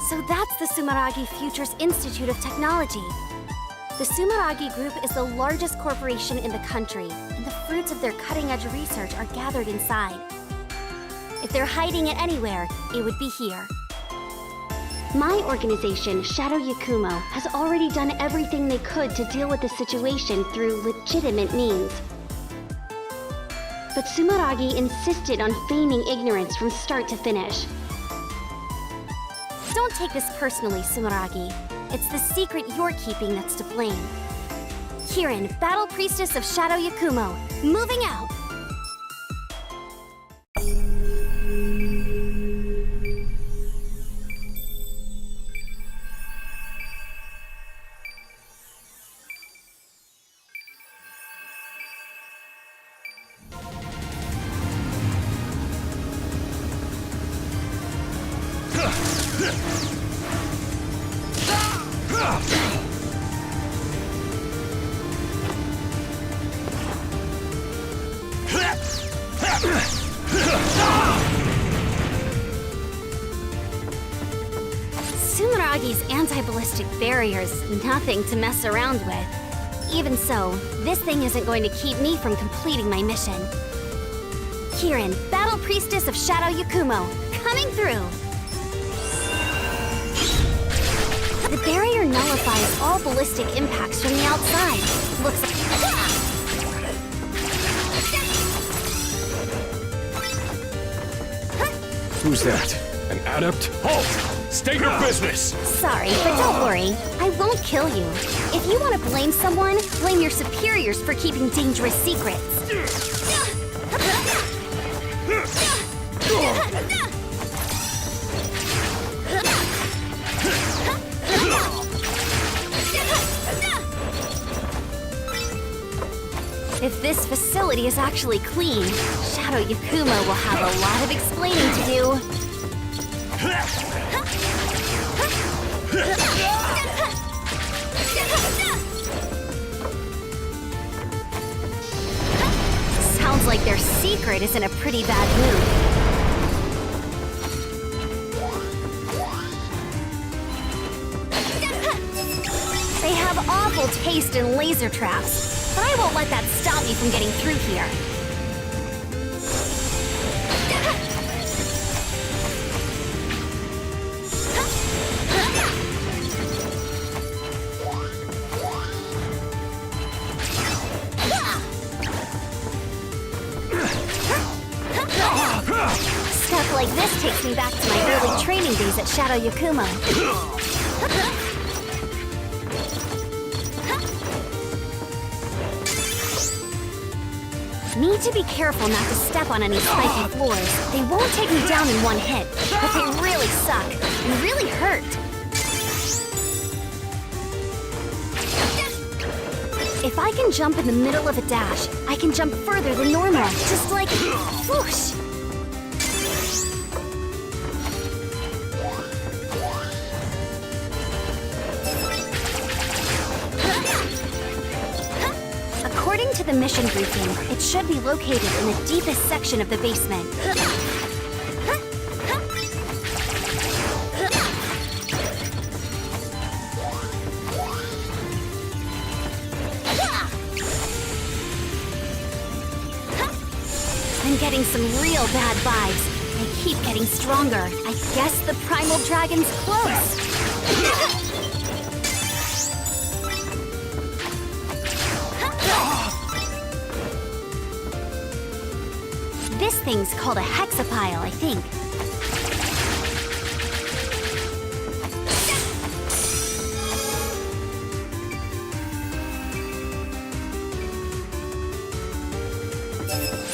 So that's the Sumeragi Futures Institute of Technology. The Sumeragi Group is the largest corporation in the country, and the fruits of their cutting-edge research are gathered inside. If they're hiding it anywhere, it would be here. My organization, Shadow Yakumo, has already done everything they could to deal with the situation through legitimate means. But Sumeragi insisted on feigning ignorance from start to finish. Don't take this personally, Sumeragi. It's the secret you're keeping that's to blame. Kirin, Battle Priestess of Shadow Yakumo, moving out! Sumeragi's anti-ballistic barrier's nothing to mess around with. Even so, this thing isn't going to keep me from completing my mission. Kirin, Battle Priestess of Shadow Yakumo, coming through! The barrier nullifies all ballistic impacts from the outside. Looks like... Who's that? An adept? Halt! State your business! Sorry, but don't worry. I won't kill you. If you want to blame someone, blame your superiors for keeping dangerous secrets. If this facility is actually clean, Shadow Yakumo will have a lot of explaining to do. Sounds like their secret is in a pretty bad mood. They have awful taste in laser traps, but I won't let that stop me from getting through here. Stuff like this takes me back to my early training days at Shadow Yakumo. Need to be careful not to step on any spiky floors. They won't take me down in one hit, but they really suck and really hurt. If I can jump in the middle of a dash, I can jump further than normal, just like whoosh! According to the mission briefing, it should be located in the deepest section of the basement. I'm getting some real bad vibes. They keep getting stronger. I guess the primal dragon's close. This thing's called a hexapile, I think.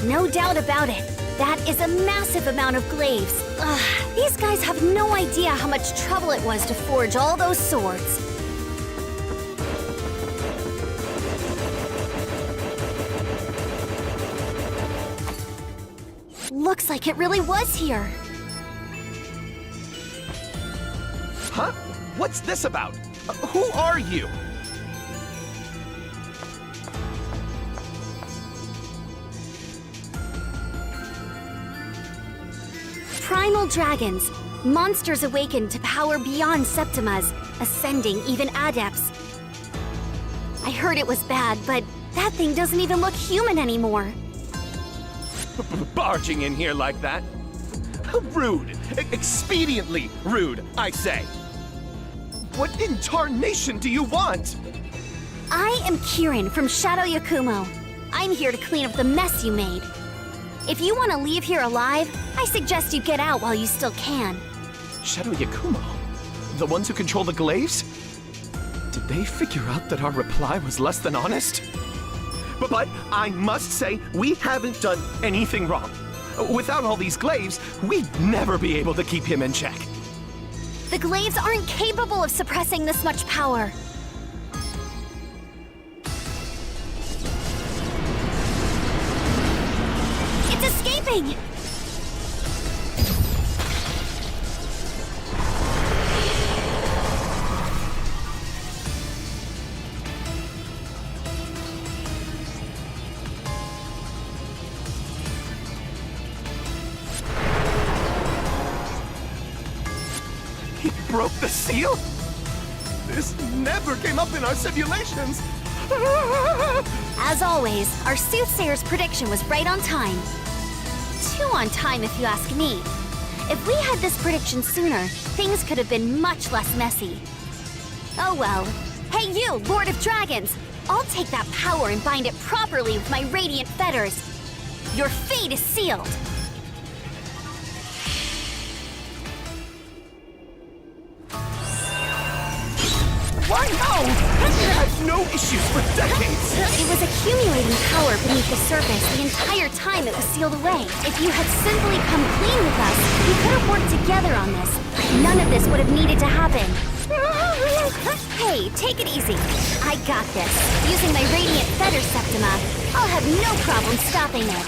No doubt about it. That is a massive amount of glaives. Ugh, these guys have no idea how much trouble it was to forge all those swords. Looks like it really was here. Huh? What's this about? Who are you? Primal dragons. Monsters awaken to power beyond Septimas, ascending even adepts. I heard it was bad, but that thing doesn't even look human anymore. Barging in here like that? Rude. Expediently rude, I say. What in tarnation do you want? I am Kirin from Shadow Yakumo. I'm here to clean up the mess you made. If you want to leave here alive, I suggest you get out while you still can. Shadow Yakumo? The ones who control the glaives? Did they figure out that our reply was less than honest? But I must say, we haven't done anything wrong. Without all these glaives, we'd never be able to keep him in check. The glaives aren't capable of suppressing this much power. It's escaping! He broke the seal? This never came up in our simulations! As always, our soothsayer's prediction was right on time. Too on time, if you ask me. If we had this prediction sooner, things could have been much less messy. Oh well. Hey you, Lord of Dragons! I'll take that power and bind it properly with my radiant fetters. Your fate is sealed. Why no? He had no issues for decades! It was accumulating power beneath the surface the entire time it was sealed away. If you had simply come clean with us, we could have worked together on this. None of this would have needed to happen. Hey, take it easy. I got this. Using my Radiant Feather Septima, I'll have no problem stopping it.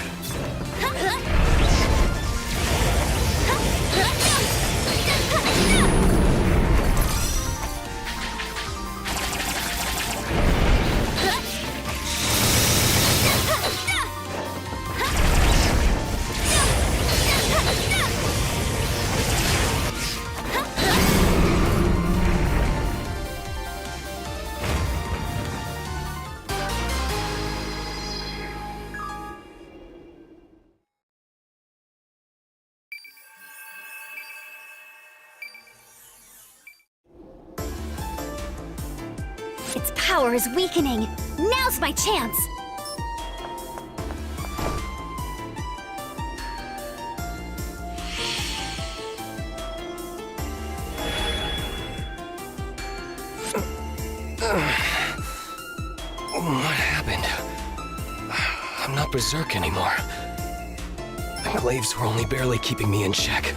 Its power is weakening. Now's my chance! What happened? I'm not berserk anymore. The glaives were only barely keeping me in check.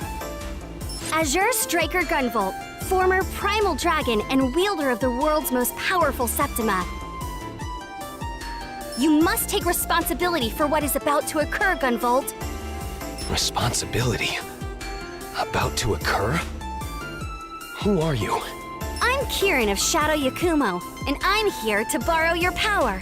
Azure Striker Gunvolt, former primal dragon and wielder of the world's most powerful Septima. You must take responsibility for what is about to occur, Gunvolt. Responsibility? About to occur? Who are you? I'm Kirin of Shadow Yakumo, and I'm here to borrow your power.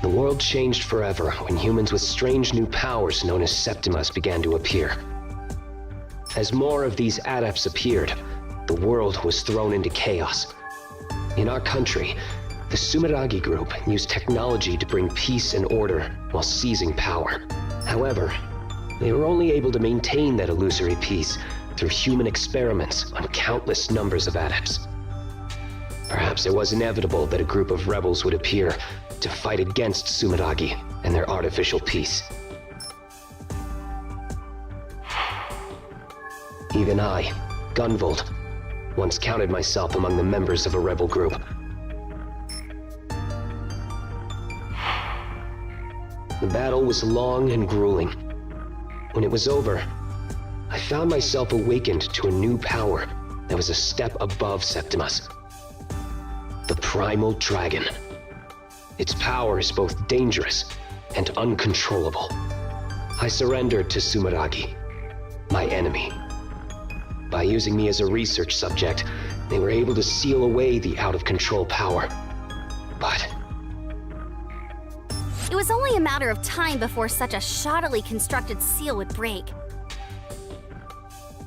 The world changed forever when humans with strange new powers known as Septimas began to appear. As more of these adepts appeared, the world was thrown into chaos. In our country, the Sumeragi group used technology to bring peace and order while seizing power. However, they were only able to maintain that illusory peace through human experiments on countless numbers of adepts. Perhaps it was inevitable that a group of rebels would appear to fight against Sumeragi and their artificial peace. Even I, Gunvolt, once counted myself among the members of a rebel group. The battle was long and grueling. When it was over, I found myself awakened to a new power that was a step above Septimas. The primal dragon. Its power is both dangerous and uncontrollable. I surrendered to Sumeragi, my enemy. By using me as a research subject, they were able to seal away the out-of-control power. But It was only a matter of time before such a shoddily constructed seal would break.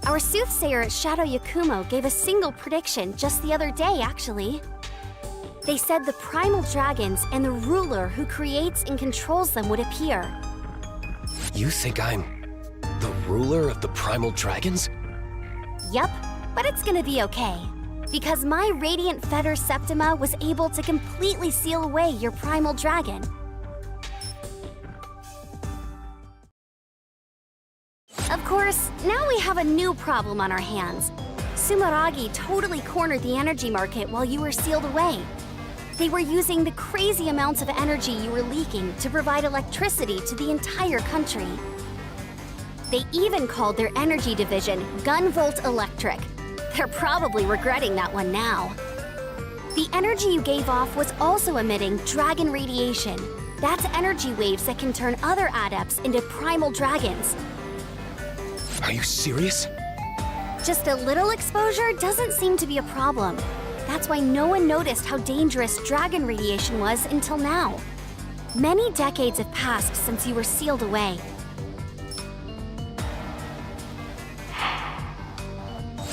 Our soothsayer at Shadow Yakumo gave a single prediction just the other day, actually. They said the primal dragons and the ruler who creates and controls them would appear. You think I'm the ruler of the primal dragons? Yup, but it's gonna be okay. Because my Radiant Fetter Septima was able to completely seal away your primal dragon. Of course, now we have a new problem on our hands. Sumeragi totally cornered the energy market while you were sealed away. They were using the crazy amounts of energy you were leaking to provide electricity to the entire country. They even called their energy division Gunvolt Electric. They're probably regretting that one now. The energy you gave off was also emitting dragon radiation. That's energy waves that can turn other adepts into primal dragons. Are you serious? Just a little exposure doesn't seem to be a problem. That's why no one noticed how dangerous dragon radiation was until now. Many decades have passed since you were sealed away.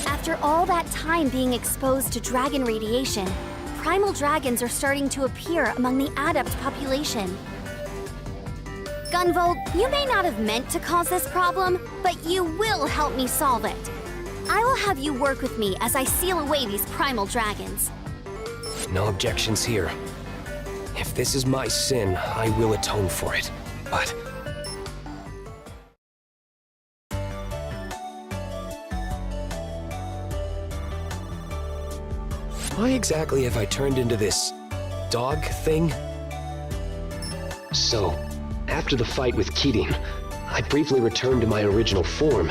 After all that time being exposed to dragon radiation, primal dragons are starting to appear among the adept population. Gunvolt, you may not have meant to cause this problem, but you will help me solve it. I will have you work with me as I seal away these primal dragons. No objections here. If this is my sin, I will atone for it. But why exactly have I turned into this dog thing? so, after the fight with Kirin, I briefly returned to my original form.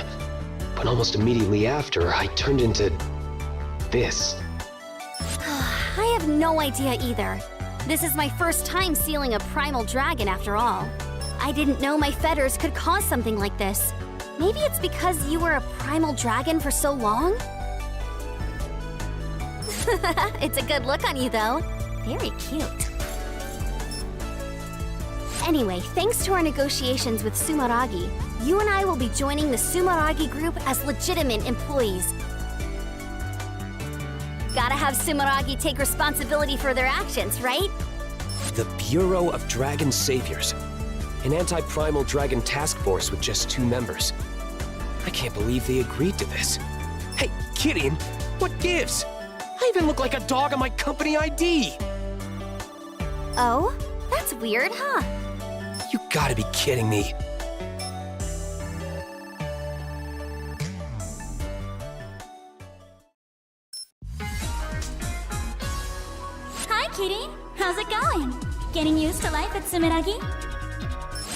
But almost immediately after, I turned into this. I have no idea either. This is my first time sealing a primal dragon after all. I didn't know my fetters could cause something like this. Maybe it's because you were a primal dragon for so long? It's a good look on you, though. Very cute. Anyway, thanks to our negotiations with Sumeragi, you and I will be joining the Sumeragi group as legitimate employees. Gotta have Sumeragi take responsibility for their actions, right? The Bureau of Dragon Saviors. An anti-primal dragon task force with just 2 members. I can't believe they agreed to this. Hey, Kirin, what gives? I even look like a dog on my company ID! Oh? That's weird, huh? You gotta be kidding me. Hi, Kitty. How's it going? Getting used to life at Sumeragi?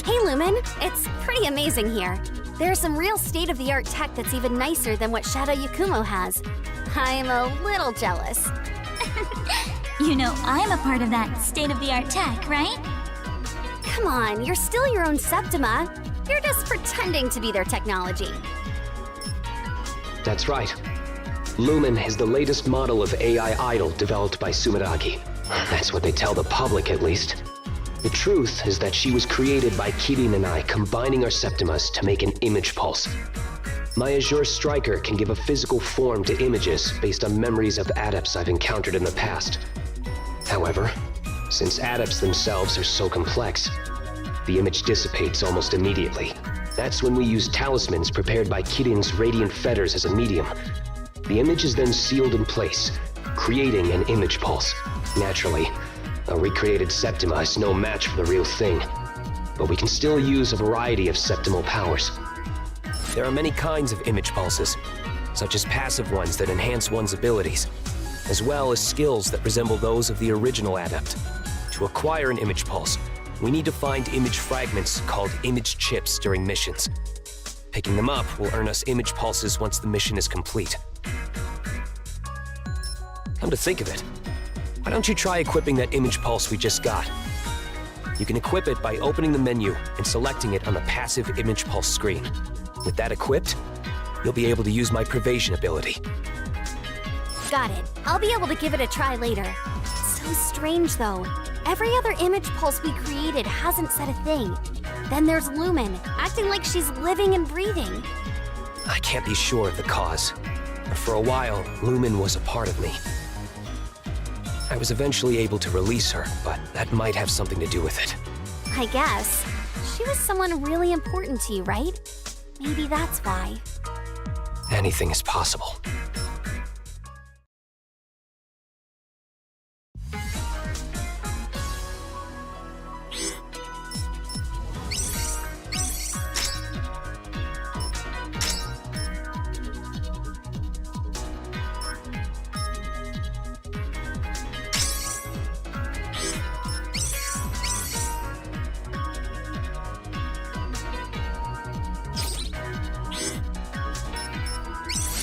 Hey, Lumen. It's pretty amazing here. There's some real state-of-the-art tech that's even nicer than what Shadow Yakumo has. I'm a little jealous. You know, I'm a part of that state-of-the-art tech, right? Come on, you're still your own Septima. You're just pretending to be their technology. That's right. Lumen is the latest model of AI idol developed by Sumeragi. That's what they tell the public, at least. The truth is that she was created by Kirin and I combining our Septimas to make an image pulse. My Azure Striker can give a physical form to images based on memories of adepts I've encountered in the past. However, since adepts themselves are so complex, the image dissipates almost immediately. That's when we use talismans prepared by Kirin's radiant fetters as a medium. The image is then sealed in place, creating an image pulse. Naturally, a recreated Septima is no match for the real thing, but we can still use a variety of septimal powers. There are many kinds of image pulses, such as passive ones that enhance one's abilities, as well as skills that resemble those of the original adept. To acquire an image pulse, we need to find image fragments called image chips during missions. Picking them up will earn us image pulses once the mission is complete. Come to think of it, Why don't you try equipping that image pulse we just got? You can equip it by opening the menu and selecting it on the passive image pulse screen. With that equipped, you'll be able to use my Pervasion ability. Got it. I'll be able to give it a try later. So strange, though. Every other image pulse we created hasn't said a thing. Then there's Lumen, acting like she's living and breathing. I can't be sure of the cause, but for a while, Lumen was a part of me. I was eventually able to release her, but that might have something to do with it. I guess. She was someone really important to you, right? Maybe that's why. Anything is possible.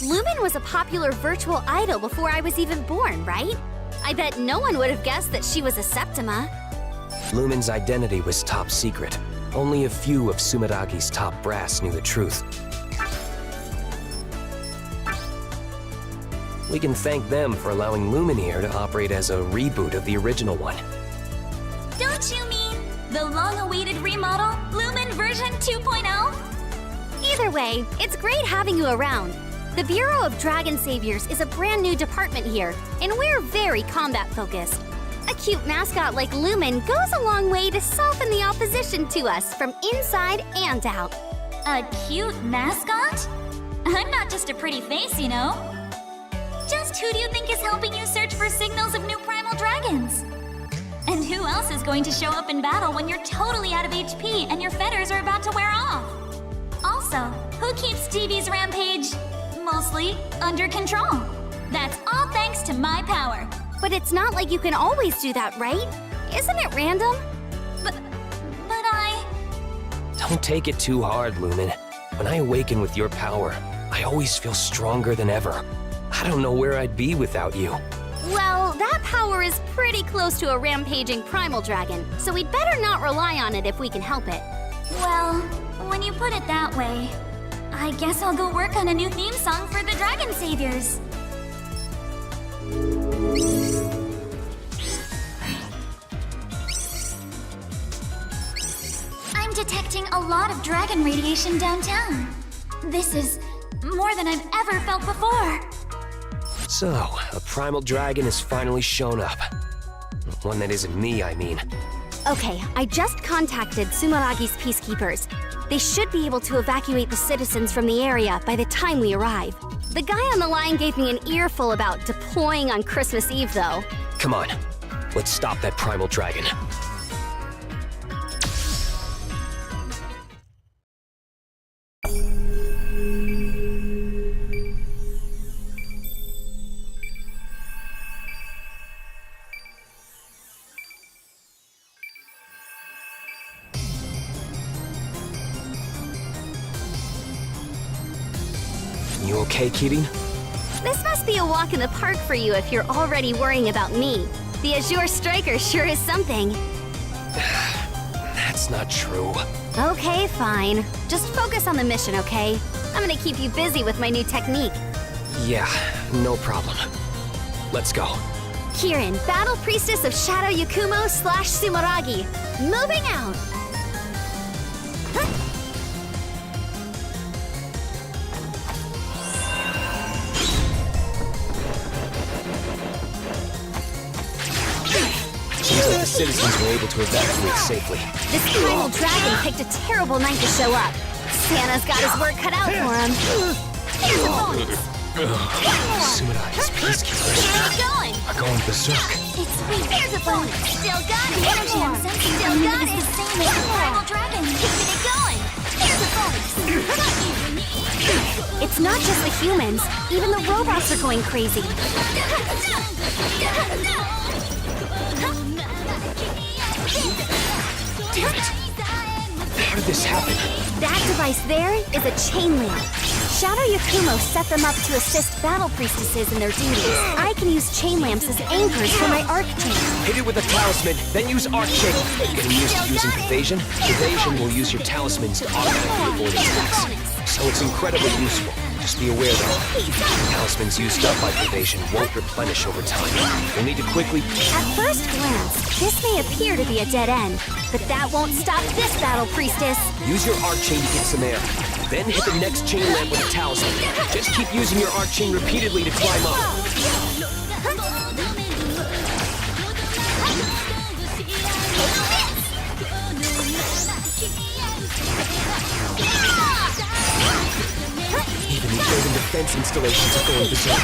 Lumen was a popular virtual idol before I was even born, right? I bet no one would have guessed that she was a Septima. Lumen's identity was top secret. Only a few of Sumeragi's top brass knew the truth. We can thank them for allowing Lumineer to operate as a reboot of the original one. Don't you mean the long-awaited remodel, Lumen version 2.0? Either way, it's great having you around. The Bureau of Dragon Saviors is a brand new department here, and we're very combat-focused. A cute mascot like Lumen goes a long way to soften the opposition to us from inside and out. A cute mascot? I'm not just a pretty face, you know. Just who do you think is helping you search for signals of new primal dragons? And who else is going to show up in battle when you're totally out of HP and your fetters are about to wear off? Also, who keeps TV's rampage mostly under control? That's all thanks to my power. But it's not like you can always do that, right? Isn't it random? But I... Don't take it too hard, Lumen. When I awaken with your power, I always feel stronger than ever. I don't know where I'd be without you. Well, that power is pretty close to a rampaging primal dragon, so we'd better not rely on it if we can help it. Well, when you put it that way, I guess I'll go work on a new theme song for the Dragon Saviors. I'm detecting a lot of dragon radiation downtown. This is more than I've ever felt before. So, a primal dragon has finally shown up. One that isn't me, I mean. Okay, I just contacted Sumeragi's peacekeepers. They should be able to evacuate the citizens from the area by the time we arrive. The guy on the line gave me an earful about deploying on Christmas Eve, though. Come on, let's stop that primal dragon. You okay, Kirin? This must be a walk in the park for you if you're already worrying about me. The Azure Striker sure is something. That's not true. Okay, fine. Just focus on the mission, okay? I'm gonna keep you busy with my new technique. Yeah, no problem. Let's go. Kirin, Battle Priestess of Shadow Yakumo / Sumeragi. Moving out! Seems like the citizens were able to evacuate safely. This primal dragon picked a terrible night to show up. Santa's got his work cut out for him. Here's a bonus. Sumeragi's peacekeepers Keep it going. are going berserk. It's sweet. Here's a bonus. Still got it. The energy I'm sensing still got it. The same as the primal dragon. Keeping it going. Here's a bonus. It's not just the humans. Even the robots are going crazy. Damn it! How did this happen? That device there is a chain link. Shadow Yakumo set them up to assist battle priestesses in their duties. I can use chain lamps as anchors for my arc chain. Hit it with a talisman, then use arc chain. Getting used to using evasion? Evasion will use your talismans to automatically avoid attacks. So it's incredibly useful. Just be aware though, talismans used up by evasion won't replenish over time. You'll need to quickly... At first glance, this may appear to be a dead end, but that won't stop this battle priestess. Use your arc chain to get some air. Then hit the next chain lamp with a talisman. Just keep using your arc chain repeatedly to climb up. Even the urban defense installations are going berserk.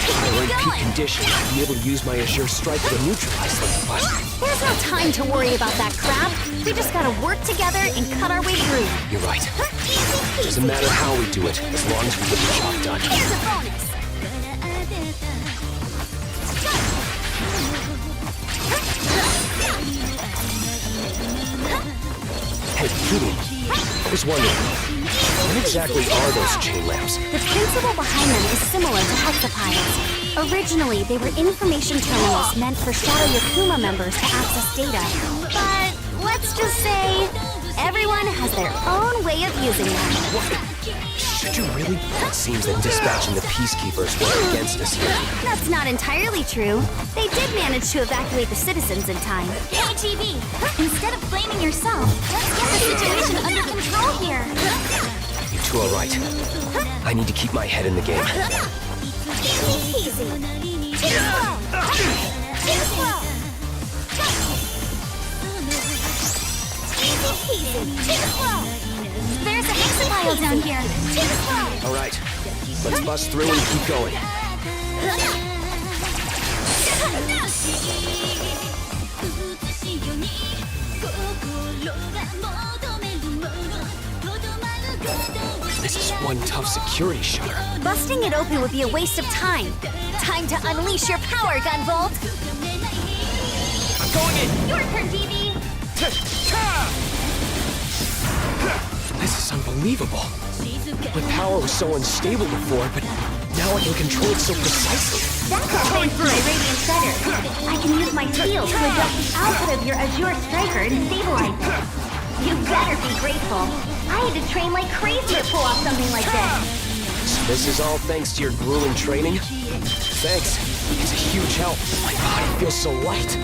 If I were in peak condition, I'd be able to use my Azure Strike to neutralize them, but... There's no time to worry about that crap. We just gotta work together and cut our way through. You're right. Doesn't matter how we do it, as long as we get the job done. Here's a bonus. Hey, Kitty, I was wondering, what exactly are those chain lamps? The principle behind them is similar to hexapiles. Originally, they were information terminals meant for Shadow Yakuma members to access data. But let's just say, everyone has their own way of using them. What? Should you really? It seems that dispatching the Peacekeepers worked against us here. That's not entirely true. They did manage to evacuate the citizens in time. Hey, TV! Instead of blaming yourself, let's get the situation under control here. You two are right. I need to keep my head in the game. Easy. Too slow. Too slow. Easy peasy. Too slow. There's a hexapile down here. Too slow. All right, let's bust through and keep going. This is one tough security shutter. Busting it open would be a waste of time. Time to unleash your power, Gunvolt. I'm going in! Your turn, TV. This is unbelievable. My power was so unstable before, but now I can control it so precisely. That's all thanks to my Radiant Fetter. I can use my shield to adjust the output of your Azure Striker and stabilize it. You better be grateful. I had to train like crazy to pull off something like this. This is all thanks to your grueling training? Thanks. It's a huge help. My body feels so light.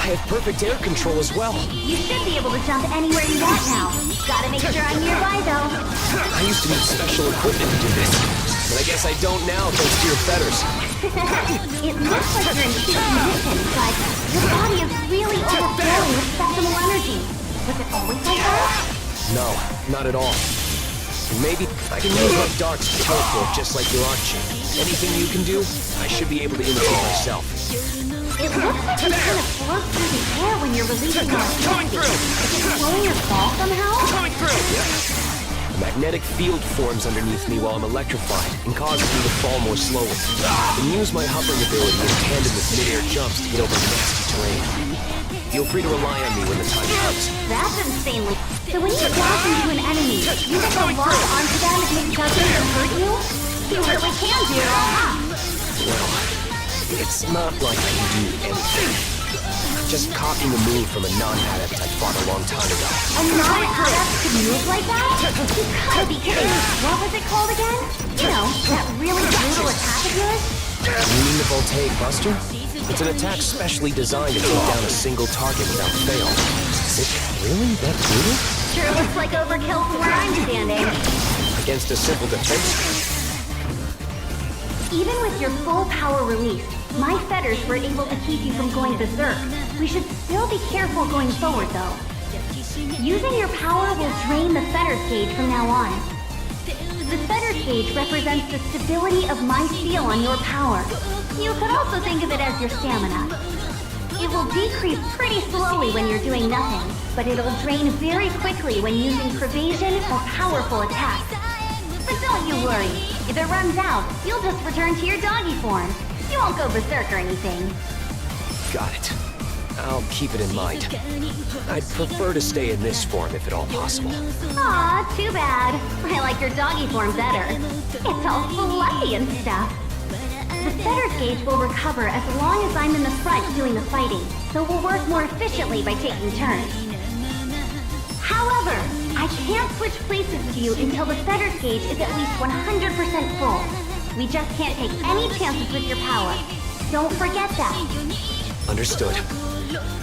I have perfect air control as well. You should be able to jump anywhere you want now. Gotta make sure I'm nearby, though. I used to need special equipment to do this, but I guess I don't now thanks to your feathers. It looks like you're in peak condition, but your body is really overflowing with spectral energy. Was it always like that? No, not at all. Maybe I can use my darts to teleport just like your arc chain. Anything you can do, I should be able to imitate myself. It looks like you kind of float through the air when you're releasing electricity. Is it slowing your fall somehow? A magnetic field forms underneath me while I'm electrified and causes me to fall more slowly. And use my hovering ability in tandem with mid-air jumps to get over nasty terrain. Feel free to rely on me when the time comes. That's insanely... So when you dash into an enemy, you just go lock onto them and it doesn't hurt you? You really can do it all, huh? Well, it's not like I can do anything. Just copying a move from a non-adept I fought a long time ago. A non-adept could move like that? You gotta be kidding. What was it called again? You know, that really brutal attack of yours? You mean the Voltaic Buster? It's an attack specially designed to take down a single target without fail. Is it really that brutal? Sure looks like overkill from where I'm standing. Against a simple defense? Even with your full power released, my fetters were able to keep you from going berserk. We should still be careful going forward, though. Using your power will drain the fetters gauge from now on. The fetters gauge represents the stability of my seal on your power. You could also think of it as your stamina. It will decrease pretty slowly when you're doing nothing, but it'll drain very quickly when using pervasion or powerful attacks. But don't you worry. If it runs out, you'll just return to your doggy form. You won't go berserk or anything. Got it. I'll keep it in mind. I'd prefer to stay in this form if at all possible. Aw, too bad. I like your doggy form better. It's all fluffy and stuff. The Fetter's gauge will recover as long as I'm in the front doing the fighting, so we'll work more efficiently by taking turns. However, I can't switch places to you until the Fetter's gauge is at least 100% full. We just can't take any chances with your power. Don't forget that. Understood.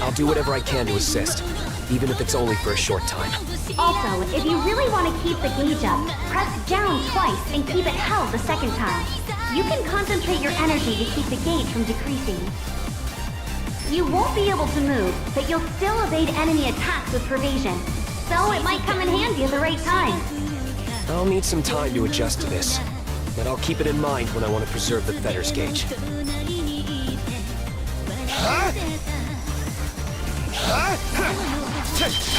I'll do whatever I can to assist, even if it's only for a short time. Also, if you really want to keep the gauge up, press down twice and keep it held the second time. You can concentrate your energy to keep the gauge from decreasing. You won't be able to move, but you'll still evade enemy attacks with Pervasion. So it might come in handy at the right time. I'll need some time to adjust to this, but I'll keep it in mind when I want to preserve the Fetter's gauge.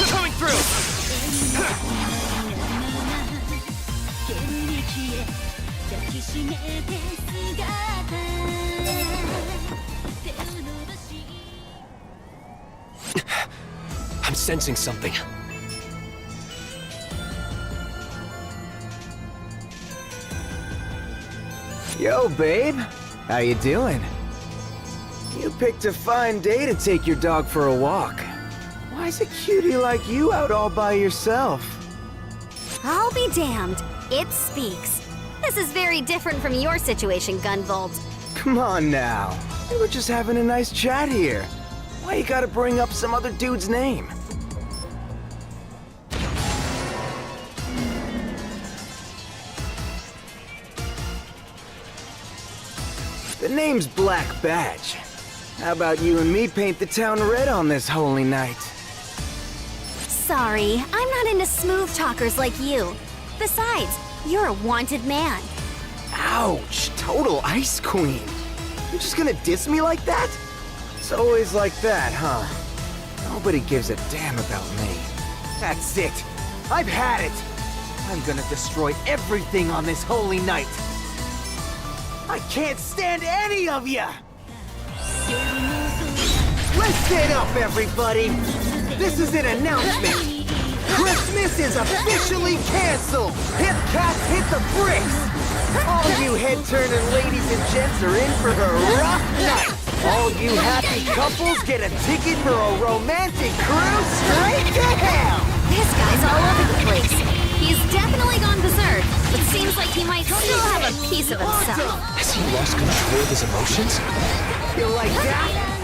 Coming through! I'm sensing something. Yo, babe. How you doing? You picked a fine day to take your dog for a walk. Why's a cutie like you out all by yourself? I'll be damned. It speaks. This is very different from your situation, Gunvolt. Come on now. We were just having a nice chat here. Why you gotta bring up some other dude's name? The name's Black Badge. How about you and me paint the town red on this holy night? Sorry, I'm not into smooth talkers like you. Besides, you're a wanted man. Ouch! Total Ice Queen. You're just gonna diss me like that? It's always like that, huh? Nobody gives a damn about me. That's it. I've had it. I'm gonna destroy everything on this holy night. I can't stand any of ya! Listen up, everybody! This is an announcement! Christmas is officially canceled! Hip cats hit the bricks! All you head-turning ladies and gents are in for a rough night! All you happy couples get a ticket for a romantic cruise straight to hell! This guy's all over the place. He's definitely gone berserk, but seems like he might still have a piece of himself. Has he lost control of his emotions? You like that?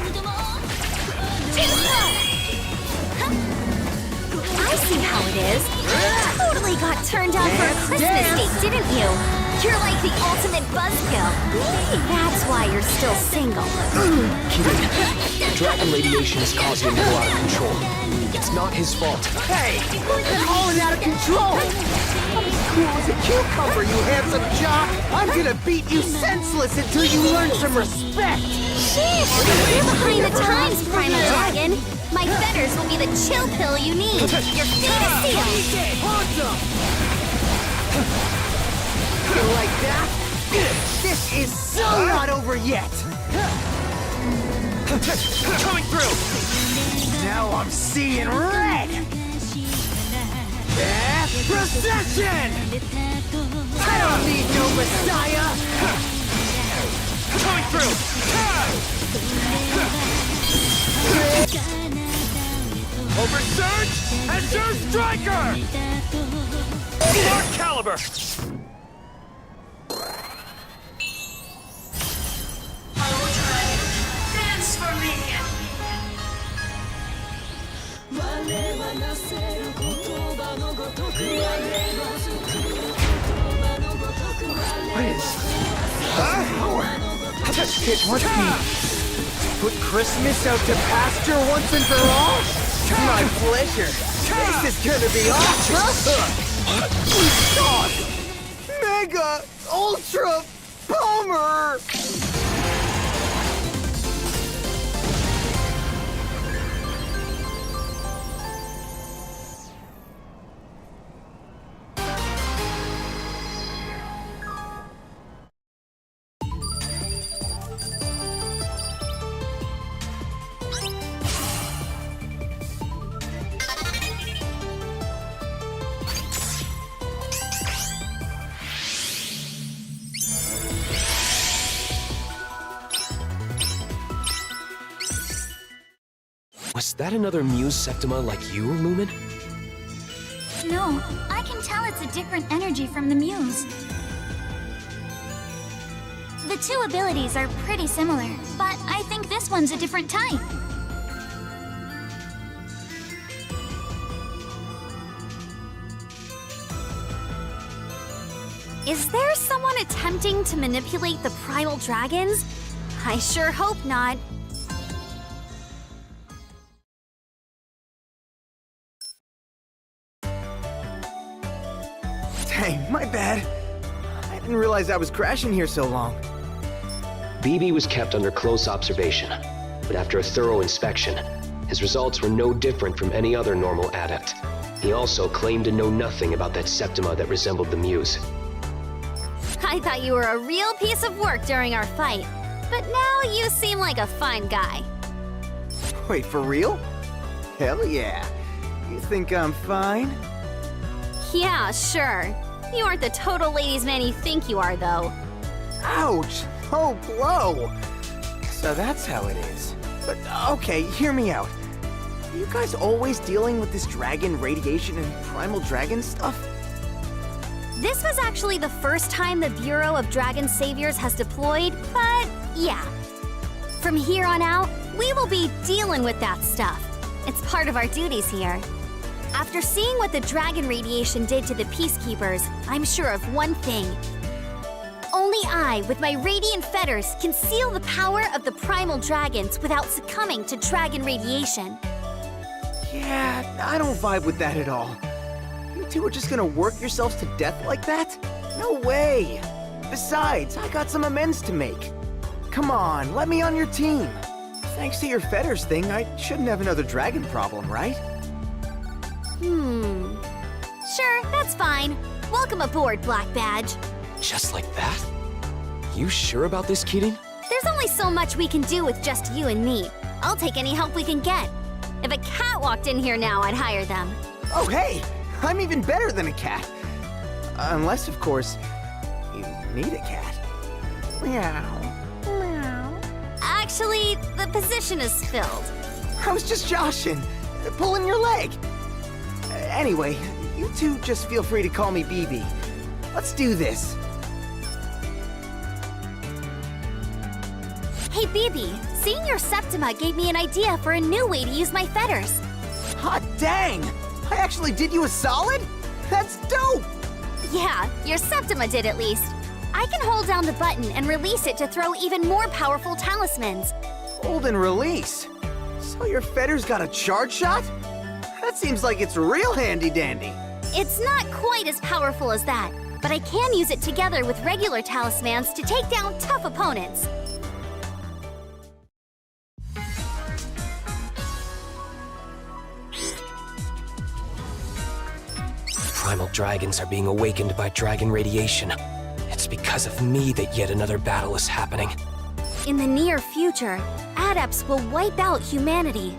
I see how it is. You totally got turned down for a Christmas date, didn't you? You're like the ultimate buzzkill. That's why you're still single. Kid, dragon radiation is causing him to go out of control. It's not his fault. Hey, who's calling out of control? I'm as cool as a cucumber, you handsome jock! I'm gonna beat you senseless until you learn some respect! Sheesh! You're behind the times, Primal Dragon. My feathers will be the chill pill you need. Your fate is sealed. Awesome! You like that? This is so not over yet! Coming through! Now I'm seeing red! Procession! I don't need no messiah! Coming through! Oversurge and Sir Striker! Dark Caliber! Dance for me! What is power? It wants me to put Christmas out to pasture once and for all? My pleasure. This is gonna be awesome! Mega Ultra Palmer! Was that another Muse Septima like you, Lumen? No, I can tell it's a different energy from the Muse. The two abilities are pretty similar, but I think this one's a different type. Is there someone attempting to manipulate the primal dragons? I sure hope not. Dang, my bad. I didn't realize I was crashing here so long. BB was kept under close observation, but after a thorough inspection, his results were no different from any other normal adept. He also claimed to know nothing about that Septima that resembled the Muse. I thought you were a real piece of work during our fight, but now you seem like a fine guy. Wait, for real? Hell yeah. You think I'm fine? Yeah, sure. You aren't the total ladies' man you think you are, though. Ouch! Low blow! So that's how it is. But okay, hear me out. Are you guys always dealing with this dragon radiation and primal dragon stuff? This was actually the first time the Bureau of Dragon Saviors has deployed, but yeah. From here on out, we will be dealing with that stuff. It's part of our duties here. After seeing what the dragon radiation did to the Peacekeepers, I'm sure of one thing. Only I, with my radiant fetters, can seal the power of the primal dragons without succumbing to dragon radiation. Yeah, I don't vibe with that at all. You two are just gonna work yourselves to death like that? No way! Besides, I got some amends to make. Come on, let me on your team. Thanks to your fetters thing, I shouldn't have another dragon problem, right? Sure, that's fine. Welcome aboard, Black Badge. Just like that? You sure about this, Keating? There's only so much we can do with just you and me. I'll take any help we can get. If a cat walked in here now, I'd hire them. Oh, hey! I'm even better than a cat. Unless, of course, you need a cat. Meow. Meow. Actually, the position is filled. I was just joshing, pulling your leg. Anyway, you two just feel free to call me BB. Let's do this. Hey, BB, seeing your Septima gave me an idea for a new way to use my fetters. Hot dang! I actually did you a solid? That's dope! Yeah, your Septima did at least. I can hold down the button and release it to throw even more powerful talismans. Hold and release. So your fetters got a charge shot? That seems like it's real handy-dandy. It's not quite as powerful as that, but I can use it together with regular talismans to take down tough opponents. Primal dragons are being awakened by dragon radiation. It's because of me that yet another battle is happening. In the near future, adepts will wipe out humanity.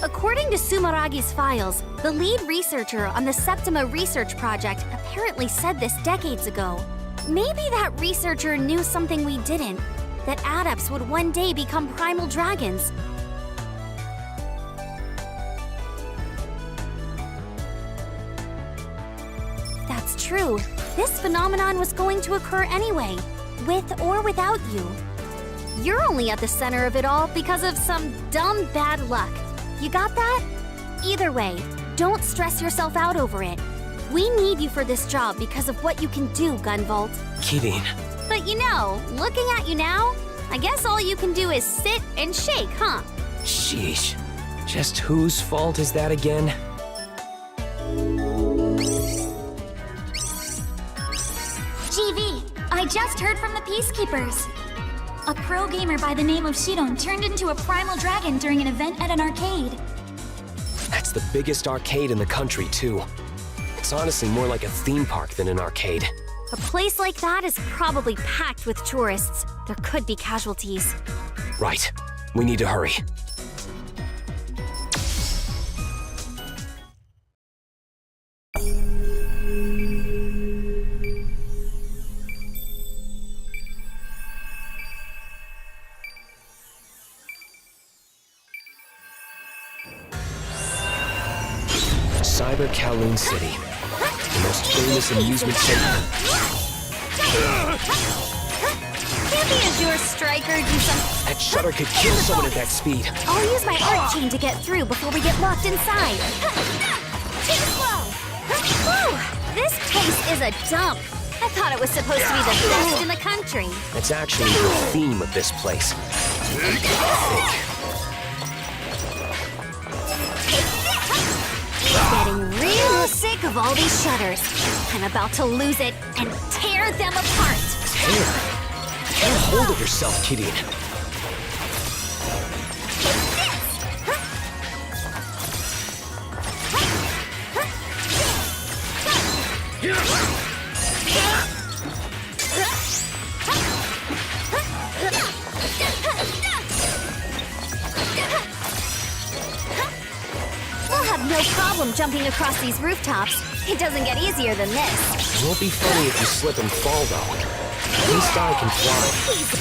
According to Sumaragi's files, the lead researcher on the Septima research project apparently said this decades ago. Maybe that researcher knew something we didn't, that adepts would one day become primal dragons. That's true. This phenomenon was going to occur anyway, with or without you. You're only at the center of it all because of some dumb bad luck. You got that? Either way, don't stress yourself out over it. We need you for this job because of what you can do, Gunvolt. Keating. But you know, looking at you now, I guess all you can do is sit and shake, huh? Sheesh. Just whose fault is that again? GV, I just heard from the Peacekeepers. A pro gamer by the name of Shiron turned into a primal dragon during an event at an arcade. That's the biggest arcade in the country, too. It's honestly more like a theme park than an arcade. A place like that is probably packed with tourists. There could be casualties. Right. We need to hurry. Cyber Kowloon City, the most famous amusement center. Can't the Azure Striker do some... That shutter could kill someone at that speed. I'll use my art chain to get through before we get locked inside. Whew, this place is a dump. I thought it was supposed to be the best in the country. That's actually the theme of this place. I think. Getting real sick of all these shutters. I'm about to lose it and tear them apart. Get a hold of yourself, Kidding. We'll have no problem jumping across these rooftops. It doesn't get easier than this. It won't be funny if you slip and fall, though. At least I can fly. Easy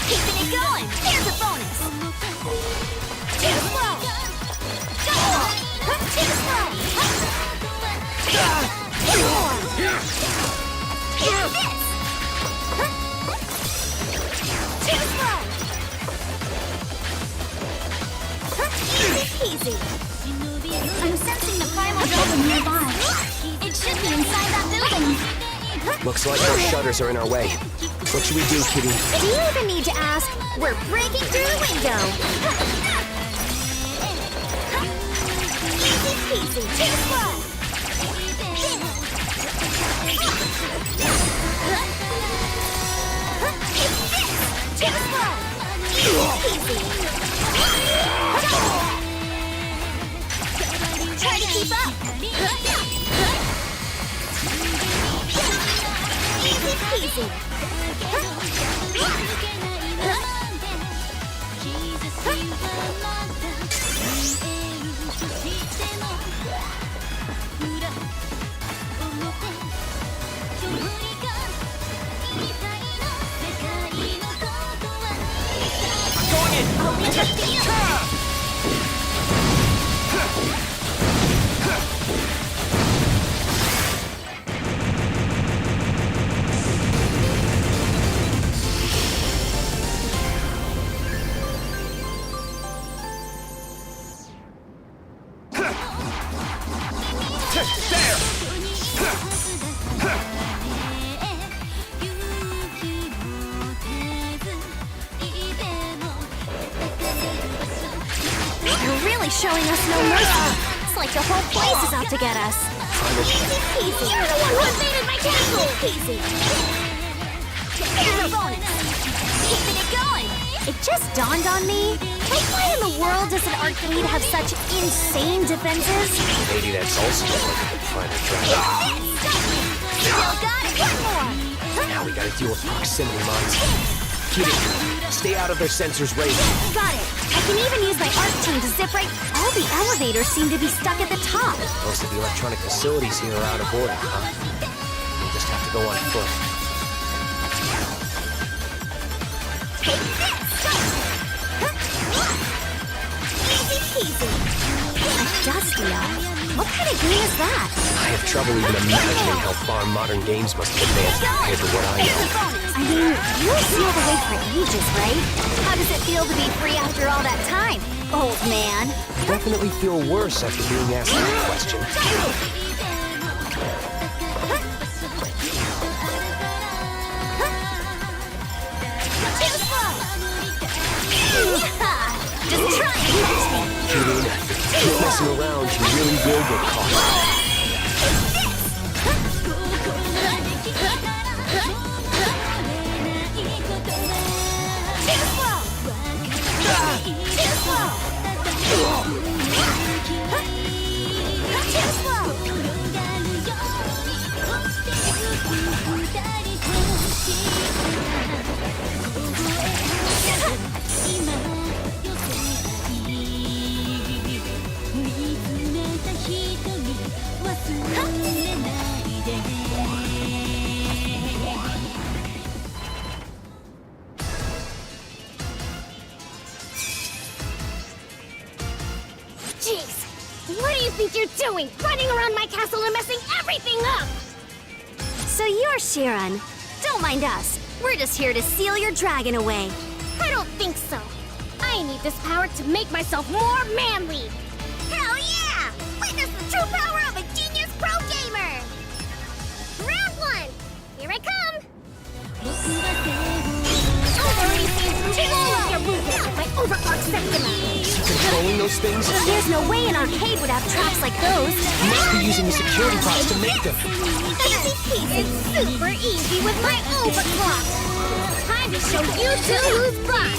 Keeping it going. Here's a bonus. Too slow. Go. Too slow. Here's this. Too slow. Easy peasy. I'm sensing the primal dragon nearby. It should be inside that building. Looks like our shutters are in our way. What should we do, Kitty? Do you even need to ask? We're breaking through the window. Easy peasy. Too slow. Too slow. Easy peasy. Try to keep up. Easy peasy. I'm going in! I'll leave it to you. They're really showing us no mercy. It's like the whole place is out to get us. Easy peasy. You're the one who invaded my castle. Easy. Here's a bonus. Keeping it going. It just dawned on me. Like, why in the world does an arcade have such insane defenses? Maybe that's also what we can find a dragon. Still got it. One more. Now we gotta deal with proximity mines. Kitty, stay out of their sensors' range. Got it. I can even use my arc chain to zip right. All the elevators seem to be stuck at the top. Most of the electronic facilities here are out of order, huh? We'll just have to go on foot. Take this. Easy peasy. Dustia. What kind of game is that? I have trouble even imagining how far modern games must have advanced compared to what I know. I mean, you were sealed away for ages, right? How does it feel to be free after all that time, old man? I definitely feel worse after being asked that question. Just try and catch me. Kitty, if you keep messing around, you really will get caught. doing? Running around my castle and messing everything up! So you're Shiran. Don't mind us. We're just here to seal your dragon away. I don't think so. I need this power to make myself more manly. Hell yeah! Witness the true power of a genius pro gamer! Round one! Here I come! Your movement with my overclocked Septima! Controlling those things? There's no way an arcade would have traps like those! You must be using the security bots to make them. Easy peasy, super easy with my overclock! Time to show you two who's boss!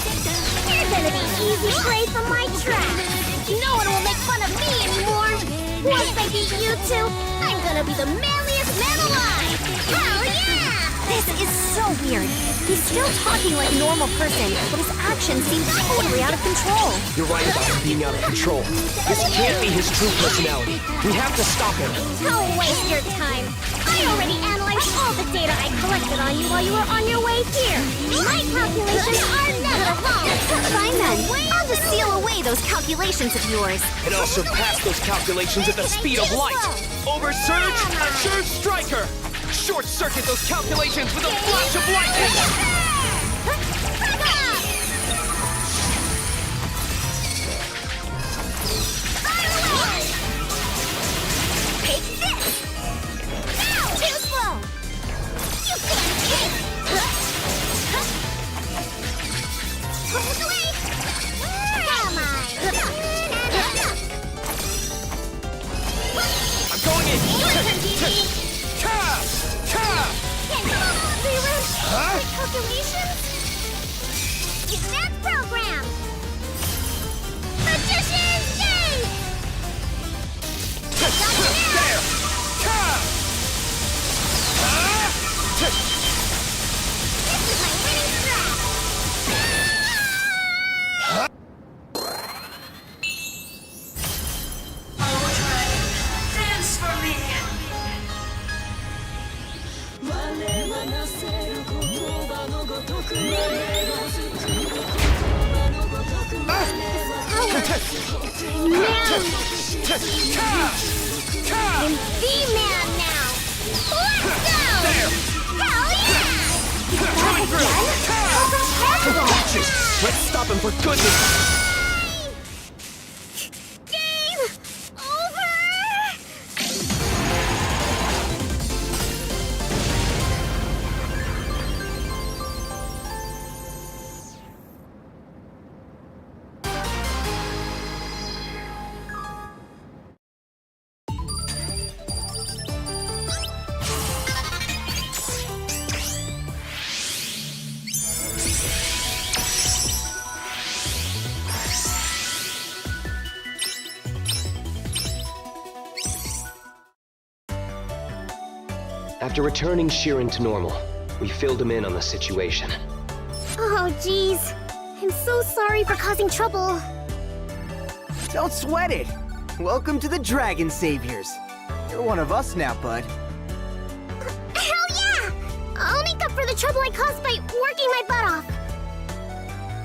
You're gonna be easy prey for my trap! No one will make fun of me anymore! Once I beat you two, I'm gonna be the manliest man alive! Hell yeah! This is so weird. He's still talking like a normal person, but his actions seem totally out of control. You're right about him being out of control. This can't be his true personality. We have to stop him. Don't waste your time. I already analyzed all the data I collected on you while you were on your way here. My calculations are never wrong. Fine then. I'll just seal away those calculations of yours. And I'll surpass those calculations at the speed of light. Oversurge, Surge Striker! Short circuit those calculations with a flash of lightning! Take this! Now! Too slow! You can't take! Hold away! Come on! I'm going in! Huh? Calculations? Advanced program! Magician's game! There! This is my winning strat! Dance for me! I'm the man now! Let's go! There! Hell yeah! Coming through! Incredible! Let's stop him for goodness! Game over! After returning Shiran to normal, we filled him in on the situation. Oh, jeez. I'm so sorry for causing trouble. Don't sweat it. Welcome to the Dragon Saviors. You're one of us now, bud. Hell yeah! I'll make up for the trouble I caused by working my butt off.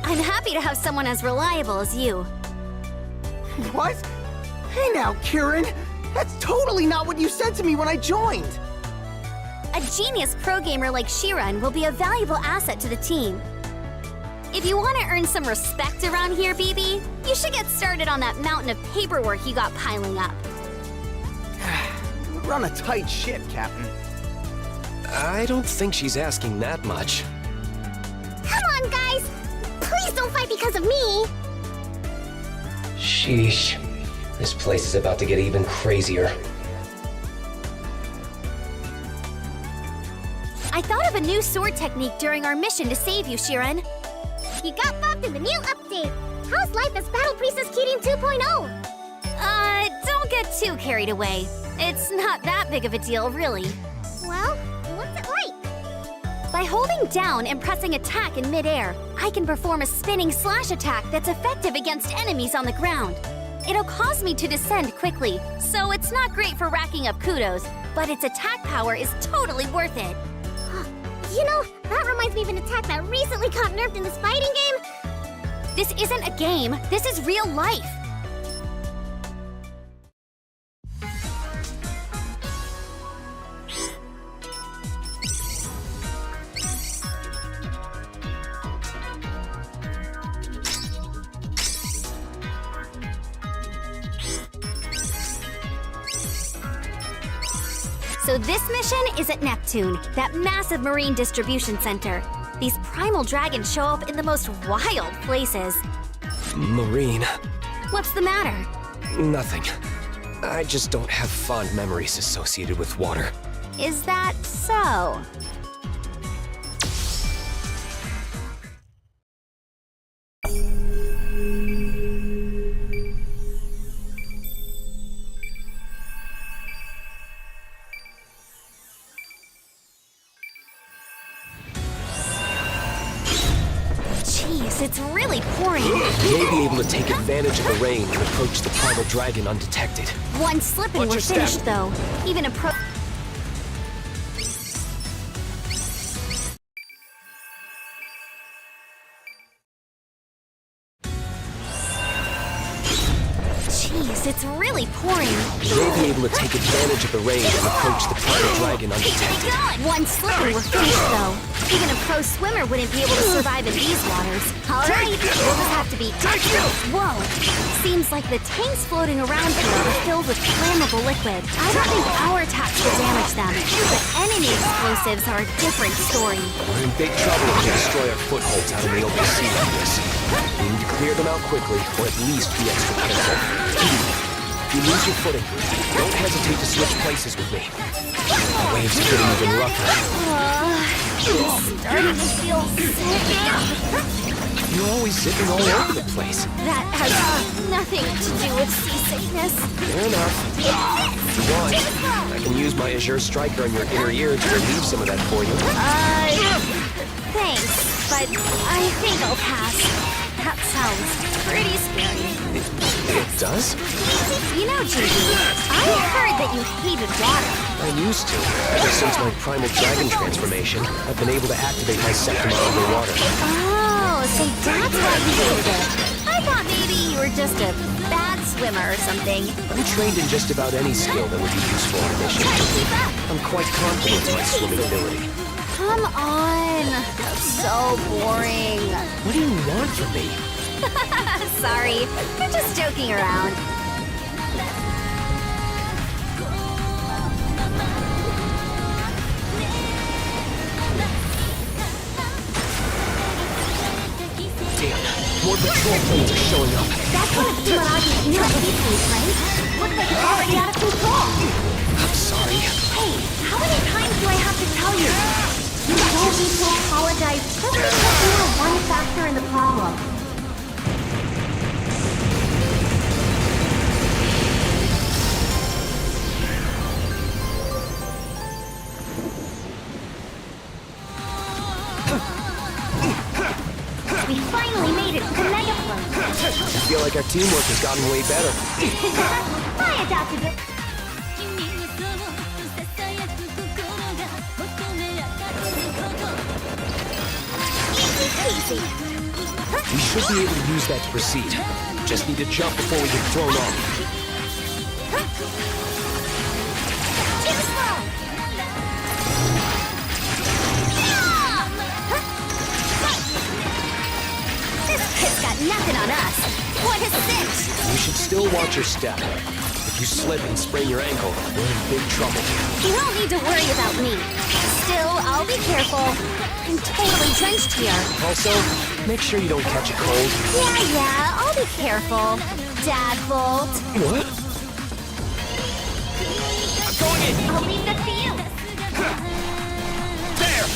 I'm happy to have someone as reliable as you. What? Hey now, Kieran. That's totally not what you said to me when I joined. A genius pro gamer like Shiran will be a valuable asset to the team. If you want to earn some respect around here, BB, you should get started on that mountain of paperwork you got piling up. Run a tight ship, Captain. I don't think she's asking that much. Come on, guys! Please don't fight because of me! Sheesh. This place is about to get even crazier. I thought of a new sword technique during our mission to save you, Shiran. You got buffed in the new update. How's life as Battle Priestess Kirin 2.0? Don't get too carried away. It's not that big of a deal, really. Well, what's it like? By holding down and pressing attack in midair, I can perform a spinning slash attack that's effective against enemies on the ground. It'll cause me to descend quickly, so it's not great for racking up kudos, but its attack power is totally worth it. You know, that reminds me of an attack that recently got nerfed in this fighting game. This isn't a game, this is real life. So this mission is at Neptune, that massive marine distribution center. These primal dragons show up in the most wild places. Marine. What's the matter? Nothing. I just don't have fond memories associated with water. Is that so? Jeez, it's really pouring. You may be able to take advantage of the rain and approach the primal dragon undetected. One slip and Watch we're your step. finished, though. Even Jeez, it's really pouring. You may be able to take advantage of the rain and approach the primal dragon undetected. One slip and we're finished, though. Even a pro swimmer wouldn't be able to survive in these waters. All right, we'll just have to be... Whoa! Seems like the tanks floating around here are filled with flammable liquid. I don't think our attacks will damage them, but enemy explosives are a different story. We're in big trouble if we destroy our footholds out in the open sea like this. We need to clear them out quickly, or at least be extra careful. If you lose your footing, don't hesitate to switch places with me. The waves are getting even rougher. It's starting to feel sick. You're always zipping all over the place. That has nothing to do with seasickness. Fair enough. If you want, I can use my Azure Striker on your inner ear to relieve some of that for you. Thanks, but I think I'll pass. That sounds pretty scary. It does? You know, Gigi, I heard that you hated water. I used to. Ever since my Primal Dragon transformation, I've been able to activate my Septima underwater. Oh, so that's why you hated it. I thought maybe you were just a bad swimmer or something. I'm trained in just about any skill that would be useful on a mission. I'm quite confident in my swimming ability. Come on. That's so boring. What do you want from me? Sorry, I'm just joking around. Damn, more patrol planes are showing up. That's one of Sumaragi's new species, right? Looks like it's already out of control. I'm sorry. Hey, how many times do I have to tell you? You don't need to apologize. Just because you are one factor in the problem. We finally made it to the mega float. I feel like our teamwork has gotten way better. I adapted it. Easy. We should be able to use that to proceed. Just need to jump before we get thrown off. This kid's got nothing on us. What a cinch! You should still watch your step. If you slip and sprain your ankle, we're in big trouble. You don't need to worry about me. Still, I'll be careful. I'm totally drenched here. Also, make sure you don't catch a cold. Yeah, I'll be careful. Dad Bolt. What? I'm going in! I'll leave this to you. There!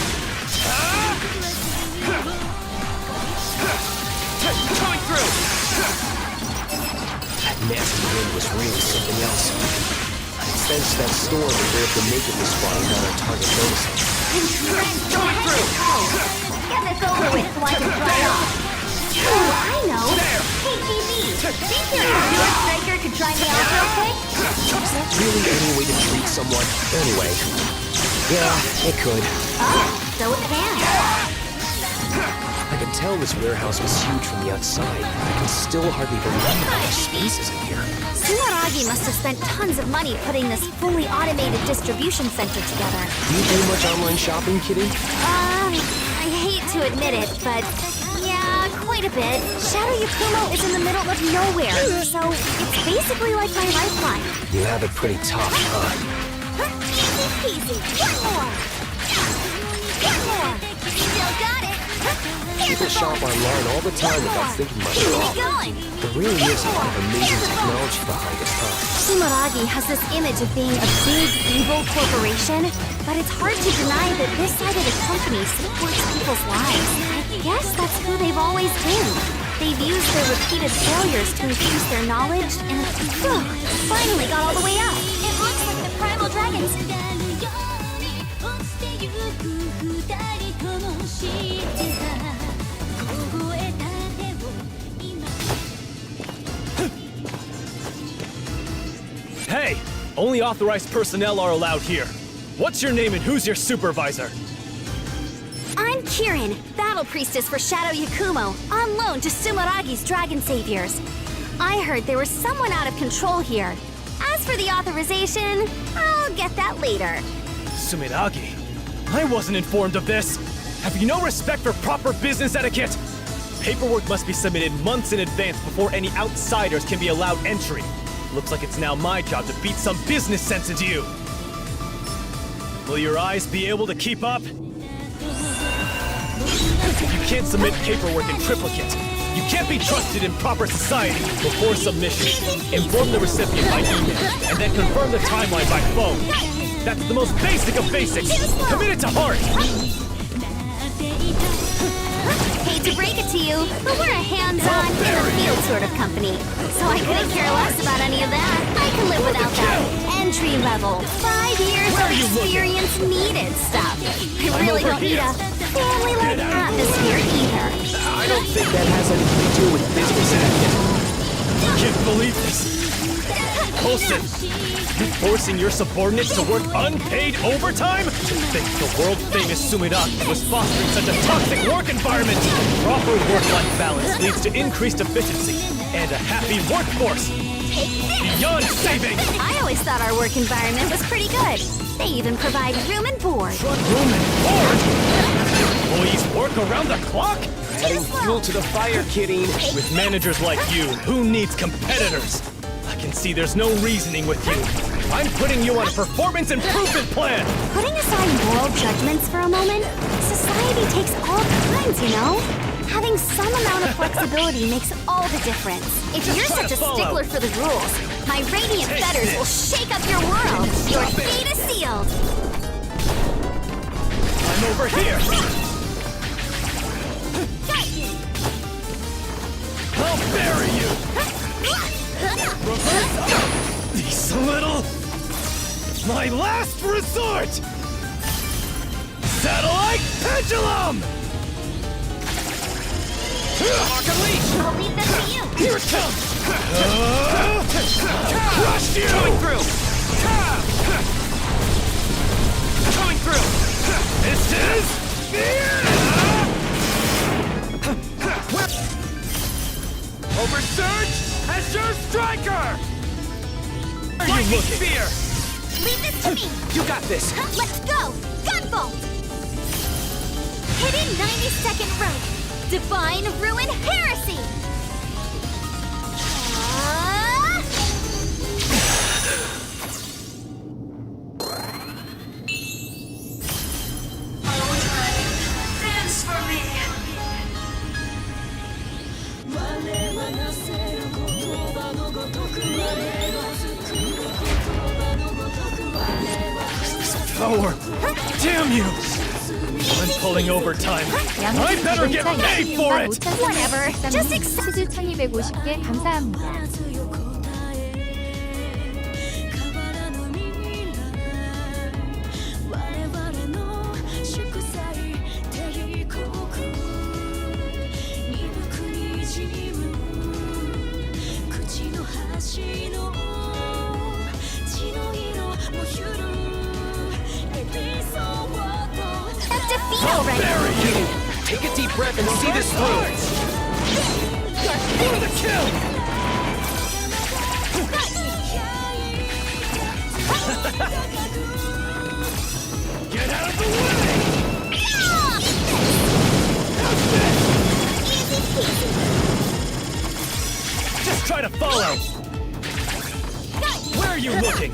Coming through! That nasty wind was really something else. I sensed that storm and we were able to make it this far without our target noticing. Coming through! Get this over with so I can dry off. Oh, I know. Hey, TV. Think your Azure Striker could dry me off real quick? Is that really any way to treat someone? Anyway, yeah, it could. Oh, so it can. I can tell this warehouse was huge from the outside. I can still hardly believe how much space is in here. Sumeragi must have spent tons of money putting this fully automated distribution center together. Do you do much online shopping, Kitty? I hate to admit it, but yeah, quite a bit. Shadow Yakumo is in the middle of nowhere, so it's basically like my lifeline. You have it pretty tough, huh? peasy. One more. One more. Still got it. Here's People a shop bonus. online all the time about thinking Keep me myself. going. There really is a lot of amazing technology behind it, huh? Sumeragi has this image of being a big, evil corporation, but it's hard to deny that this side of the company supports people's lives. I guess that's who they've always been. They've used their repeated failures to increase their knowledge, and finally got all the way up. It looks like the primal dragons. Hey! Only authorized personnel are allowed here. What's your name and who's your supervisor? I'm Kirin, Battle Priestess for Shadow Yakumo, on loan to Sumeragi's Dragon Saviors. I heard there was someone out of control here. As for the authorization, I'll get that later. Sumeragi? I wasn't informed of this! Have you no respect for proper business etiquette? Paperwork must be submitted months in advance before any outsiders can be allowed entry. Looks like it's now my job to beat some business sense into you. Will your eyes be able to keep up? If you can't submit paperwork in triplicate, you can't be trusted in proper society. Before submission, inform the recipient by email, and then confirm the timeline by phone. That's the most basic of basics. Commit it to heart. Hate to break it to you, but we're a hands-on, in-the-field sort of company. So I couldn't care less about any of that. I can live without that. Entry level, 5 years Where of are you looking? experience needed stuff. I really over don't need here. a family-like atmosphere either. I don't think that has anything to do with business etiquette. Can't believe this. Colson, you forcing your subordinates to work unpaid overtime? To think the world-famous Sumeragi was fostering such a toxic work environment. Proper work-life balance leads to increased efficiency and a happy workforce. Beyond saving! I always thought our work environment was pretty good. They even provide room and board. Room and board? Employees work around the clock? Adding fuel to the fire, Kidding. With managers like you, who needs competitors? I can see there's no reasoning with you. I'm putting you on a performance improvement plan! Putting aside moral judgments for a moment, society takes all kinds, you know? Having some amount of flexibility makes all the difference. If you're such a stickler for the rules, my radiant feathers will shake up your world. Your fate is sealed. I'm over here! I'll bury you! Reverse! These little... My last resort! Satellite pendulum! I'll leave this to you. Here it comes! Crush you! Coming through! Coming through! This is the end! Oversurge as your striker! Where are you looking? Spear! Leave this to me. You got this. Let's go. Gunbolt. Hidden 90-second rope. Divine Ruin Heresy. Dance for me. Power! Damn you! I'm pulling overtime. I better get paid for it! Whatever. Just accept. 수주 1250개 감사합니다. defeat I'll already. bury you! Take a deep breath and see this through. For the kill! Get out of the way! Easy peasy. Just try to follow! Where are you looking?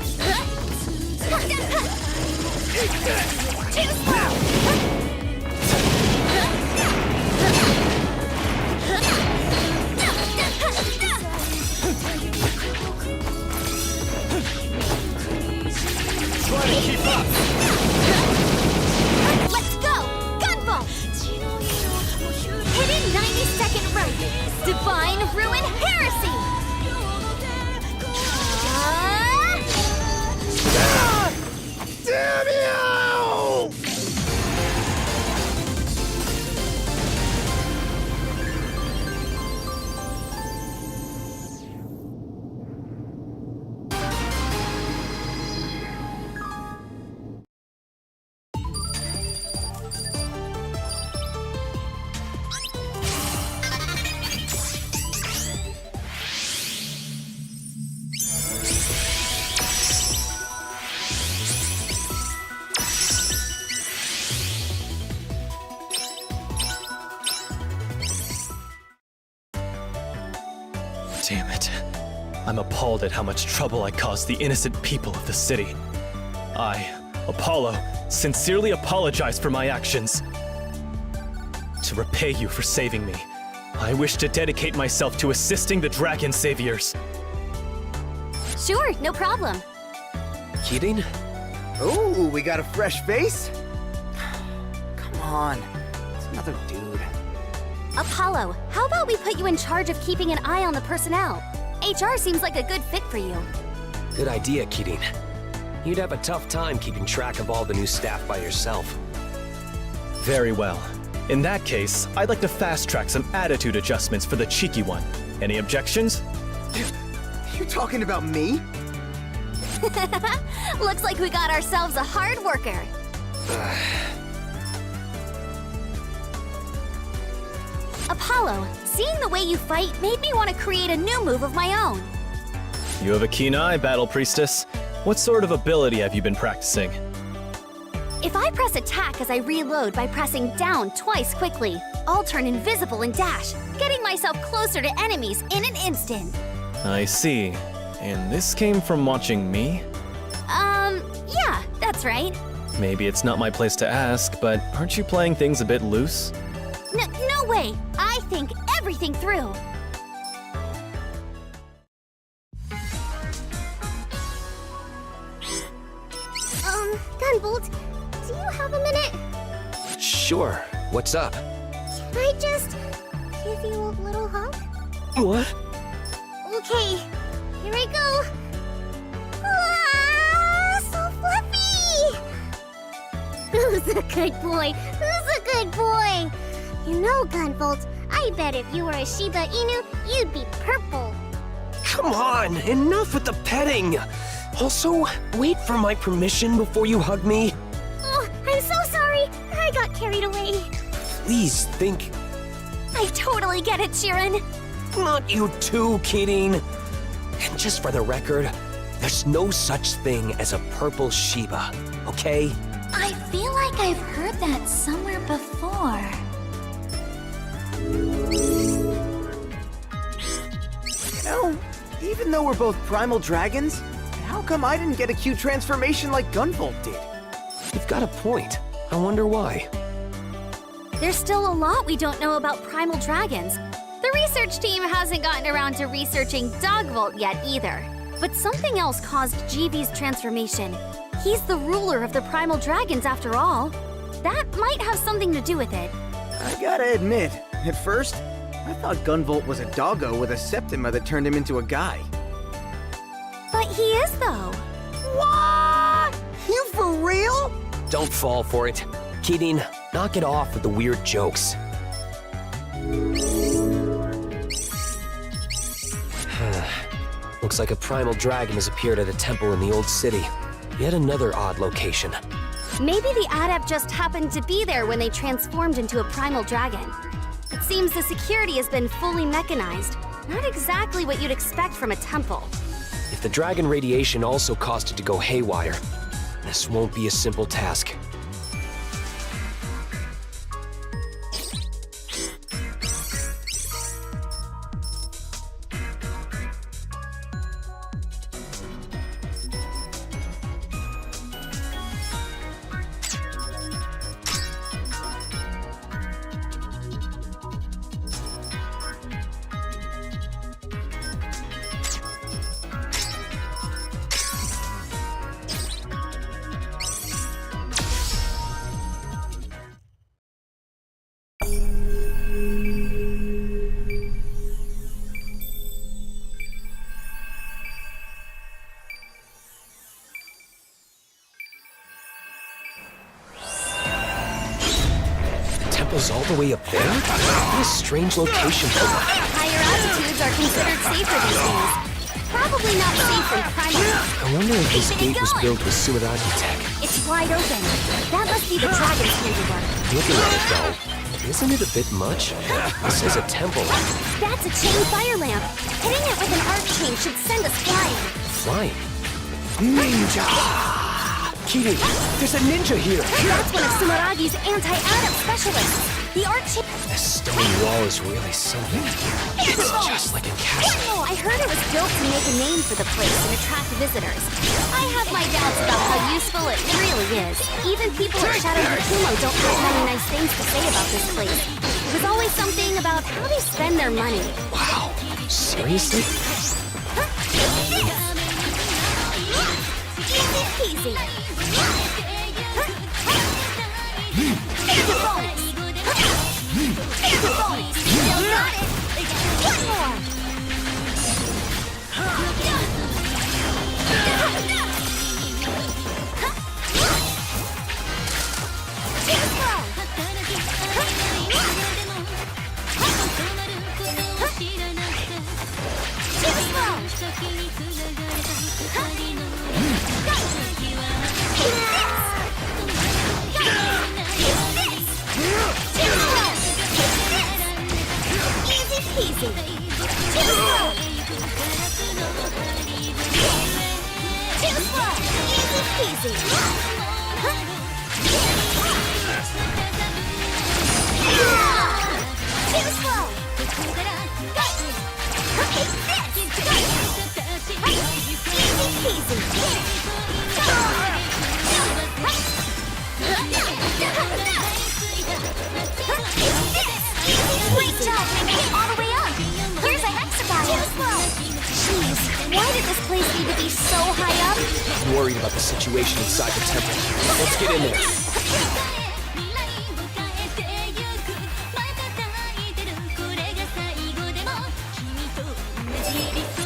Too Try to keep up! Let's go! Gunvolt! Hidden 90-second rope! Divine Ruin Heresy! Damn you! Damn it. I'm appalled at how much trouble I caused the innocent people of the city. I, Apollo, sincerely apologize for my actions. To repay you for saving me, I wish to dedicate myself to assisting the Dragon Saviors. Sure, no problem. Kidding? Ooh, we got a fresh face? Come on, it's another dude. Apollo, how about we put you in charge of keeping an eye on the personnel? HR seems like a good fit for you. Good idea, Kidding. You'd have a tough time keeping track of all the new staff by yourself. Very well. In that case, I'd like to fast-track some attitude adjustments for the cheeky one. Any objections? You talking about me? Looks like we got ourselves a hard worker. Apollo, seeing the way you fight made me want to create a new move of my own. You have a keen eye, Battle Priestess. What sort of ability have you been practicing? If I press attack as I reload by pressing down twice quickly, I'll turn invisible and dash, getting myself closer to enemies in an instant. I see. And this came from watching me? Yeah, that's right. Maybe it's not my place to ask, but aren't you playing things a bit loose? No way! I think everything through. Gunvolt, do you have a minute? Sure. What's up? Can I just give you a little hug? What? Okay, here I go. Ah, so fluffy! Who's a good boy? Who's a good boy? You know, Gunvolt, I bet if you were a Shiba Inu, you'd be purple. Come on! Enough with the petting! Also, wait for my permission before you hug me. Oh, I'm so sorry. I got carried away. Please think. I totally get it, Sheeran. Not you too, Kidding. And just for the record, there's no such thing as a purple Shiba, okay? I feel like I've heard that somewhere before. You know, even though we're both primal dragons, how come I didn't get a cute transformation like Gunvolt did? You've got a point. I wonder why. There's still a lot we don't know about primal dragons. The research team hasn't gotten around to researching Dogvolt yet either. But something else caused GV's transformation. He's the ruler of the primal dragons after all. That might have something to do with it. I gotta admit, at first, I thought Gunvolt was a doggo with a Septima that turned him into a guy. But he is, though. What? You for real? Don't fall for it. Kidding. Knock it off with the weird jokes. Looks like a primal dragon has appeared at a temple in the old city. Yet another odd location. Maybe the adept just happened to be there when they transformed into a primal dragon. It seems the security has been fully mechanized. Not exactly what you'd expect from a temple. If the dragon radiation also caused it to go haywire, this won't be a simple task. goes all the way up there? What a strange location for one. Higher altitudes are considered safer these days. Probably not safe from primary. I wonder if this gate was built with Sumeragi tech. It's wide open. That must be the dragon's handiwork. Looking at it though, isn't it a bit much? This is a temple. That's a chain fire lamp. Hitting it with an arc chain should send us flying. Flying. Ninja! Kirin, there's a ninja here. That's one of Sumeragi's anti-adept specialists. The arc chain. This stone wall is really something. It's just like a castle. I heard it was built to make a name for the place and attract visitors. I have my doubts about how useful it really is. Even people at Shadow Yakumo don't have many nice things to say about this place. There's always something about how they spend their money. Wow, seriously? Easy peasy. Still got it. One more. Easy peasy. Too slow. Too slow. Easy peasy. Too slow. Easy peasy. Great job making it all the way up. Here's a hexagon. Too slow. Jeez, why did this place need to be so high up? I'm worried about the situation inside the temple. Let's get in there.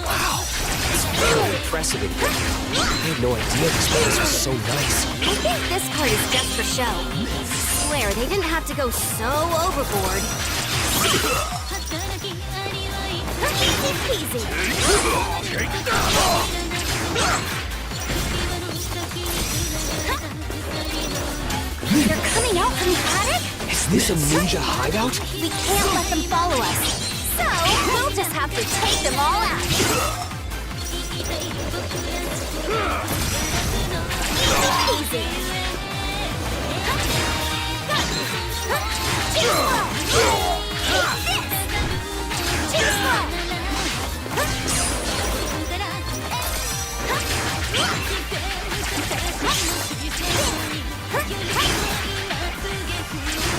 Wow, it's very impressive in here. I had no idea this place was so nice. I think this part is just for show. I swear they didn't have to go so overboard. Easy peasy. They're coming out from the attic? Is this a ninja hideout? We can't let them follow us. So, we'll just have to take them all out. Easy. Too slow. Too slow.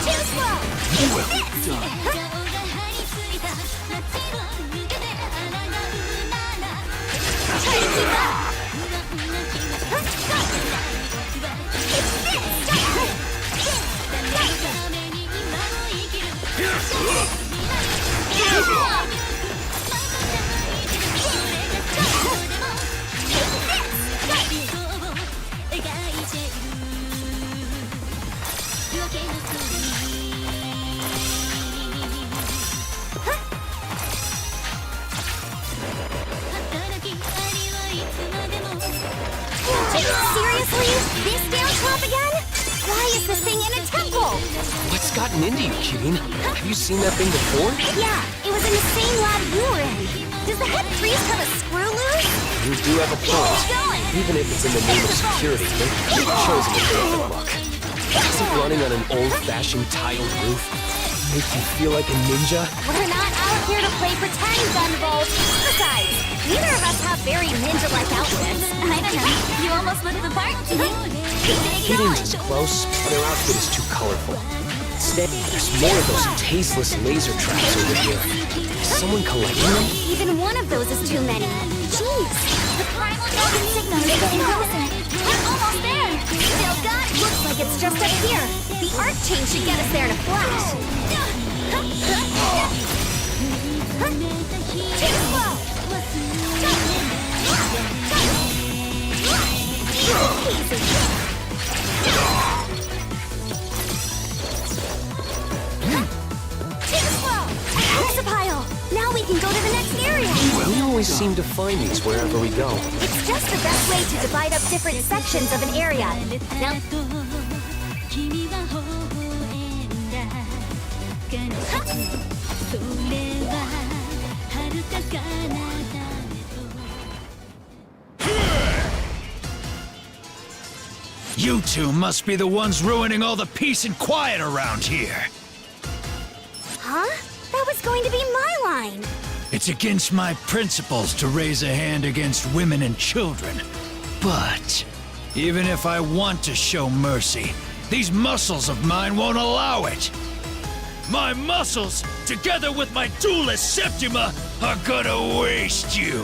Too slow. Well done. Try to keep up. Seriously? This dance club again? Why is this thing in a temple? What's gotten into you, Kirin? Have you seen that thing before? Yeah, it was in the same lab you were in. Does the head priest have a screw loose? You do have a point. Even if it's in the name of security, they've chosen a different look. Doesn't running on an old-fashioned tiled roof make you feel like a ninja? We're not out here to play pretend, Gunvolt. Besides, neither of us have very ninja-like outfits. I don't know. You almost look the part, Kitty. Kirin's is close, but her outfit is too colorful. Instead, there's more of those tasteless laser traps over here. Is someone collecting them? Even one of those is too many. Jeez. The primal dragon signal is getting closer. We're almost there. Still got it. Looks like it's just up here. The arc chain should get us there in a flash. Too slow. Easy. always seem to find these wherever we go. It's just the best way to divide up different sections of an area. Now, You two must be the ones ruining all the peace and quiet around here. huh? That was going to be my line. It's against my principles to raise a hand against women and children. But even if I want to show mercy, these muscles of mine won't allow it. My muscles, together with my duelist Septima, are gonna waste you.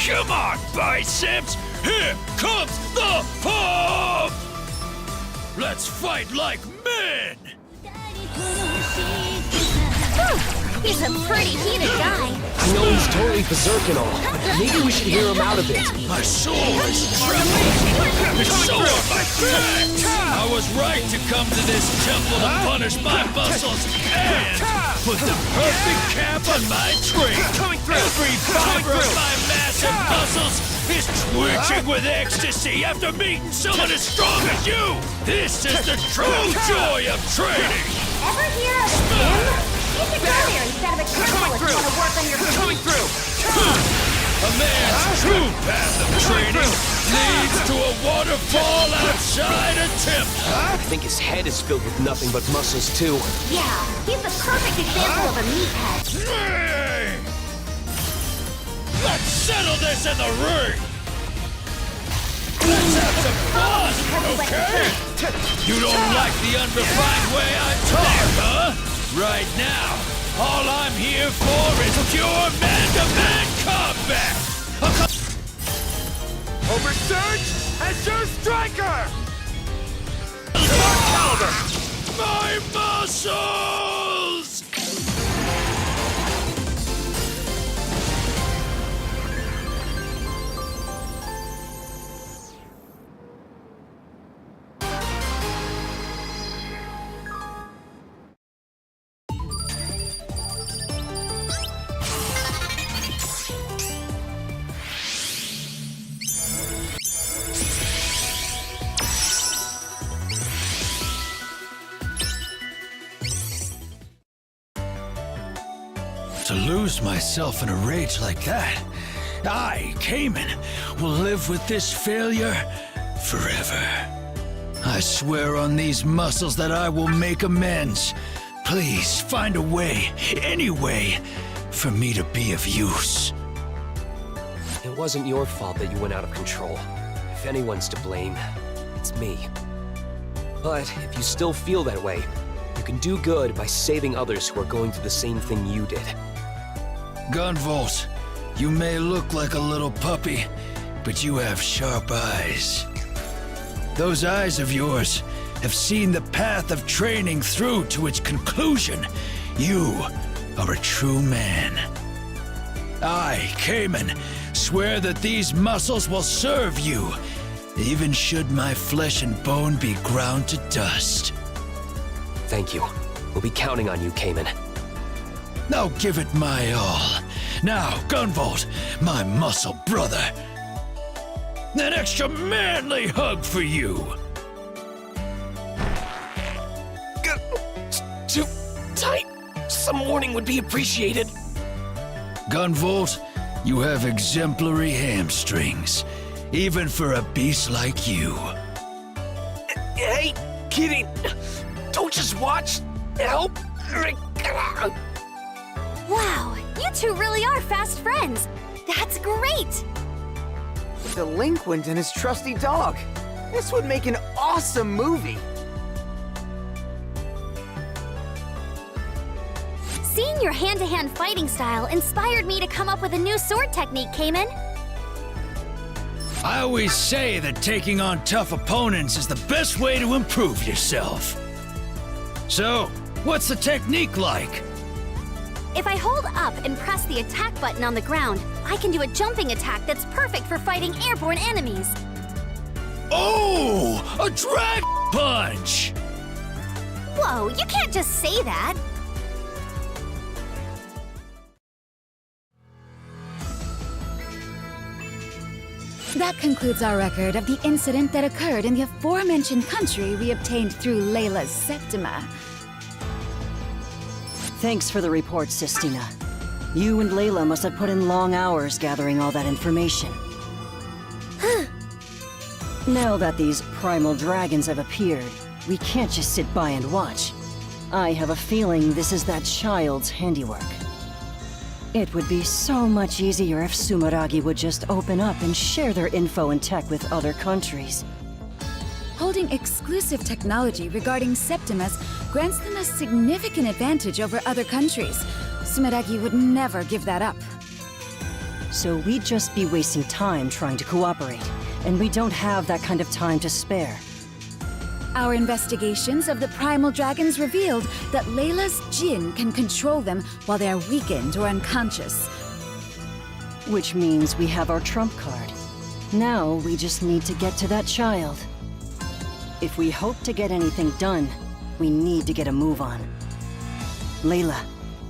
Come on, biceps! Here comes the pump! Let's fight like men! He's a pretty heated guy. I know he's totally berserk and all. Maybe we should hear him out a bit. My soul is trembling! It's so on my back! I was right to come to this temple to punish my muscles and put the perfect cap on my tree! Every fiber of my massive muscles is twitching with ecstasy after meeting someone as strong as you! This is the true joy of training! Ever hear of a gym? You should go there instead of a temple if you want to work on your A man's true path of training leads to a waterfall outside a temple. I think his head is filled with nothing but muscles, too. Yeah, he's the perfect example of a meathead. Hey! Let's settle this in the ring! Let's have some fun, okay? You don't like the unrefined way I talk, huh? Right now, all I'm here for is pure man-to-man combat! Oversurge as your striker! My muscles! To lose myself in a rage like that, I, Cayman, will live with this failure forever. I swear on these muscles that I will make amends. Please find a way, any way, for me to be of use. It wasn't your fault that you went out of control. If anyone's to blame, it's me. But if you still feel that way, you can do good by saving others who are going through the same thing you did. Gunvolt, you may look like a little puppy, but you have sharp eyes. Those eyes of yours have seen the path of training through to its conclusion. You are a true man. I, Cayman, swear that these muscles will serve you, even should my flesh and bone be ground to dust. Thank you. We'll be counting on you, Cayman. I'll give it my all. Now, Gunvolt, my muscle brother. An extra manly hug for you. Too tight. Some warning would be appreciated. Gunvolt, you have exemplary hamstrings, even for a beast like you. Hey, kitty. Don't just watch. Help. Wow, you two really are fast friends. That's great. Delinquent and his trusty dog. This would make an awesome movie. Seeing your hand-to-hand fighting style inspired me to come up with a new sword technique, Cayman. I always say that taking on tough opponents is the best way to improve yourself. So, what's the technique like? If I hold up and press the attack button on the ground, I can do a jumping attack that's perfect for fighting airborne enemies. Oh, a drag punch! Whoa, you can't just say that. That concludes our record of the incident that occurred in the aforementioned country we obtained through Layla's Septima. Thanks for the report, Sistina. You and Layla must have put in long hours gathering all that information. Now that these primal dragons have appeared, we can't just sit by and watch. I have a feeling this is that child's handiwork. It would be so much easier if Sumeragi would just open up and share their info and tech with other countries. Holding exclusive technology regarding Septimas grants them a significant advantage over other countries. Sumeragi would never give that up. So we'd just be wasting time trying to cooperate, and we don't have that kind of time to spare. Our investigations of the primal dragons revealed that Layla's Jinn can control them while they are weakened or unconscious. Which means we have our trump card. Now we just need to get to that child. If we hope to get anything done, we need to get a move on. Layla,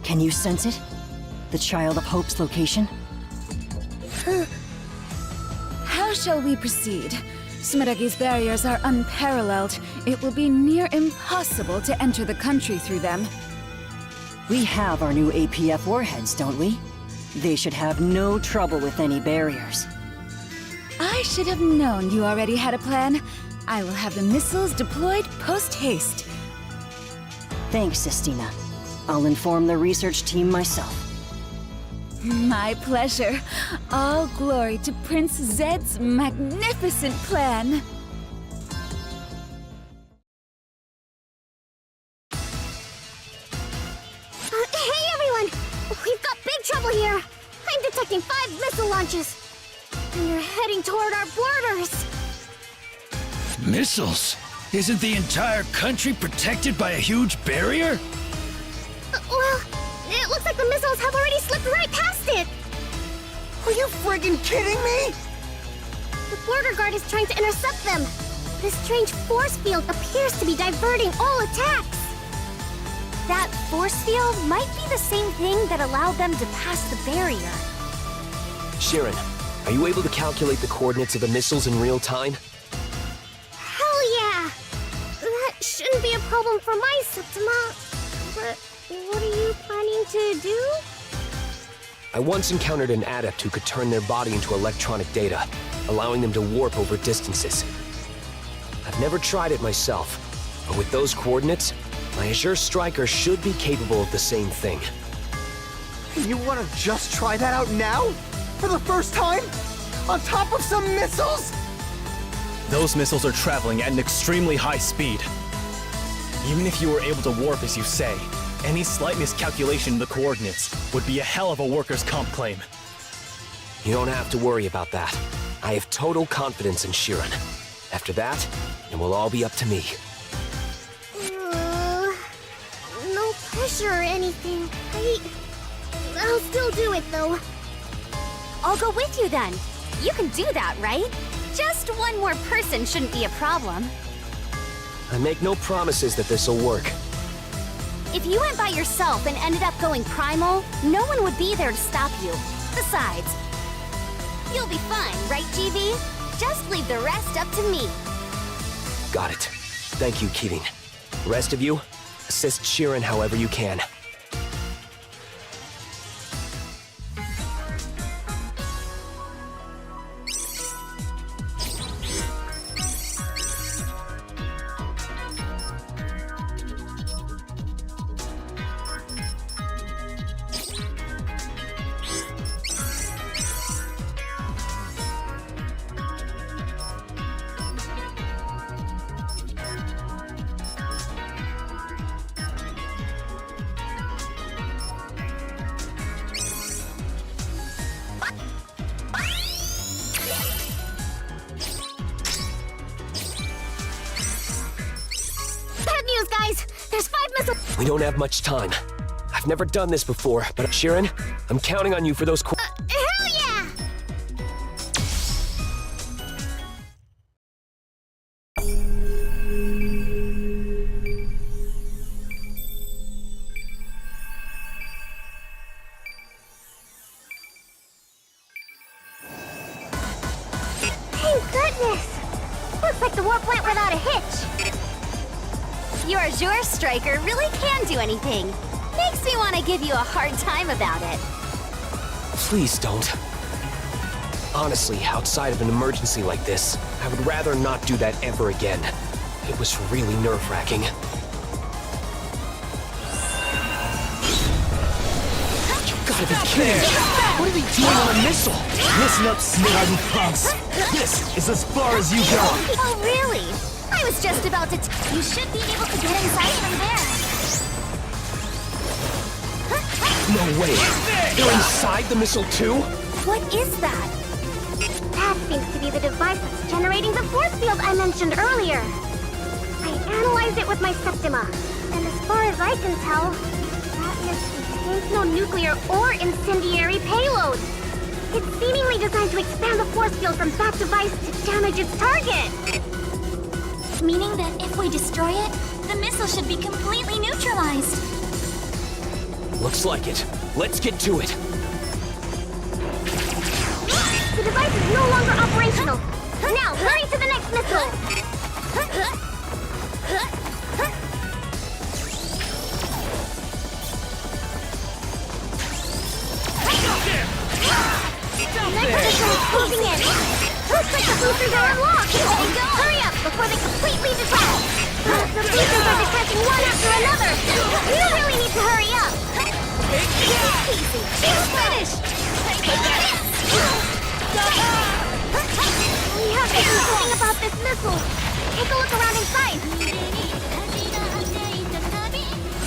can you sense it? The Child of Hope's location? How shall we proceed? Sumeragi's barriers are unparalleled. It will be near impossible to enter the country through them. We have our new APF warheads, don't we? They should have no trouble with any barriers. I should have known you already had a plan. I will have the missiles deployed post-haste. Thanks, Sistina. I'll inform the research team myself. My pleasure. All glory to Prince Zed's magnificent plan. Hey everyone! We've got big trouble here! I'm detecting 5 missile launches! And they're heading toward our borders! Missiles? Isn't the entire country protected by a huge barrier? Well, it looks like the missiles have already slipped right past it! Are you friggin' kidding me? The border guard is trying to intercept them. This strange force field appears to be diverting all attacks. That force field might be the same thing that allowed them to pass the barrier. Shirin, are you able to calculate the coordinates of the missiles in real time? Hell yeah! That shouldn't be a problem for my Septima. But what are you planning to do? I once encountered an adept who could turn their body into electronic data, allowing them to warp over distances. I've never tried it myself, but with those coordinates, my Azure Striker should be capable of the same thing. You want to just try that out now? For the first time? On top of some missiles? Those missiles are traveling at an extremely high speed. Even if you were able to warp as you say, any slight miscalculation in the coordinates would be a hell of a workers' comp claim. You don't have to worry about that. I have total confidence in Shirin. After that, it will all be up to me. No pressure or anything. I'll still do it, though. I'll go with you, then. You can do that, right? Just one more person shouldn't be a problem. I make no promises that this'll work. If you went by yourself and ended up going primal, no one would be there to stop you. Besides, you'll be fine, right, GV? Just leave the rest up to me. Got it. Thank you, Kirin. The rest of you, assist Shirin however you can. Bad news, guys! There's 5 missiles. We don't have much time. I've never done this before, but Shirin, I'm counting on you for those Hell yeah! Thank goodness! Looks like the warp went without a hitch. Your Azure Striker really can do anything. Makes me want to give you a hard time about it. Please don't. Honestly, outside of an emergency like this, I would rather not do that ever again. It was really nerve-wracking. You gotta be kidding! What are they doing on a missile? Listen up, Smiragi punks. This is as far as you go. Oh, really? I was just about to You should be able to get inside from there. No way! They're inside the missile too? What is that? That seems to be the device that's generating the force field I mentioned earlier. I analyzed it with my Septima, and as far as I can tell, that missile contains no nuclear or incendiary payload. It's seemingly designed to expand the force field from that device to damage its target. Meaning that if we destroy it, the missile should be completely neutralized. Looks like it. Let's get to it. The device is no longer operational. Now, hurry to the next missile. Next missile is closing in. Looks like the boosters are unlocked. Hurry up before they completely detach. The boosters are detaching one after another. You really need to hurry up. Easy. She's finished. We have to do something about this missile. Take a look around inside.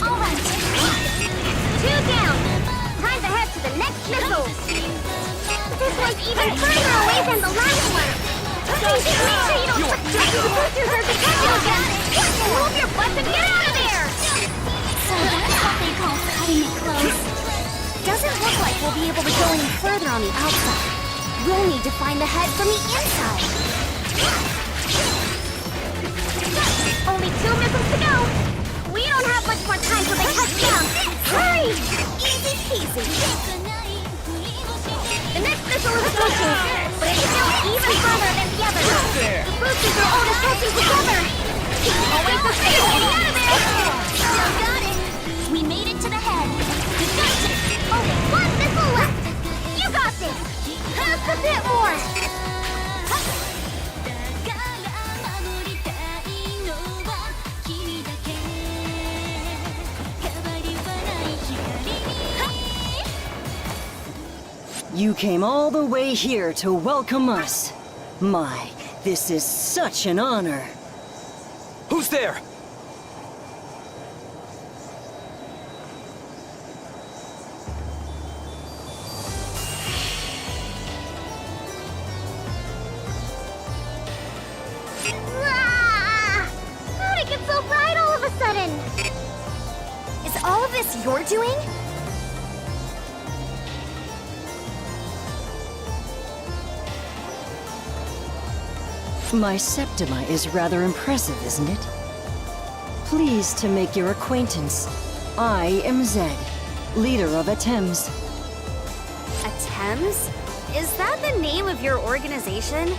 All right. 2 down. Time to head to the next missile. This one's even further away than the last one. Make sure you don't... The boosters are detected again. Move your butts and get out of there. So that's what they call cutting it close. Doesn't look like we'll be able to go any further on the outside. We'll need to find the head from the inside. Only 2 missiles to go. We don't have much more time till they touch down. Hurry! Easy peasy. The next missile is approaching, but it's still even further than the others. The boosters are all attaching together. Always the same getting out of there. Still got it. We made it to the head. Gotcha. Only 1 missile left. You got this. Just a bit more. You came all the way here to welcome us. My, this is such an honor. Who's there? Ah! How'd it get so bright all of a sudden? Is all of this your doing? My Septima is rather impressive, isn't it? Pleased to make your acquaintance. I am Zed, leader of Atems. Atems? Is that the name of your organization?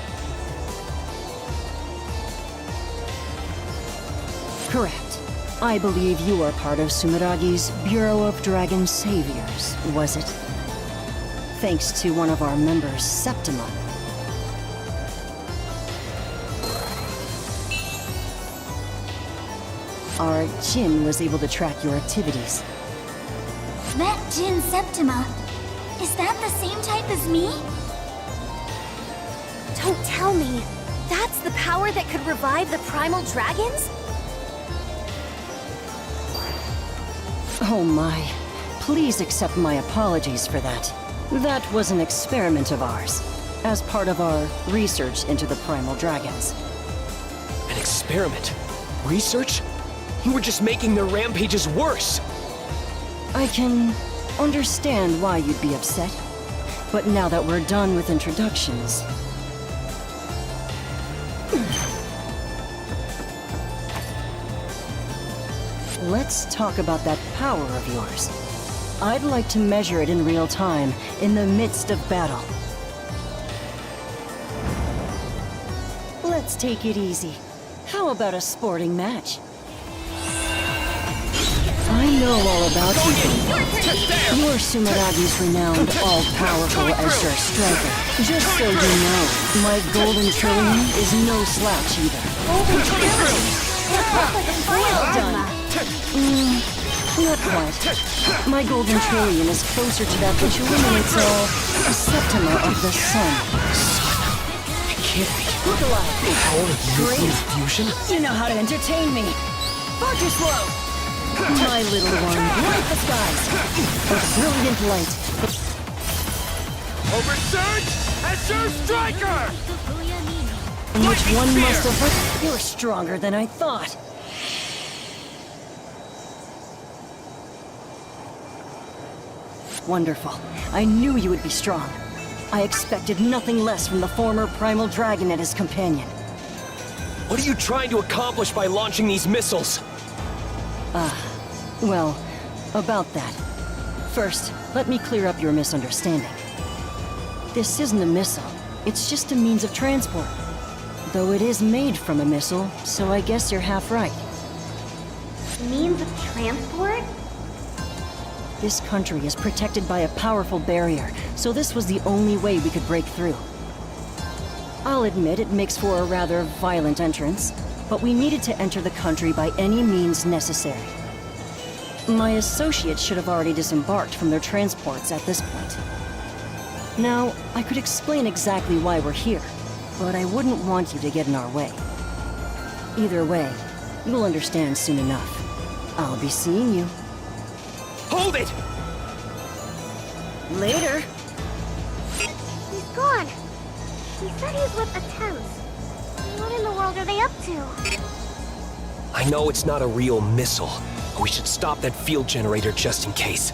Correct. I believe you are part of Sumeragi's Bureau of Dragon Saviors, was it? Thanks to one of our members, Septima. Our Jin was able to track your activities. That Jin Septima. Is that the same type as me? Don't tell me. That's the power that could revive the primal dragons? Oh my. Please accept my apologies for that. That was an experiment of ours, as part of our research into the primal dragons. An experiment? Research? You were just making their rampages worse! I can understand why you'd be upset, but now that we're done with introductions... Let's talk about that power of yours. I'd like to measure it in real time, in the midst of battle. Let's take it easy. How about a sporting match? I know all about you. You're Sumeragi's renowned, all-powerful as your striker. Just so you know, my golden trillium is no slouch either. Golden trillium? Well done. Not quite. My golden trillium is closer to that which illuminates all the Septima of the sun. Look alive. Great. Fusion? You know how to entertain me. Far too slow. My little one, light the skies. A brilliant light. Oversurge as your striker! Which one must have hurt. You're stronger than I thought. Wonderful. I knew you would be strong. I expected nothing less from the former primal dragon and his companion. What are you trying to accomplish by launching these missiles? Well, about that. First, let me clear up your misunderstanding. This isn't a missile. It's just a means of transport. Though it is made from a missile, so I guess you're half right. Means of transport? This country is protected by a powerful barrier, so this was the only way we could break through. I'll admit it makes for a rather violent entrance, but we needed to enter the country by any means necessary. My associates should have already disembarked from their transports at this point. Now, I could explain exactly why we're here, but I wouldn't want you to get in our way. Either way, you'll understand soon enough. I'll be seeing you. Hold it! Later! He's gone. He said he's with attempts. What in the world are they up to? I know it's not a real missile, but we should stop that field generator just in case.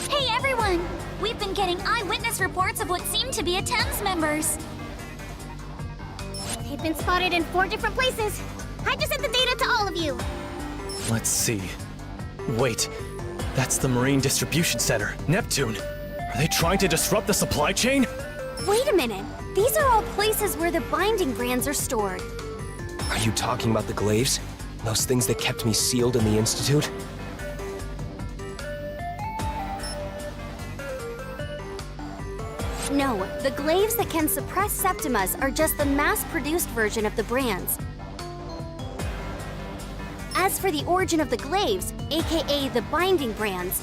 Hey everyone! We've been getting eyewitness reports of what seem to be Attempts members. They've been spotted in 4 different places. I just sent the data to all of you. Let's see. Wait, that's the Marine Distribution Center, Neptune. Are they trying to disrupt the supply chain? Wait a minute. These are all places where the binding brands are stored. Are you talking about the glaives? Those things that kept me sealed in the Institute? No, the glaives that can suppress septimas are just the mass-produced version of the brands. As for the origin of the glaives, aka the binding brands,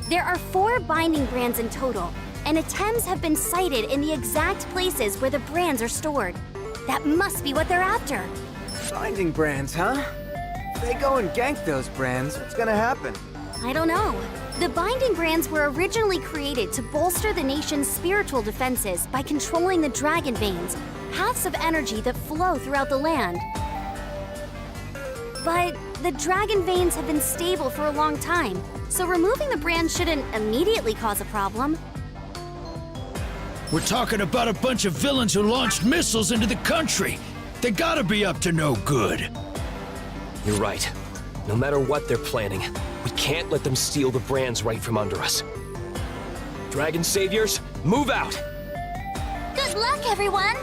there are 4 binding brands in total, and attempts have been sighted in the exact places where the brands are stored. That must be what they're after. Binding brands, huh? If they go and gank those brands, what's gonna happen? I don't know. The binding brands were originally created to bolster the nation's spiritual defenses by controlling the dragon veins, paths of energy that flow throughout the land. But the dragon veins have been stable for a long time, so removing the brand shouldn't immediately cause a problem. We're talking about a bunch of villains who launched missiles into the country. They gotta be up to no good. You're right. No matter what they're planning, we can't let them steal the brands right from under us. Dragon Saviors, move out! Good luck, everyone!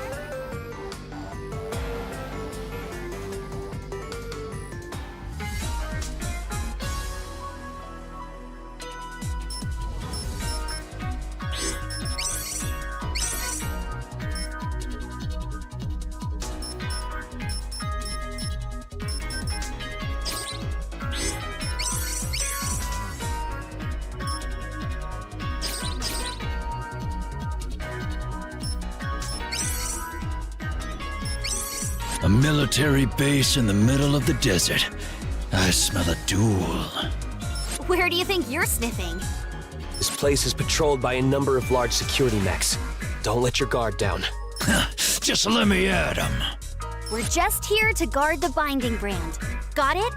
A military base in the middle of the desert. I smell a duel. Where do you think you're sniffing? This place is patrolled by a number of large security mechs. Don't let your guard down. Just let me at 'em. We're just here to guard the binding brand. Got it?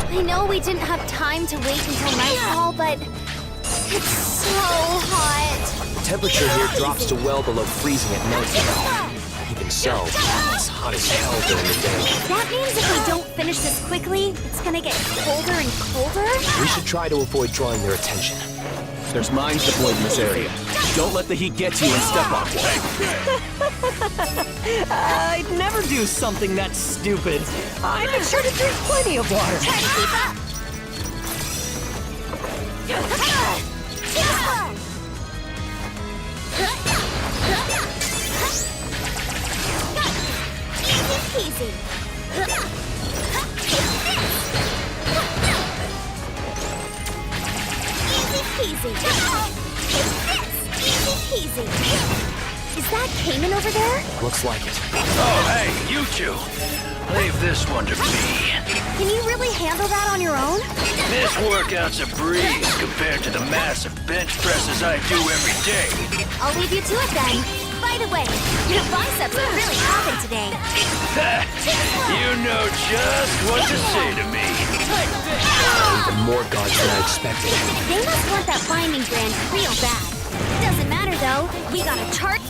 I know we didn't have time to wait until nightfall, but it's so hot. The temperature here drops to well below freezing at night now. Even so, it's hot as hell during the day. That means if we don't finish this quickly, it's gonna get colder and colder? We should try to avoid drawing their attention. There's mines deployed in this area. Don't let the heat get to you and step on one. I'd never do something that stupid. I make sure to drink plenty of water. Try to keep up! Easy peasy. Easy peasy. Easy peasy. Is that Cayman over there? Looks like it. Oh, hey, you two. Leave this one to me. Can you really handle that on your own? This workout's a breeze compared to the massive bench presses I do every day. I'll leave you to it then. By the way, your biceps are really popping today. You know just what to say to me. Even more guards than I expected. They must want that binding brand real bad. Doesn't matter though. We got a chart.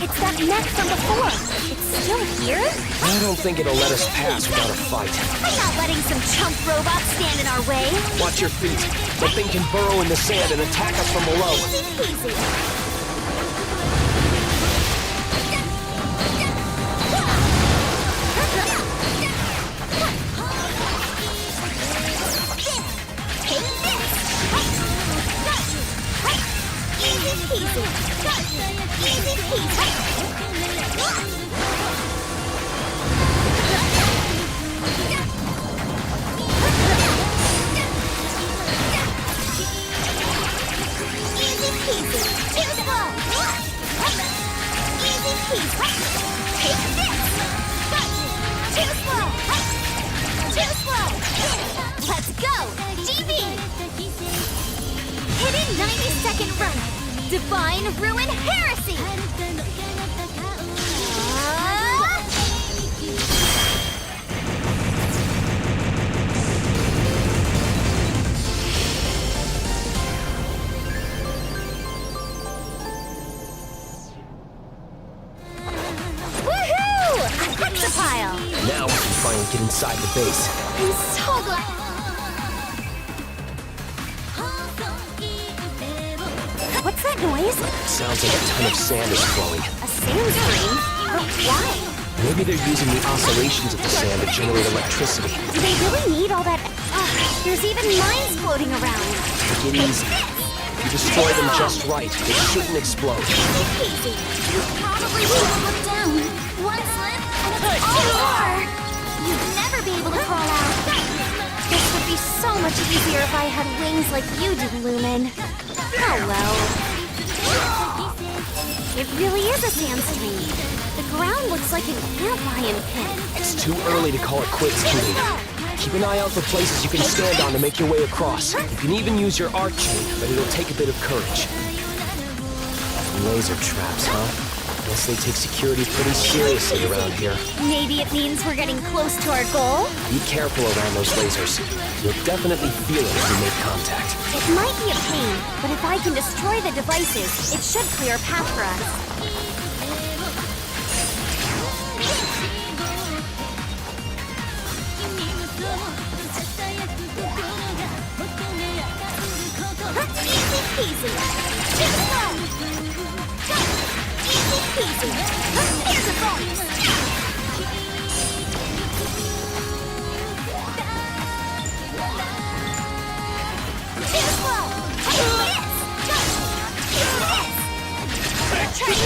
It's that mech from before. It's still here? I don't think it'll let us pass without a fight. I'm not letting some chump robot stand in our way. Watch your feet. The thing can burrow in the sand and attack us from below. Easy. Let's go! GB! Hidden 90-second run! Divine Ruin Heresy! Woohoo! A hexapile! Now we can finally get inside the base. I'm so glad. What's that noise? Sounds like a ton of sand is flowing. A sandstorm? But why? Maybe they're using the oscillations of the sand to generate electricity. Do they really need all that? There's even mines floating around. Take it easy. If you destroy them just right, they shouldn't explode. Easy. You probably shouldn't look down. One slip, and it's all over. You'd never be able to crawl out. This would be so much easier if I had wings like you do, Lumen. Oh well. It really is a sandstream. The ground looks like an antlion pit. It's too early to call it quits, Kitty. Keep an eye out for places you can stand on to make your way across. You can even use your arc chain, but it'll take a bit of courage. Laser traps, huh? Guess they take security pretty seriously around here. Maybe it means we're getting close to our goal? Be careful around those lasers. You'll definitely feel it if you make contact. It might be a pain, but if I can destroy the devices, it should clear a path for us. Easy peasy. Easy peasy. Here's a bonus. Too slow. Take this. Take this.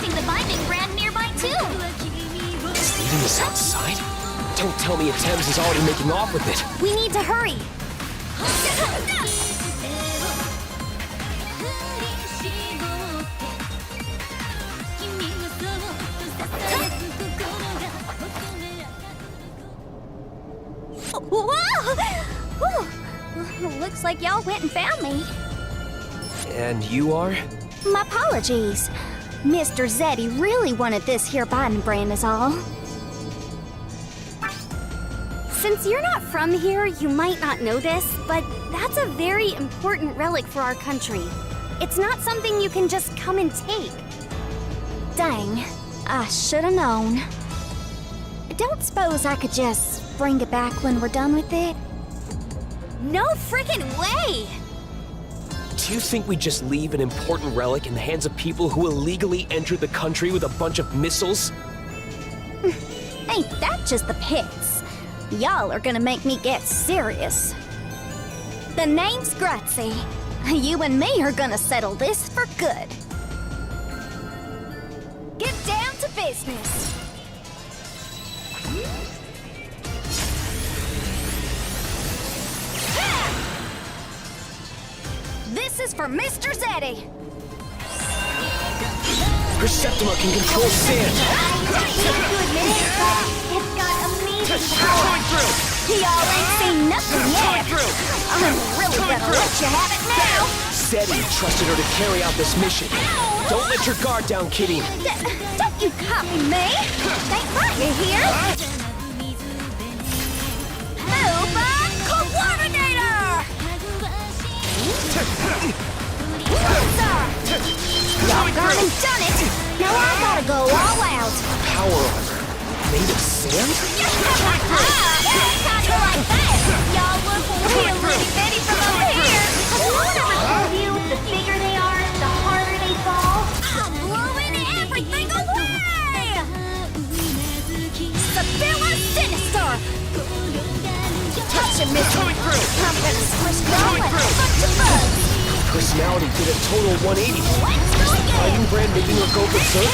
protecting the binding brand nearby too. It's leading us outside? Don't tell me Thames is already making off with it. We need to hurry. Whoa! Whew. Looks like y'all went and found me. And you are? My apologies. Mr. Zeddy really wanted this here binding brand is all. Since you're not from here, you might not know this, but that's a very important relic for our country. It's not something you can just come and take. Dang, I should've known. Don't suppose I could just bring it back when we're done with it? No frickin' way! Do you think we just leave an important relic in the hands of people who illegally entered the country with a bunch of missiles? Ain't that just the pits? Y'all are gonna make me get serious. The name's Grazie. You and me are gonna settle this for good. Get down to business. This is for Mr. Zeddy. Her Septima can control sand. I hate to admit it, but it's got amazing power. Y'all ain't seen nothing yet. I'm really gonna let you have it now. Zeddy trusted her to carry out this mission. Don't let your guard down, Kitty. Don't you copy me? Thank God you're here. Super Coordinator! Y'all gone and done it. Now I gotta go all out. Power armor. Made of sand? Kinda like that. Y'all look real bitty from over here. Have no one ever told you the bigger they are, the harder they fall? I'm blowing everything away! Sabilla Sinister! Touch him, Mister. I'm gonna squish y'all like a bunch of bugs. Personality did a total 180. Binding brand making her go berserk?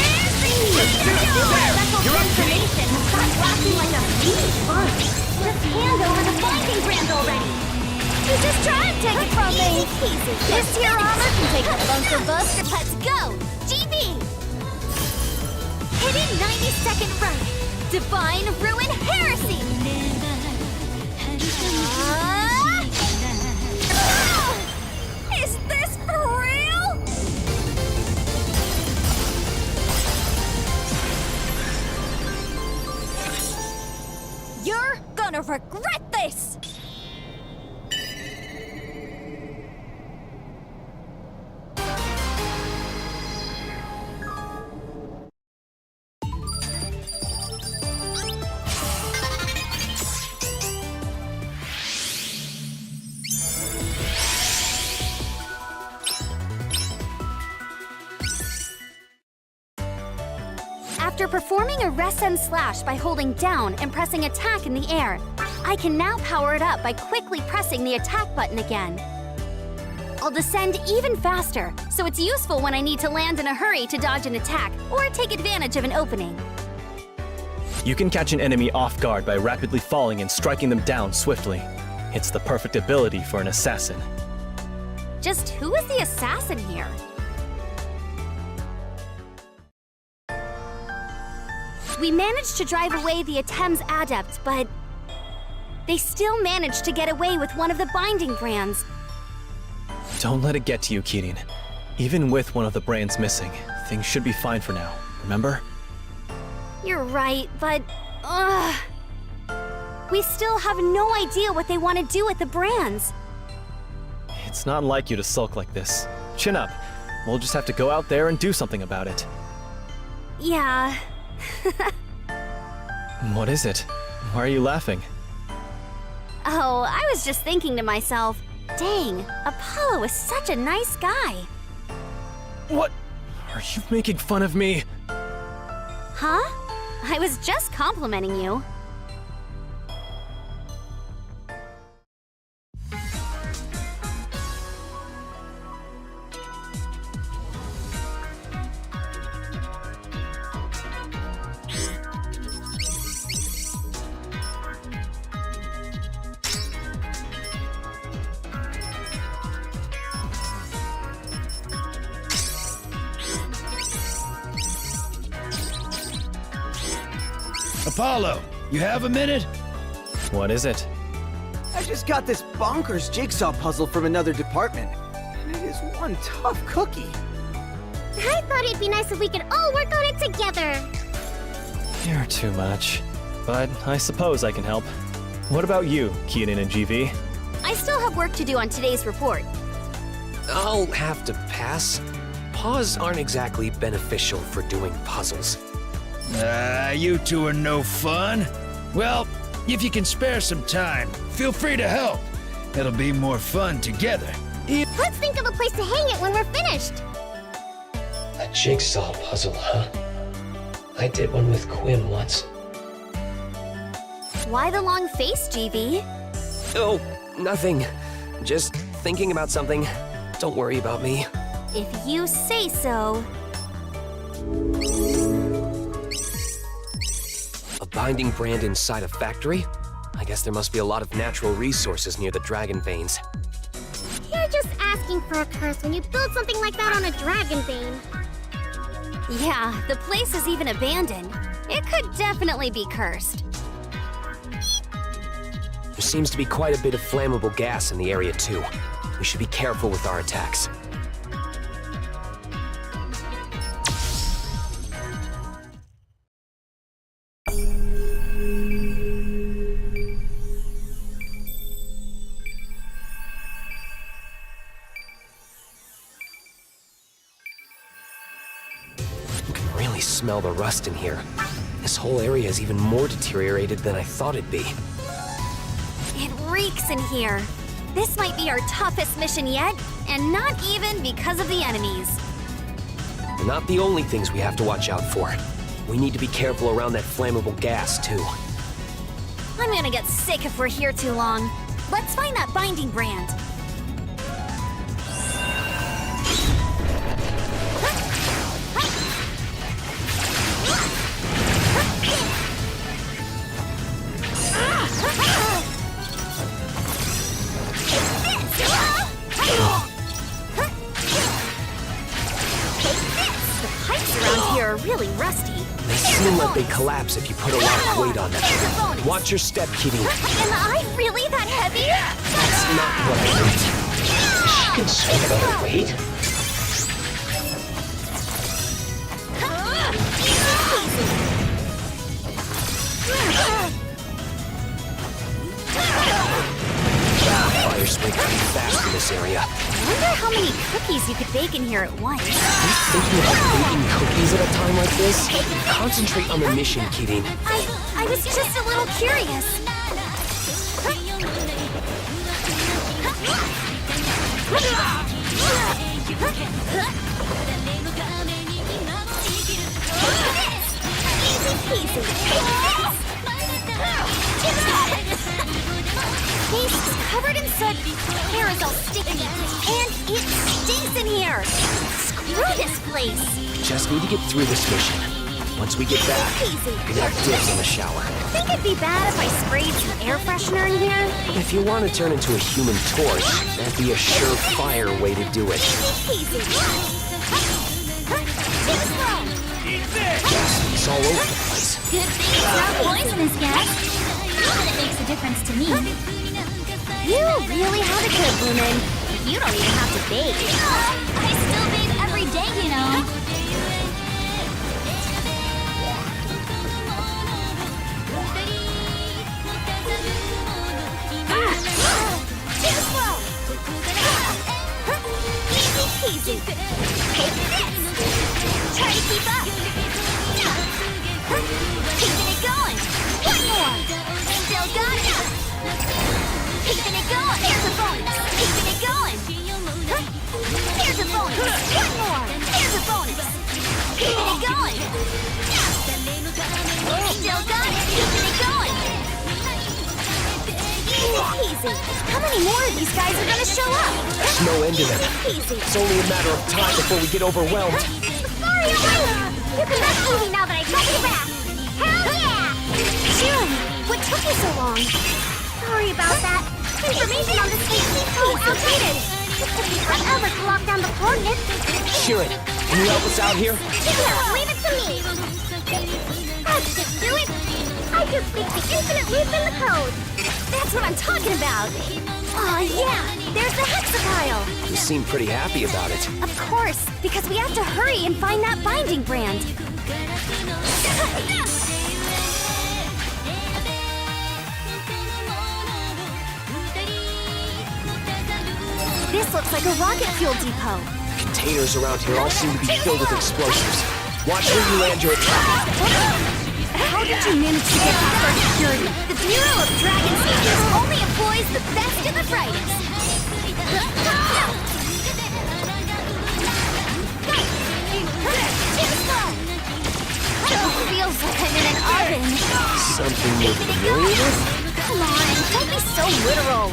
You're up, Kitty. Stop rocking like a huge bug. Just hand over the binding brand already. You just try and take it from me. Easy. This here armor can take a bunker buster. Let's go. GB. Hidden 90-second run. Divine Ruin Heresy. Is this for real? You're gonna regret this! After performing a rest and slash by holding down and pressing attack in the air, I can now power it up by quickly pressing the attack button again. I'll descend even faster, so it's useful when I need to land in a hurry to dodge an attack or take advantage of an opening. You can catch an enemy off guard by rapidly falling and striking them down swiftly. It's the perfect ability for an assassin. Just who is the assassin here? We managed to drive away the Atem's adept, but they still managed to get away with one of the binding brands. Don't let it get to you, Kirin. Even with one of the brands missing, things should be fine for now, remember? You're right, but we still have no idea what they want to do with the brands. It's not like you to sulk like this. Chin up. We'll just have to go out there and do something about it. Yeah. What is it? Why are you laughing? Oh, I was just thinking to myself, dang, Apollo is such a nice guy. What? Are you making fun of me? Huh? I was just complimenting you. Apollo, you have a minute? What is it? I just got this bonkers jigsaw puzzle from another department. And it is one tough cookie. I thought it'd be nice if we could all work on it together. You're too much. But I suppose I can help. What about you, Keenan and GV? I still have work to do on today's report. I'll have to pass. Paws aren't exactly beneficial for doing puzzles. You two are no fun. Well, if you can spare some time, feel free to help. It'll be more fun together. Let's think of a place to hang it when we're finished. A jigsaw puzzle, huh? I did one with Quinn once. Why the long face, GV? Oh, nothing. Just thinking about something. Don't worry about me. If you say so. A binding brand inside a factory? I guess there must be a lot of natural resources near the dragon veins. You're just asking for a curse when you build something like that on a dragon vein. Yeah, the place is even abandoned. It could definitely be cursed. There seems to be quite a bit of flammable gas in the area too. We should be careful with our attacks. You can really smell the rust in here. This whole area is even more deteriorated than I thought it'd be. It reeks in here. This might be our toughest mission yet, and not even because of the enemies. They're not the only things we have to watch out for. We need to be careful around that flammable gas, too. I'm gonna get sick if we're here too long. Let's find that binding brand. Are really rusty. They seem like they collapse if you put a lot of weight on them. Watch your step, kitty. Am I really that heavy? That's not what I meant. She can swing about her weight. Fire spread pretty fast in this area. I wonder how many cookies you could bake in here at once. Thinking about baking cookies at a time like this? Concentrate on the mission, Keating. I was just a little curious. Easy peasy. Face is covered in soot, hair is all sticky, and it stinks in here! Screw this place! Just need to get through this mission. Once we get back, we can have dibs on the shower. Think it'd be bad if I sprayed some air freshener in here? If you want to turn into a human torch, that'd be a surefire way to do it. Easy peasy. Gas leaks all over the place. Good thing it's not poisonous gas. Not that it makes a difference to me. You really have it good, Lumen. You don't even have to bathe. I still bathe every day, you know. Too slow! Easy peasy. Take this! Try to keep up! Keeping it going! One more! Still got it! Keeping it going! Here's a bonus! Keeping it going! Here's a bonus! One more! Here's a bonus! Keeping it going! Still got it! Keeping it going! Easy. How many more of these guys are gonna show up? There's no end to them. Easy. It's only a matter of time before we get overwhelmed. Sorry, you can rest easy now that I got you back. Hell yeah! June, what took you so long? Sorry about that. Information on this thing seems so outdated. It took me forever to lock down the coordinates. Sheeran, can you help us out here? Yeah, leave it to me. Let's just do it. to speak the infinite loop in the code. That's what I'm talking about. Aw, yeah, there's the hexapile. You seem pretty happy about it. Of course, because we have to hurry and find that binding brand. This looks like a rocket fuel depot. Containers around here all seem to be filled with explosives. Watch where you land your attack. How did you manage to get past our security? The Bureau of Dragon Speakers only employs the best and the brightest. Feels like I'm in an oven. Something you're familiar with? Come on, don't be so literal.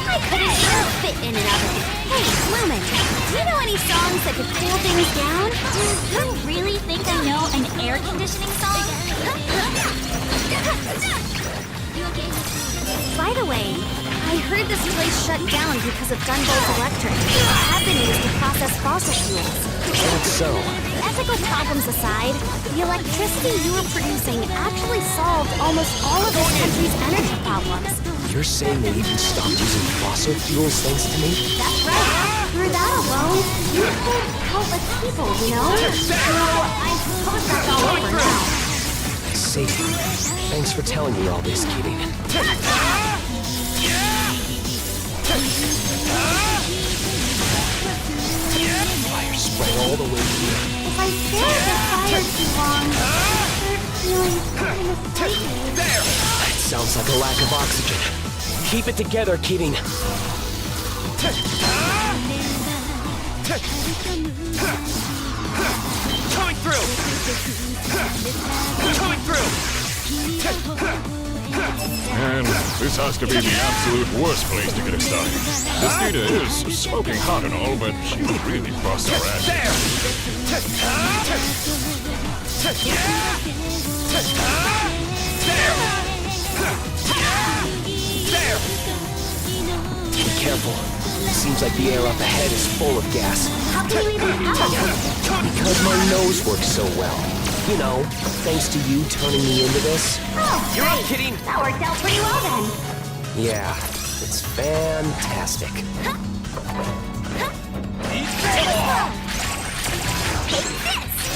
I couldn't even fit in an oven. Hey, Lumen, do you know any songs that could cool things down? Do you really think I know an air conditioning song? By the way, I heard this place shut down because of Gunvolt Electric. It had been used to process fossil fuels. That's so. Ethical problems aside, the electricity you were producing actually solved almost all of this country's energy problems. You're saying they even stopped using fossil fuels thanks to me? That's right. Through that alone, you saved countless people, you know? So, I suppose that's all over now. See, thanks for telling me all this, Kitty. Fire spread all the way here. If I stare at the fire too long, I start feeling kind of sleepy. That sounds like a lack of oxygen. Keep it together, Keating. Coming through! Coming through! And this has to be the absolute worst place to get it started. This Nita is smoking hot and all, but she really busts our ass. Be careful. Seems like the air up ahead is full of gas. How can you even tell? Because my nose works so well. You know, thanks to you turning me into this. Oh, You're up, great. Kitty. That worked out pretty well then. Yeah, it's fantastic.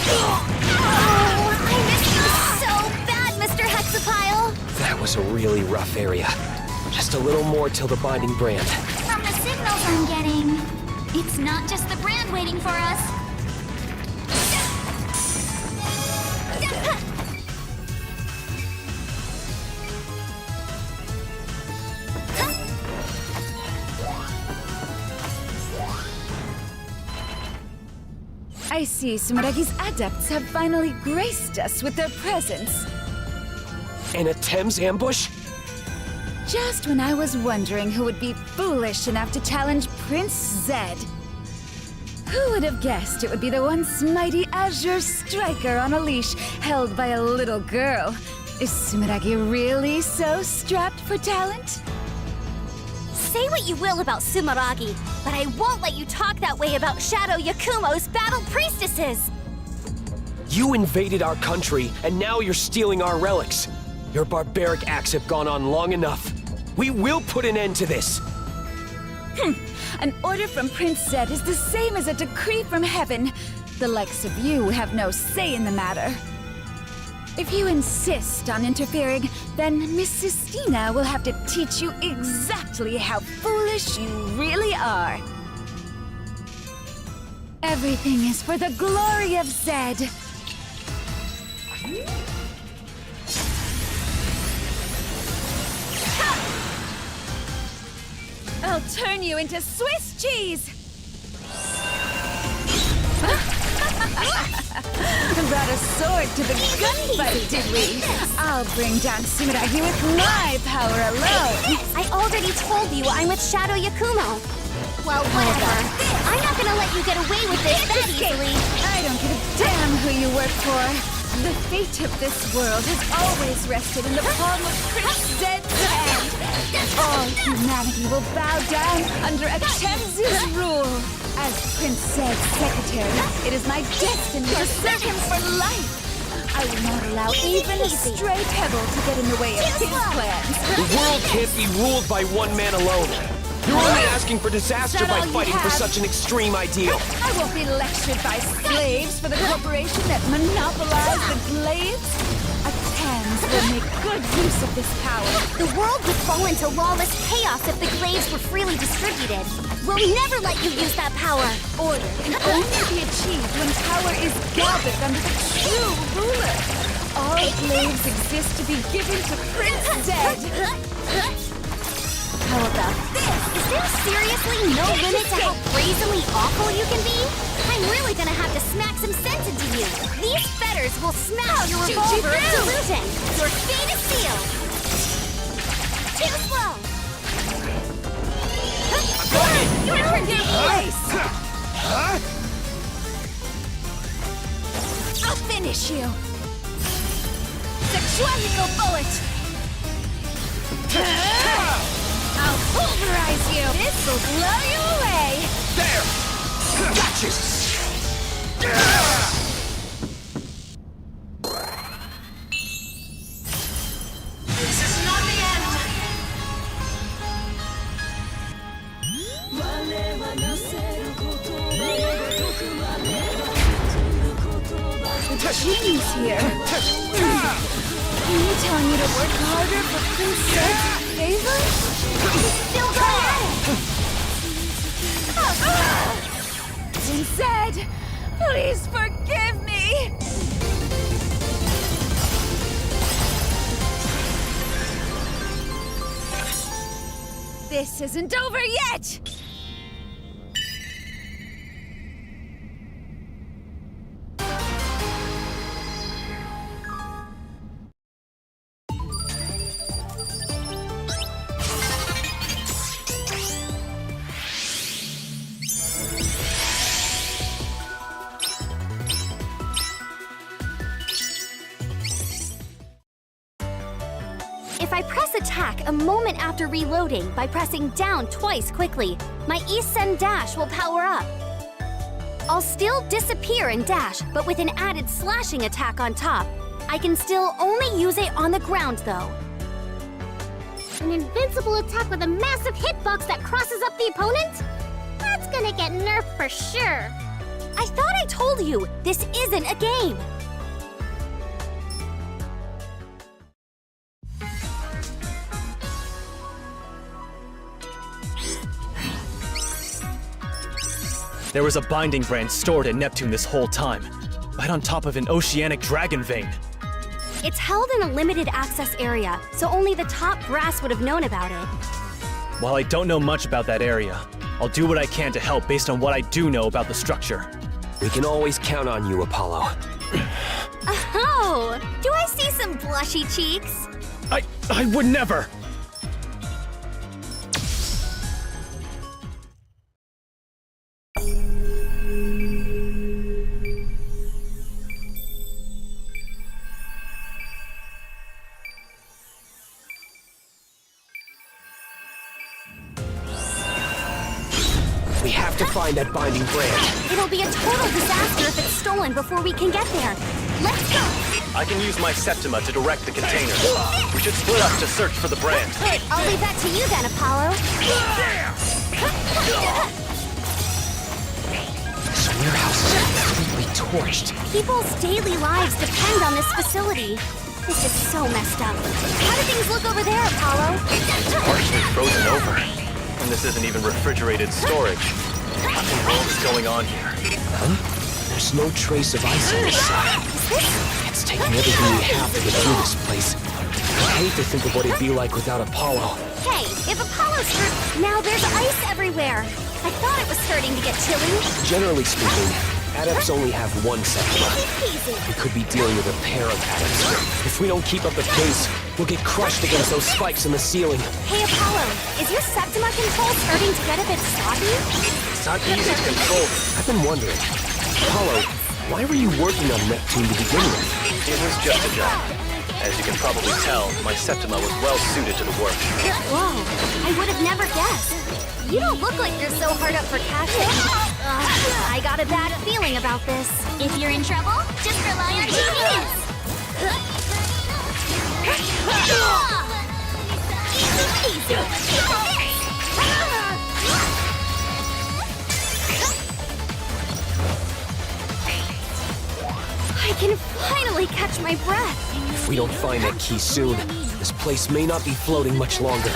Oh, I miss you so bad, Mr. Hexapile. That was a really rough area. Just a little more till the binding brand. From the signals I'm getting, it's not just the brand waiting for us. I see Sumeragi's adepts have finally graced us with their presence. And a Thames ambush? Just when I was wondering who would be foolish enough to challenge Prince Zed. Who would have guessed it would be the once mighty Azure Striker on a leash held by a little girl? Is Sumeragi really so strapped for talent? Say what you will about Sumeragi, but I won't let you talk that way about Shadow Yakumo's battle priestesses! You invaded our country, and now you're stealing our relics. Your barbaric acts have gone on long enough. We will put an end to this. An order from Prince Zed is the same as a decree from heaven. The likes of you have no say in the matter. If you insist on interfering, then Miss Sistina will have to teach you exactly how foolish you really are. Everything is for the glory of Zed. I'll turn you into Swiss cheese! Brought a sword to the gunfight, did we? I'll bring down Sumeragi with my power alone! I already told you I'm with Shadow Yakumo. Well, whatever. I'm not gonna let you get away with this that easily. I don't give a damn who you work for. The fate of this world has always rested in the palm of Prince Zed's hand. All humanity will bow down under Achemzu's rule. As Prince Zed's secretary, it is my destiny to serve him for life. I will not allow even a stray pebble to get in the way of King's plans. The world can't be ruled by one man alone. You're only asking for disaster Is that by all you fighting for have? such an extreme ideal. I won't be lectured by slaves for the corporation that monopolized the glaives. Attans will make good use of this power. The world would fall into lawless chaos if the glaives were freely distributed. We'll never let you use that power. Order can only be achieved when power is gathered under the true ruler. All glaives exist to be given to Prince Zed. How about this? Is there seriously no limit to how brazenly awful you can be? I'm really gonna have to smack some sense into you. These fetters will smash your shoot you revolver of through. delusion. Your fate is sealed. Too slow. You're in your place. I'll finish you. Sexualico bullet. I'll pulverize you. This will blow you away. There! Gotcha! This is not the end. The genie's here. Are you telling me to work harder for Prince Zed's favor? Still go ahead. Prince Zed, please forgive me. This isn't over yet! If I press attack a moment after reloading by pressing down twice quickly, my E-Sen dash will power up. I'll still disappear and dash, but with an added slashing attack on top. I can still only use it on the ground, though. An invincible attack with a massive hitbox that crosses up the opponent? That's gonna get nerfed for sure. I thought I told you, this isn't a game. There was a binding brand stored at Neptune this whole time, right on top of an oceanic dragon vein. It's held in a limited access area, so only the top brass would have known about it. While I don't know much about that area, I'll do what I can to help based on what I do know about the structure. We can always count on you, Apollo. Oh, do I see some blushy cheeks? I would never! We have to find that binding brand. It'll be a total disaster if it's stolen before we can get there. Let's go! I can use my Septima to direct the container. We should split up to search for the brand. I'll leave that to you then, Apollo. This warehouse is completely torched. People's daily lives depend on this facility. This is so messed up. How do things look over there, Apollo? Partially frozen over. And this isn't even refrigerated storage. What in the world is going on here? Huh? There's no trace of ice on this side. It's taking everything we have to get through this place. I hate to think of what it'd be like without Apollo. Hey, if Apollo's hurt, now there's ice everywhere. I thought it was starting to get chilly. Generally speaking, adepts only have one Septima. Easy. We could be dealing with a pair of adepts. If we don't keep up the pace, we'll get crushed against those spikes in the ceiling. Hey, Apollo, is your Septima control starting to get a bit sloppy? It's not easy to control. I've been wondering, Apollo, why were you working on Neptune to begin with? It was just a job. As you can probably tell, my Septima was well suited to the work. Whoa, I would have never guessed. You don't look like you're so hard up for cashing. I got a bad feeling about this. If you're in trouble, just rely on genius. I can finally catch my breath. If we don't find that key soon, this place may not be floating much longer.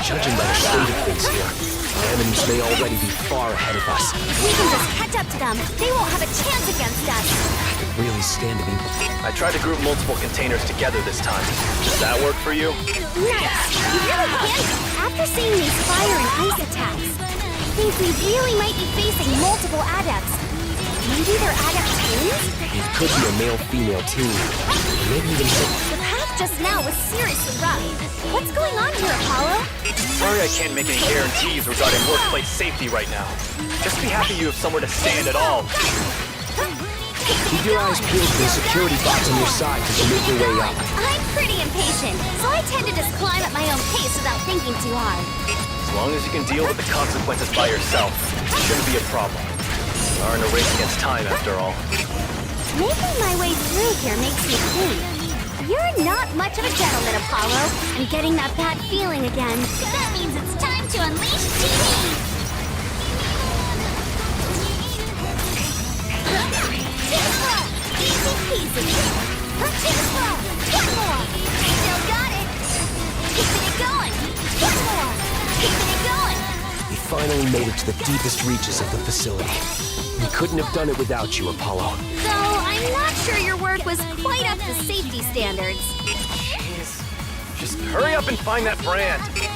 Judging by the state of things here, our enemies may already be far ahead of us. We can just catch up to them. They won't have a chance against us. Could really stand to be. I tried to group multiple containers together this time. Does that work for you? Nice. You really can. After seeing these fire and ice attacks, I think we really might be facing multiple adepts. Maybe they're adept twins? It could be a male-female team. Maybe even The path just now was seriously rough. What's going on here, Apollo? Sorry I can't make any guarantees regarding workplace safety right now. Just be happy you have somewhere to stand at all. keep your eyes peeled for the security box on your side as you make your way up. I'm pretty impatient, so I tend to just climb at my own pace without thinking too hard. As long as you can deal with the consequences by yourself, it shouldn't be a problem. We are in a race against time, after all. Making my way through here makes me think. You're not much of a gentleman, Apollo. I'm getting that bad feeling again. That means it's time to unleash TV! Easy peasy. Too slow. One more. Still got it. Keeping it going. One more. Keeping it going. We finally made it to the deepest reaches of the facility. We couldn't have done it without you, Apollo. Though I'm not sure your work was quite up to safety standards. Jeez. Just hurry up and find that brand. You're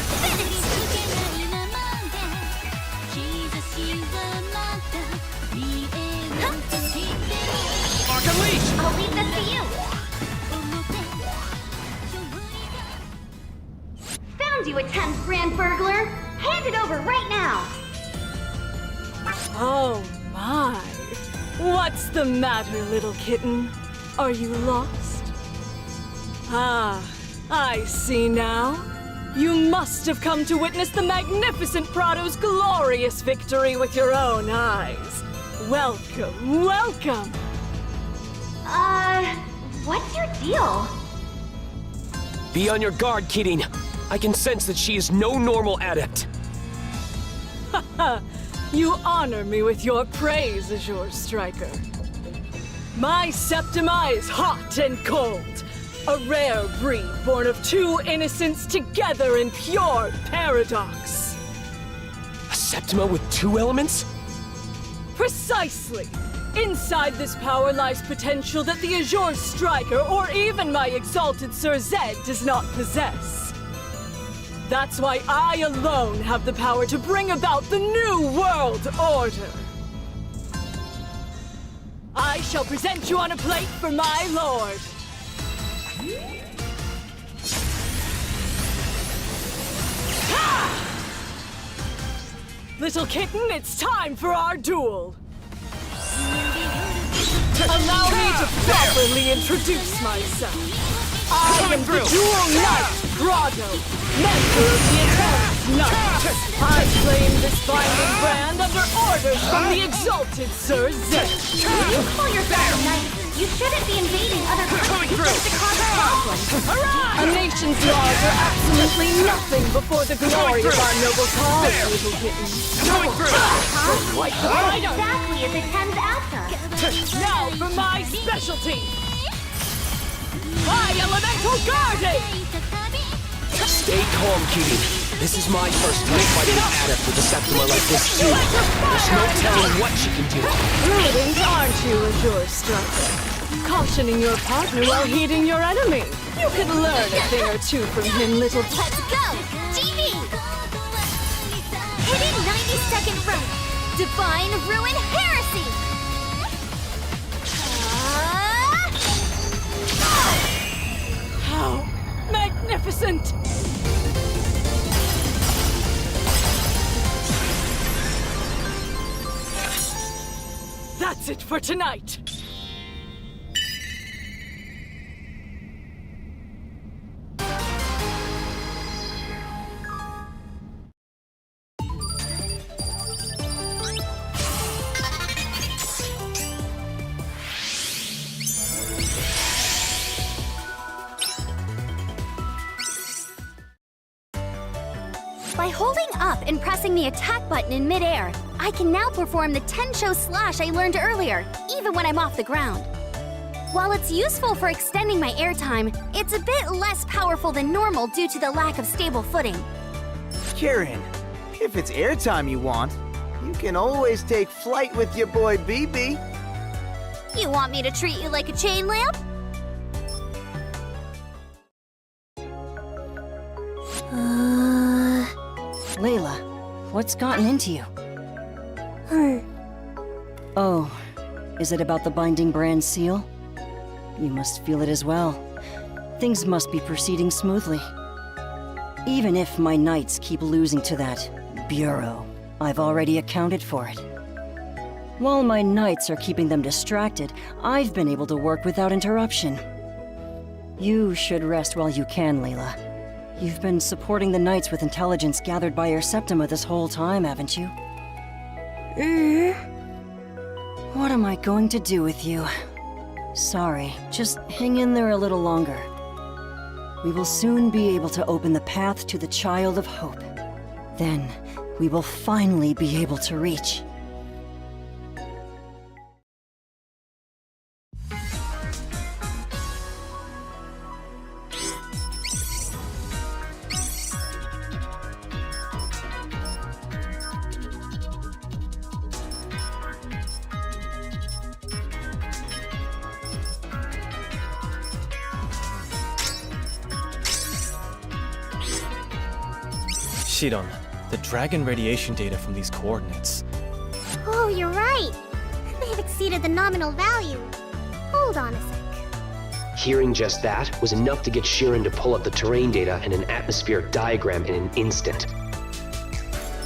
finished. Mark unleash! I'll leave this to you. Found you, a 10th grand burglar. Hand it over right now. Oh my. What's the matter, little kitten? Are you lost? Ah, I see now. You must have come to witness the magnificent Prado's glorious victory with your own eyes. Welcome, welcome. What's your deal? Be on your guard, Kidding. I can sense that she is no normal adept. You honor me with your praise, Azure Striker. My Septima is hot and cold. A rare breed born of two innocents together in pure paradox. A Septima with two elements? Precisely. Inside this power lies potential that the Azure Striker or even my exalted Sir Zed does not possess. That's why I alone have the power to bring about the new world order. I shall present you on a plate for my lord. Ha! Little kitten, it's time for our duel. Allow me to properly introduce myself. I am the Dual Knight, Prado, member of the Eternal Knight. I claim this binding brand under orders from the exalted Sir Zed. When you call yourself a knight, you shouldn't be invading other countries just to cause a problem. A nation's laws are absolutely nothing before the glory of our noble cause, little kitten. Like the What fighter. exactly is a 10th after? Now for my specialty. High elemental guarding! Stay calm, Kidding. This is my first time fighting an adept with a Septima like this, too. There's no telling what she can do. Prudent, aren't you, Azure Striker? Cautioning your partner while heeding your enemy. You could learn a thing or two from him, little... Let's go! GV! Hidden 90-second run! Divine Ruin Heresy! How magnificent! That's it for tonight! By holding up and pressing the attack button in midair, I can now perform the Tensho slash I learned earlier, even when I'm off the ground. While it's useful for extending my airtime, it's a bit less powerful than normal due to the lack of stable footing. Kieran, if it's airtime you want, you can always take flight with your boy BB. You want me to treat you like a chain lamp? Layla, what's gotten into you? Oh, is it about the binding brand seal? You must feel it as well. Things must be proceeding smoothly. Even if my knights keep losing to that bureau, I've already accounted for it. While my knights are keeping them distracted, I've been able to work without interruption. You should rest while you can, Layla. You've been supporting the knights with intelligence gathered by your Septima this whole time, haven't you? What am I going to do with you? Sorry, just hang in there a little longer. We will soon be able to open the path to the Child of Hope. Then, we will finally be able to reach. Shidon, the dragon radiation data from these coordinates. Oh, you're right. They've exceeded the nominal value. Hold on a sec. Hearing just that was enough to get Sheeran to pull up the terrain data and an atmospheric diagram in an instant.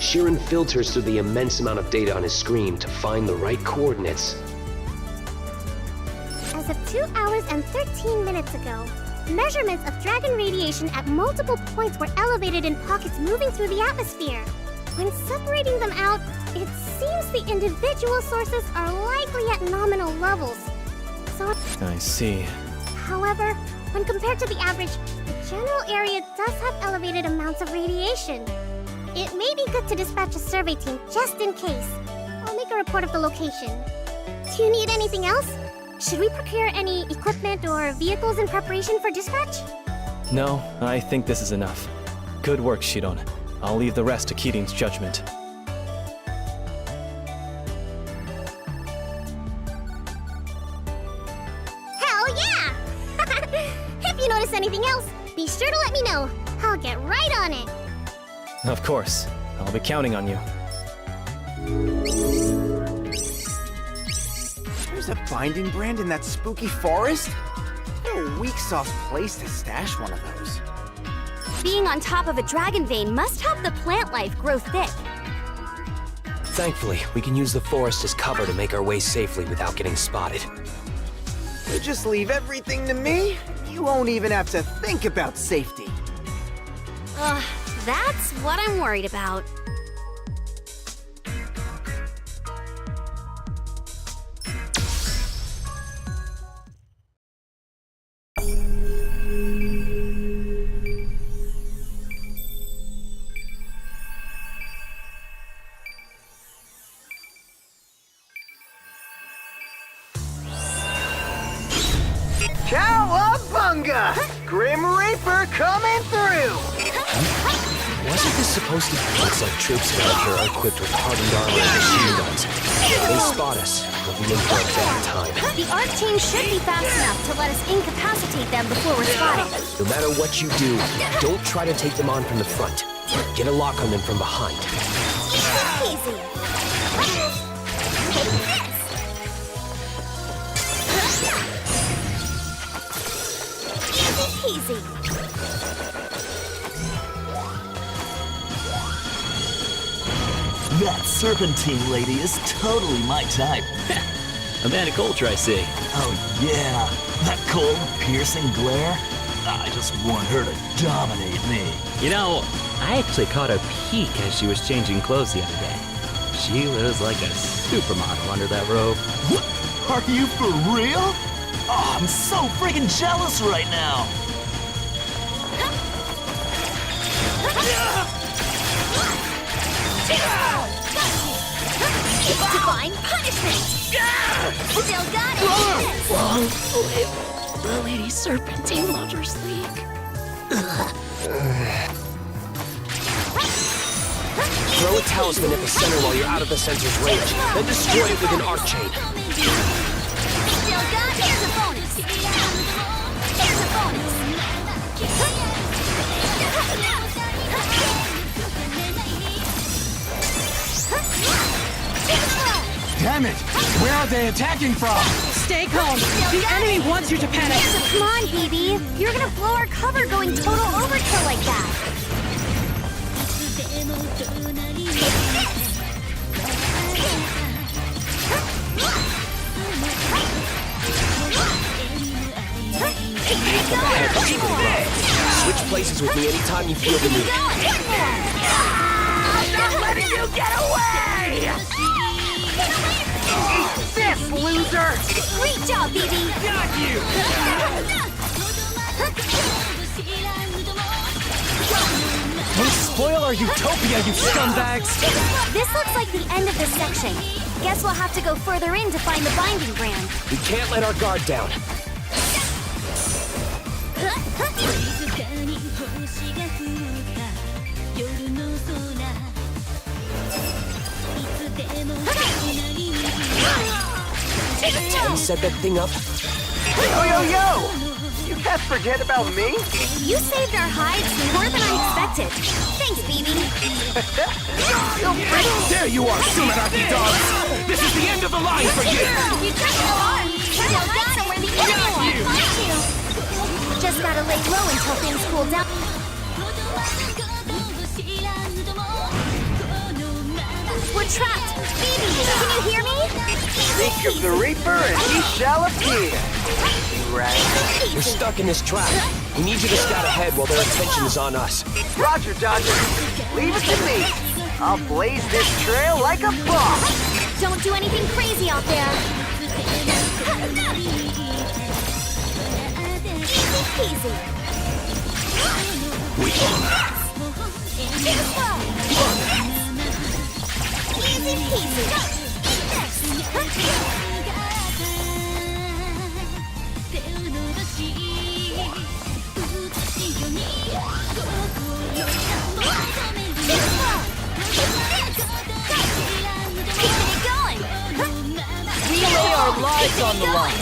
Sheeran filters through the immense amount of data on his screen to find the right coordinates. As of 2 hours and 13 minutes ago, measurements of dragon radiation at multiple points were elevated in pockets moving through the atmosphere. When separating them out, it seems the individual sources are likely at nominal levels. So, I see. however, when compared to the average, the general area does have elevated amounts of radiation. It may be good to dispatch a survey team just in case. I'll make a report of the location. Do you need anything else? Should we procure any equipment or vehicles in preparation for dispatch? No, I think this is enough. Good work, Shidon. I'll leave the rest to Keating's judgment. Hell yeah! If you notice anything else, be sure to let me know. I'll get right on it. Of course. I'll be counting on you. There's a binding brand in that spooky forest? What a weak sauce place to stash one of those. Being on top of a dragon vein must help the plant life grow thick. Thankfully, we can use the forest as cover to make our way safely without getting spotted. You just leave everything to me, you won't even have to think about safety. That's what I'm worried about. Cowabunga! Grim Reaper coming through! Wasn't this supposed to be? Looks like troops around here are equipped with hardened armor and machine guns. They spot us. We'll be in for a bad time. The arc chain should be fast enough to let us incapacitate them before we're spotted. No matter what you do, don't try to take them on from the front. Get a lock on them from behind. Easy. Easy peasy. That serpentine lady is totally my type. Amanda Coulter, I see. Oh yeah, that cold, piercing glare. I just want her to dominate me. You know, I actually caught a peek as she was changing clothes the other day. She was like a supermodel under that robe. What? Are you for real? Oh, I'm so freaking jealous right now. Divine punishment! Still got it! The Lady Serpentine Lovers League. Throw a talisman at the center while you're out of the sensor's range, then destroy it with an arc chain. Still got it! Here's a bonus! Here's a bonus! Damn it! Where are they attacking from? Stay calm. The enemy wants you to panic. Come on, BB! You're gonna blow our cover going total overkill like that! Switch places with me anytime you feel the need. I'm not letting you get away! Eat this, loser! Great job, BB! Got you! Don't spoil our utopia, you scumbags! This looks like the end of this section. Guess we'll have to go further in to find the binding brand. We can't let our guard down. You set that thing up? Yo! You can't forget about me? You saved our hides more than I expected. Thanks, BB. There you are, Sumeraki dogs! This is the end of the line for you! You took the arm. Still got it where the enemy wants you. Just gotta lay low until things cool down. We're trapped. BB, can you hear me? Think of the Reaper and he shall appear. Right. We're stuck in this trap. We need you to scout ahead while their attention is on us. Roger, Dodger. Leave it to me. I'll blaze this trail like a boss. Don't do anything crazy out there. Easy peasy. Easy peasy. We lay our lives on the line,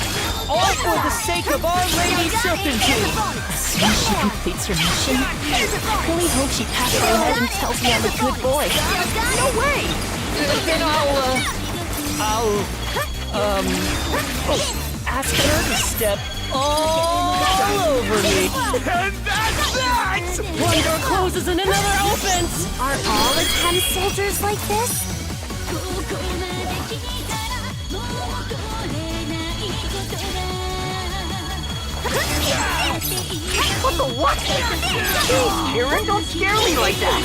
all for the sake of Our Lady Serpentine. As soon as she completes her mission, I really hope she passes her head and tells me I'm a good boy. No way! Then ask her to step all over me. And that's that! One door closes and another opens. Are all attempt soldiers like this? What the what? Jeez, Karen, don't scare me like that.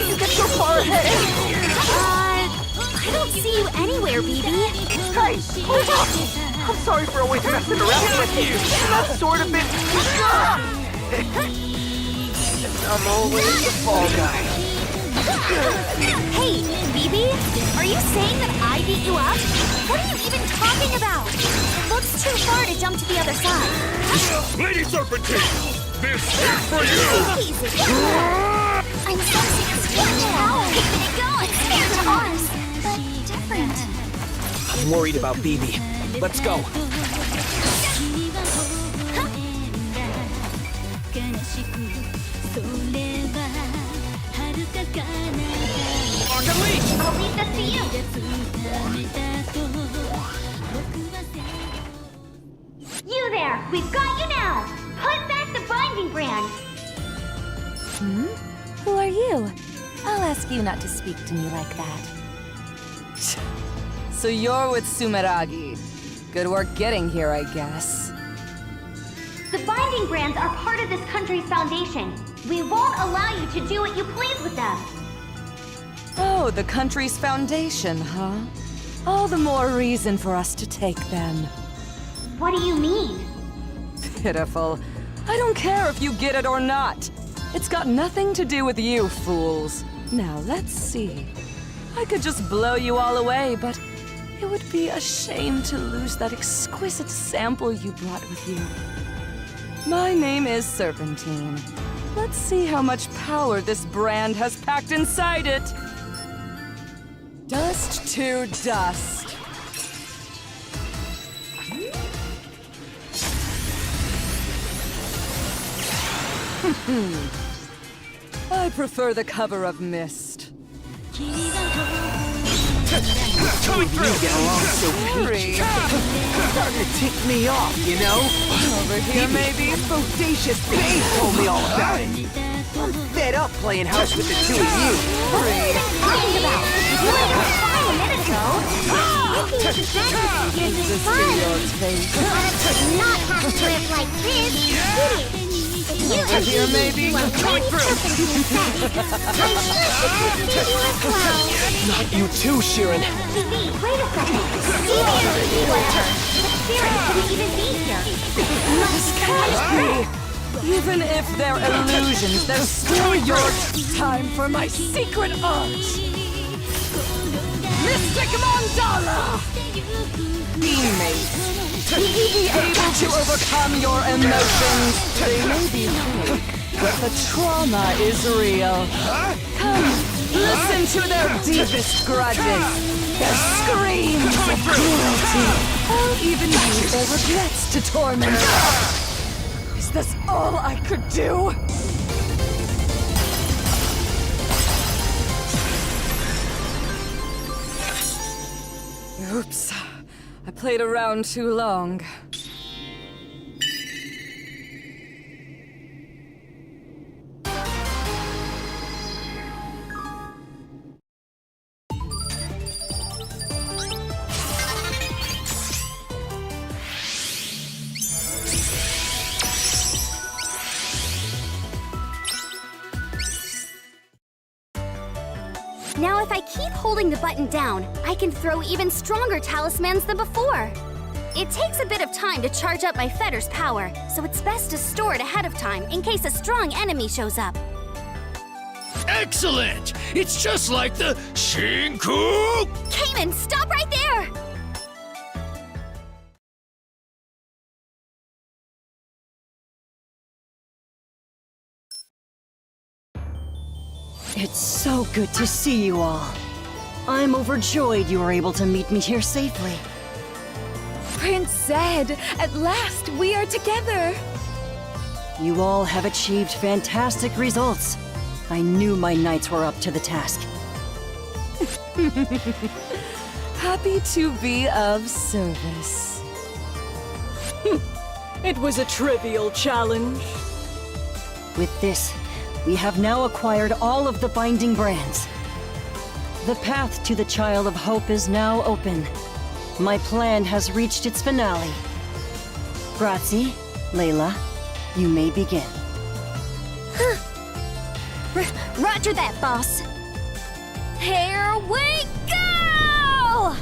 You get so far ahead. I don't see you anywhere, BB. Hey, hold up. I'm sorry for always messing around with you. That's sort of been... I'm always the fall guy. Hey, BB, are you saying that I beat you up? What are you even talking about? It looks too far to jump to the other side. Lady Serpentine, this is for you! Easy. I'm sensing a strange power. Keeping it going. Compared to ours, but different. I'm worried about BB. Let's go. Unleash! I'll leave this to you. You there! We've got you now! Put back the binding brand! Who are you? I'll ask you not to speak to me like that. So you're with Sumeragi. Good work getting here, I guess. The binding brands are part of this country's foundation. We won't allow you to do what you please with them. Oh, the country's foundation, huh? All the more reason for us to take them. What do you mean? Pitiful. I don't care if you get it or not. It's got nothing to do with you, fools. Now, let's see. I could just blow you all away, but it would be a shame to lose that exquisite sample you brought with you. My name is Serpentine. Let's see how much power this brand has packed inside it. Dust to dust. I prefer the cover of mist. Coming through! You get along so peachy. Starting to tick me off, you know? Over here, maybe? Bodacious Babe told me all about it. I'm fed up playing house with the two of you. What are you talking about? You were fine a minute ago. Making fantasies is fun. But could not have to live like this, did it? Over here, maybe? Coming through! Not you too, Sheeran. Wait a second. Whatever. But Sheeran couldn't even be here. This can't be! Even if they're illusions, they're still yours. Time for my secret art! Mystic Mandala! Teammates! Be able to overcome your emotions. They may be fake, but the trauma is real. Come, listen to their deepest grudges. Their screams of cruelty. I'll even use their regrets to torment. Is this all I could do? Oops. I played around too long. Now if I keep holding the button down, I can throw even stronger talismans than before. It takes a bit of time to charge up my fetter's power, so it's best to store it ahead of time in case a strong enemy shows up. Excellent! It's just like the Shinku! Cayman, stop right there! It's so good to see you all. I'm overjoyed you were able to meet me here safely. Prince Zed, at last we are together! You all have achieved fantastic results. I knew my knights were up to the task. Happy to be of service. It was a trivial challenge. With this, we have now acquired all of the binding brands. The path to the Child of Hope is now open. My plan has reached its finale. Grazie, Layla, you may begin. Roger that, boss. Here we go!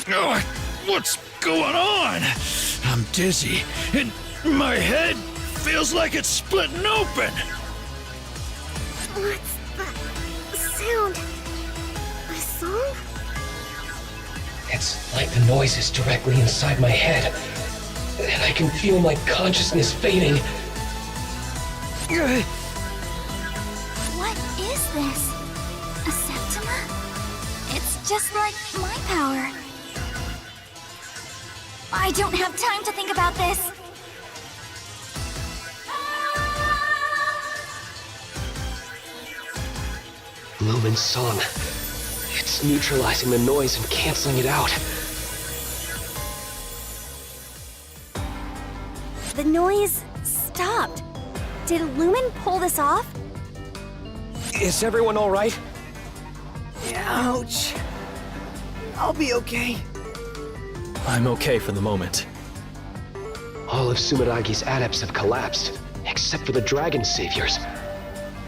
Oh, what's going on? I'm dizzy, and my head feels like it's splitting open. What's that sound? A song? It's like the noise is directly inside my head, and I can feel my consciousness fading. What is this? A Septima? It's just like my power. I don't have time to think about this. Lumen's song. It's neutralizing the noise and canceling it out. The noise stopped. Did Lumen pull this off? Is everyone all right? Ouch. I'll be okay. I'm okay for the moment. All of Sumeragi's adepts have collapsed, except for the dragon saviors.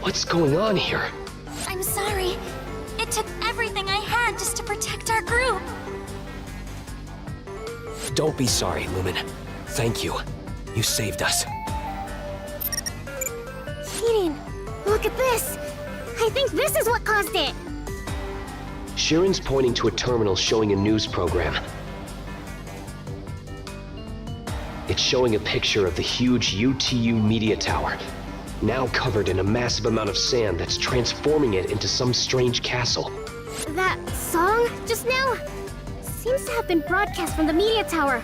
What's going on here? I'm sorry. protect our group. Don't be sorry, Lumen. Thank you. You saved us. Cheating! Look at this! I think this is what caused it! Sharon's pointing to a terminal showing a news program. It's showing a picture of the huge UTU media tower, now covered in a massive amount of sand that's transforming it into some strange castle. That song just now seems to have been broadcast from the media tower.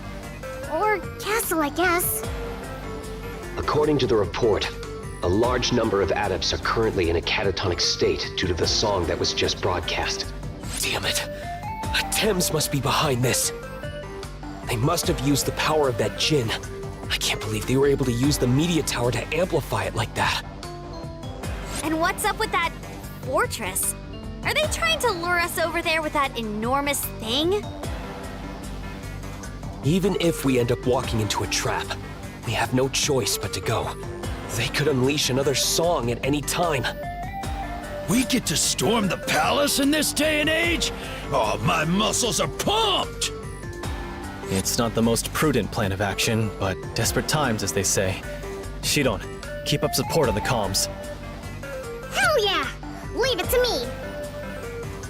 Or castle, I guess. According to the report, a large number of adepts are currently in a catatonic state due to the song that was just broadcast. Damn it. Thames must be behind this. They must have used the power of that djinn. I can't believe they were able to use the media tower to amplify it like that. And what's up with that fortress? Are they trying to lure us over there with that enormous thing? Even if we end up walking into a trap, we have no choice but to go. They could unleash another song at any time. We get to storm the palace in this day and age? Oh, my muscles are pumped! It's not the most prudent plan of action, but desperate times, as they say. Shidon, keep up support on the comms. Hell yeah! Leave it to me!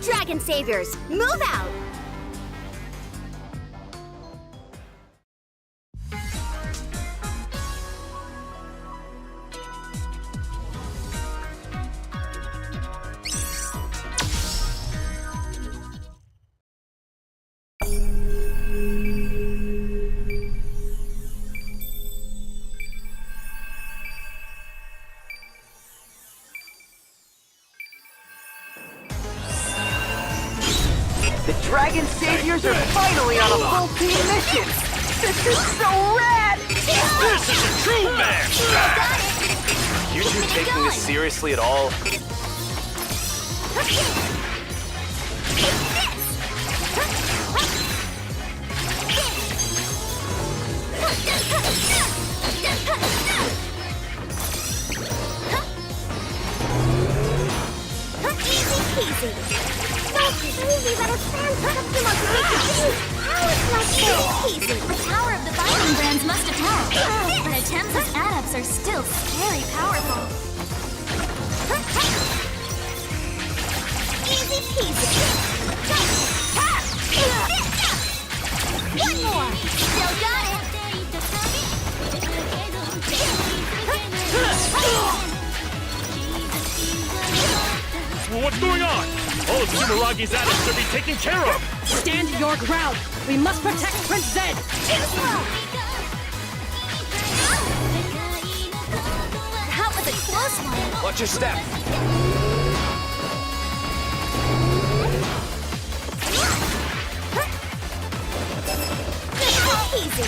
Dragon Saviors, move out! The Dragon Saviors are finally on a full team mission! This is so rad! This is a true match! You two taking this seriously at all? Easy peasy! So crazy that a fan customer can make a huge palace like this! Easy. The power of the binding brands must have helped. But Atemsa's adepts are still scary powerful. Easy peasy! One more! Still got it! What's going on? All of Sumeragi's adepts should be taken care of! Stand your ground! We must protect Prince Zed! That was a close one! Watch your step! Easy!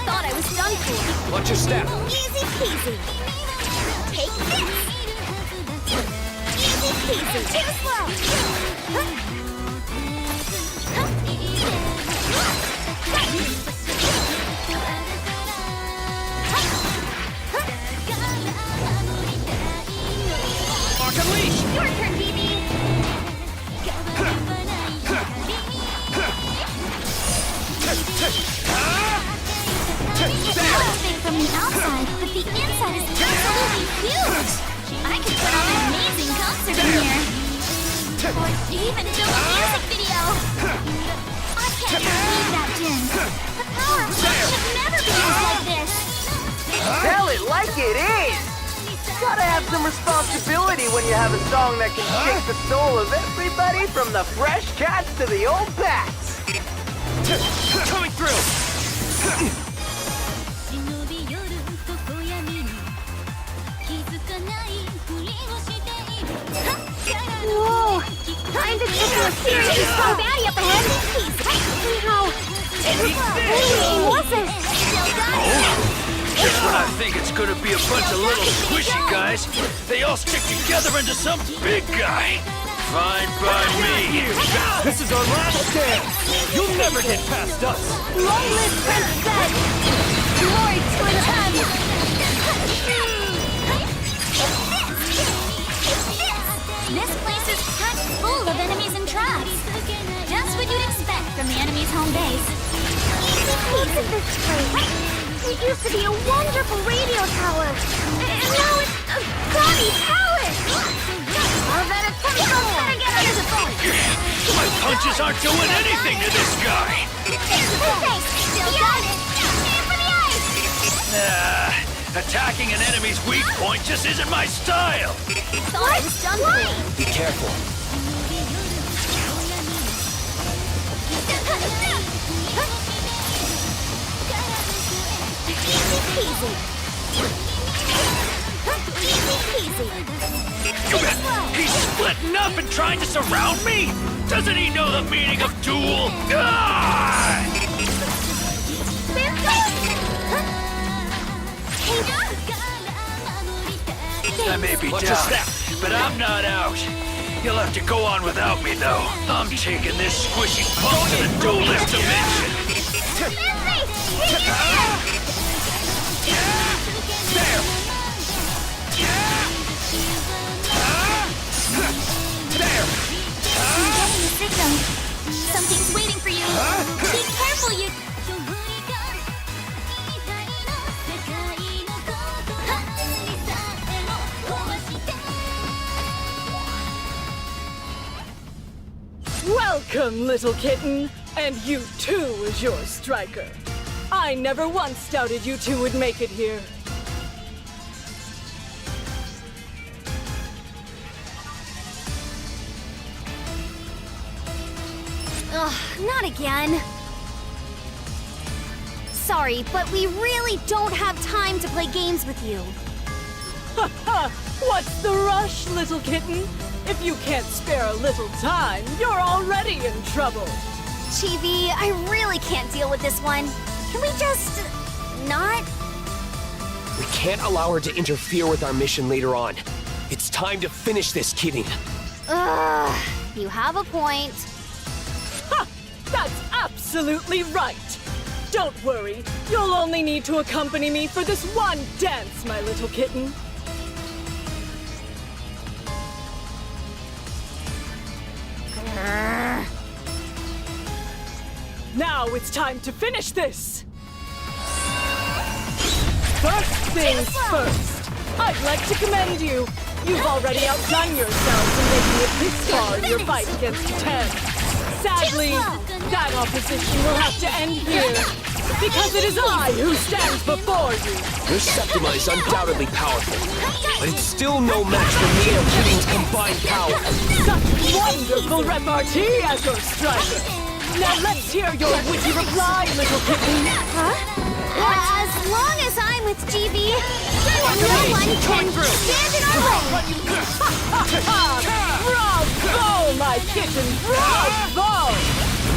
Thought I was done for. Watch your step! Easy peasy! Take this! Easy peasy! Too slow! Mark unleash! Your turn, BB! It looks big from the outside, but the inside is absolutely huge! I could put on an amazing concert in here! Or even film a music video! I can't believe that, Jin! The power of love should never be used like this! Tell it like it is! Gotta have some responsibility when you have a song that can shake the soul of everybody from the fresh cats to the old bats! Coming through! Whoa! Time to tackle a seriously strong baddie up ahead! Somehow... It wasn't! Just when I think it's gonna be a bunch of little squishy guys, they all stick together into some big guy. Fine by me. This is our last stand! You'll never get past us! Long live Prince Zed! Glory to Atem! This place is packed full of enemies and traps. Just what you'd expect from the enemy's home base. Look at this place. It used to be a wonderful radio tower. And now it's a gaudy palace. I better get under the phone. My punches aren't doing anything to this guy! Still got it. Aim for the ice. Attacking an enemy's weak point just isn't my style! Thought I was done playing. Be careful. He's splitting up and trying to surround me? Doesn't he know the meaning of duel? Ah! I may be down, but I'm not out. You'll have to go on without me, though. I'm taking this squishy punk to the duelist dimension. There! There! I'm getting a signal. Something's waiting for you. Be careful, you... Welcome, little kitten. And you too is your striker. I never once doubted you two would make it here. Ugh, not again. Sorry, but we really don't have time to play games with you. Ha ha! What's the rush, little kitten? If you can't spare a little time, you're already in trouble. Chibi, I really can't deal with this one. Can we just... not? We can't allow her to interfere with our mission later on. It's time to finish this, kidding. Ugh, you have a point. Ha! That's absolutely right! Don't worry, you'll only need to accompany me for this one dance, my little kitten. Now it's time to finish this! First things first, I'd like to commend you. You've already outdone yourselves in making it this far in your fight against 10. Sadly, that opposition will have to end here, because it is I who stands before you. Your Septima is undoubtedly powerful, but it's still no match for me and Kidding's combined power. Such wonderful repartee as your striker. Now let's hear your witty reply, little kitten. Huh? As long as I'm with GB, no one can stand in our way. Bravo, my kitten, bravo!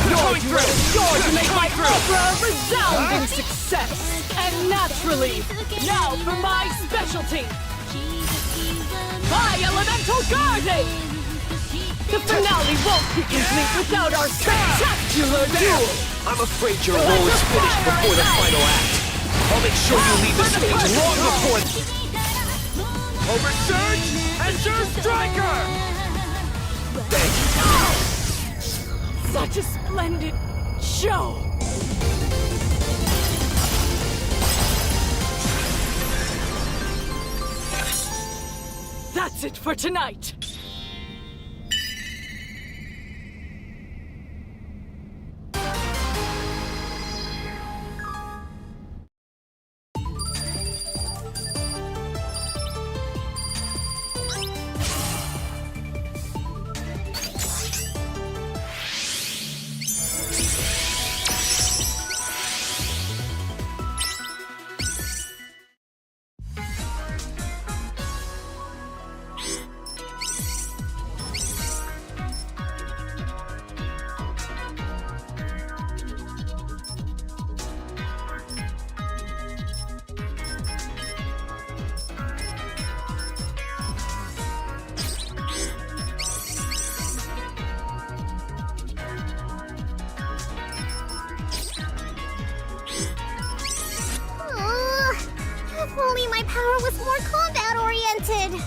Your drill is sure to make my opera a resounding success. And naturally, now for my specialty. My elemental guarding! The finale won't be complete without our spectacular duel! I'm afraid your role is finished before the final act. I'll make sure you leave the stage long before... Oversurge as your striker! Such a splendid show! That's it for tonight! was more combat-oriented!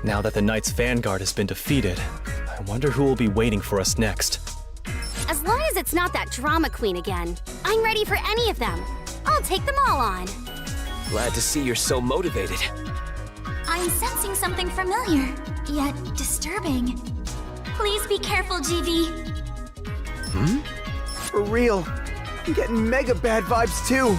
Now that the Knight's vanguard has been defeated, I wonder who will be waiting for us next. As long as it's not that drama queen again, I'm ready for any of them. I'll take them all on. Glad to see you're so motivated. I'm sensing something familiar, yet disturbing. Please be careful, GV. For real. I'm getting mega bad vibes too.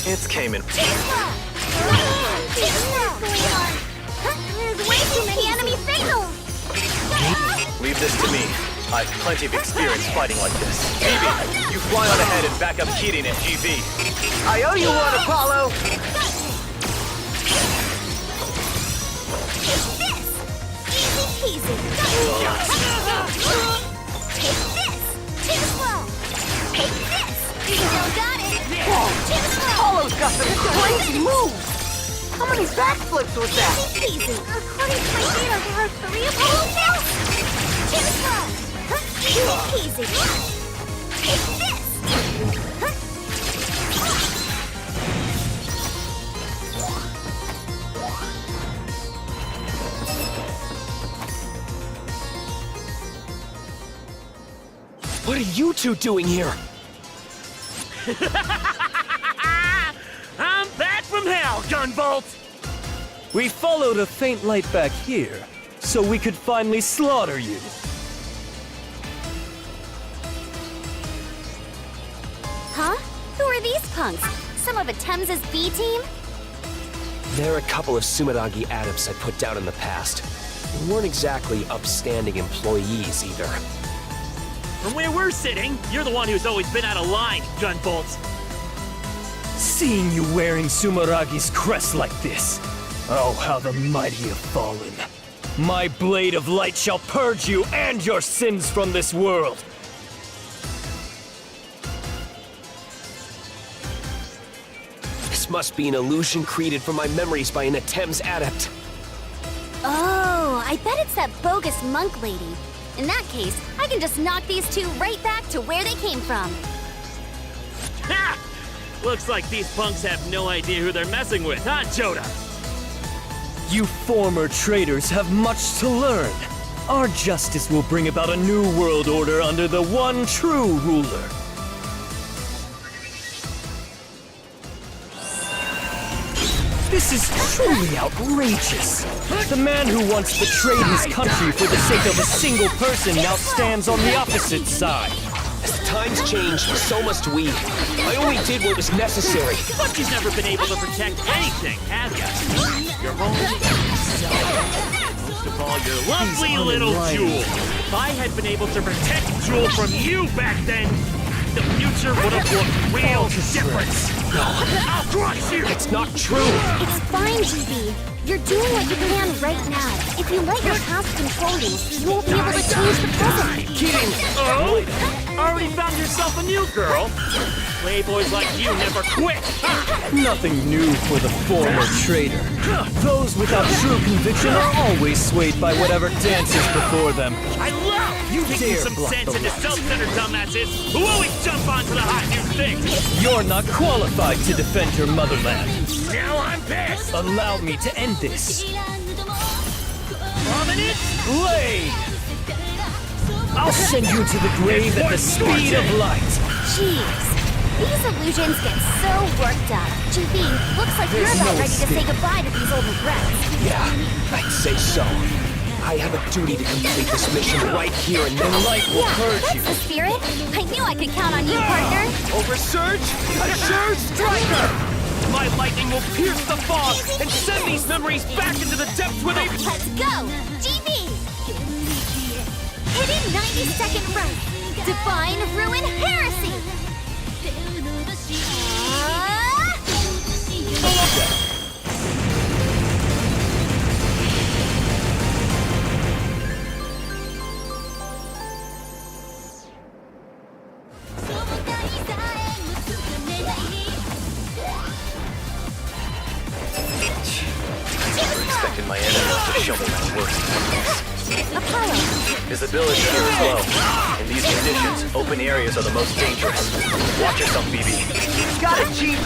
It's Cayman. There's way too many enemy signals! Leave this to me. I've plenty of experience fighting like this. Phoebe, you fly on ahead and back up Keating and GV. I owe you one, Apollo! Take this! Too slow! Take this! Still got it! Too slow! Apollo's got some crazy moves! How many backflips was that? Easy! According to my data, there are 3 Apollo kills! Too slow! Easy! Take this! What are you two doing here? I'm back from hell, Gunvolt! We followed a faint light back here, so we could finally slaughter you. Huh? Who are these punks? Some of Atem's B team? They're a couple of Sumeragi adepts I put down in the past. They weren't exactly upstanding employees either. From where we're sitting, you're the one who's always been out of line, Gunvolt. Seeing you wearing Sumeragi's crest like this. Oh, how the mighty have fallen. My blade of light shall purge you and your sins from this world. This must be an illusion created from my memories by an Atem's adept. Oh, I bet it's that bogus monk lady. In that case, I can just knock these two right back to where they came from. Ha! Looks like these punks have no idea who they're messing with, huh, Joda? You former traitors have much to learn. Our justice will bring about a new world order under the one true ruler. This is truly outrageous. The man who once betrayed his country for the sake of a single person now stands on the opposite side. As the times change, so must we. I only did what was necessary. But you've never been able to protect anything, have you? Your home, most of all, your lovely little Jewel. If I had been able to protect Jewel from you back then, the future would have looked real different. I'll crush you! It's not true! It's fine, GB. You're doing what you can right now. If you let your past control you, you won't be able to change the present. Kidding! Oh? Already found yourself a new girl? Playboys like you never quit! Nothing new for the former traitor. Those without true conviction are always swayed by whatever dances before them. I love you taking some sense into self-centered dumbasses who always jump onto the hot new thing! You're not qualified to defend your motherland. Now I'm pissed! Allow me to end this. Prominent Blade! I'll send you to the grave at the speed of light. Jeez. These illusions get so worked up. GB, looks like you're about ready to say goodbye to these old regrets. Yeah, I'd say so. I have a duty to complete this mission right here and now. The light will purge you. That's the spirit. I knew I could count on you, partner. Oversurge? Assure Striker! My lightning will pierce the fog and send these memories back into the depths where they... Let's go! GB! Hidden 90-second run. Divine Ruin Heresy! Visibility here is low. In these conditions, open areas are the most dangerous. Watch yourself, BB. Got it, Chief.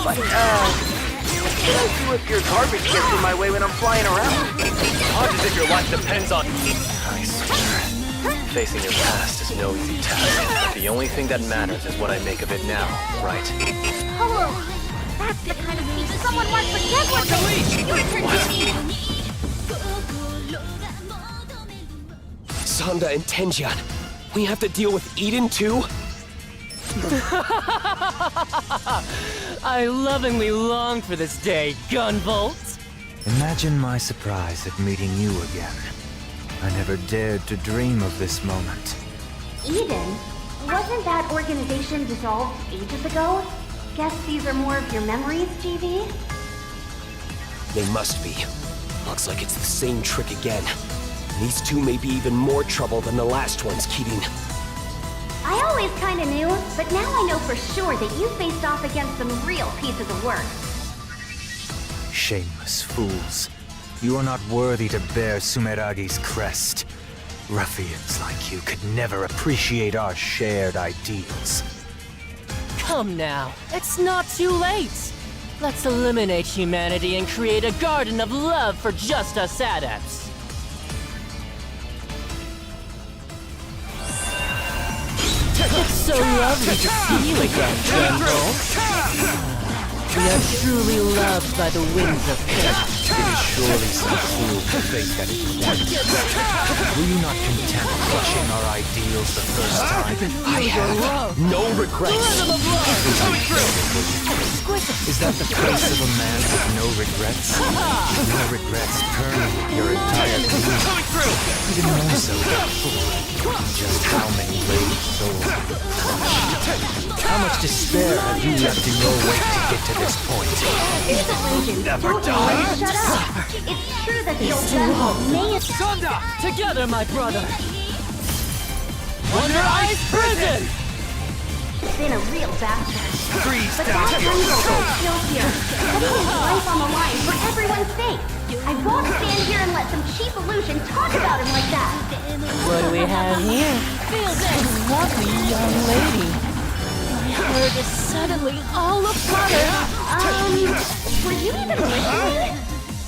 But, what do I do if your garbage gets in my way when I'm flying around? Dodge as if your life depends on... I swear. Facing your past is no easy task. The only thing that matters is what I make of it now, right? Hello! That's the kind of piece someone wants to get with me! Your turn, Jimmy! Sonda and Tenjian, we have to deal with Eden too? I lovingly long for this day, Gunvolt! Imagine my surprise at meeting you again. I never dared to dream of this moment. Eden? Wasn't that organization dissolved ages ago? Guess these are more of your memories, GB? They must be. Looks like it's the same trick again. These two may be even more trouble than the last ones, Kirin. I always kinda knew, but now I know for sure that you faced off against some real pieces of work. Shameless fools. You are not worthy to bear Sumeragi's crest. Ruffians like you could never appreciate our shared ideals. Come now, it's not too late! Let's eliminate humanity and create a garden of love for just us adepts. It's so lovely to see you again, Gunvolt. We are truly loved by the winds of fate. It is surely some fool to think that it won't. Were you not content crushing our ideals the first time? I have no regrets. Is that the face of a man with no regrets? No regrets permeate your entire being. Even more so than just how many ladies sold. How much despair have you left in your wake to get to this point? Never die. Shut up! It's true that the old Gunvolt may have... Sonda! Together, my brother! Wonder Ice Prison! Been a real bastard. Freeze But down that your Gunvolt is still here, putting his life on the line for everyone's sake. I won't stand here and let some cheap illusion talk about him like that. What do we have here? A lovely young lady. My heart is suddenly all aflutter. Were you even listening?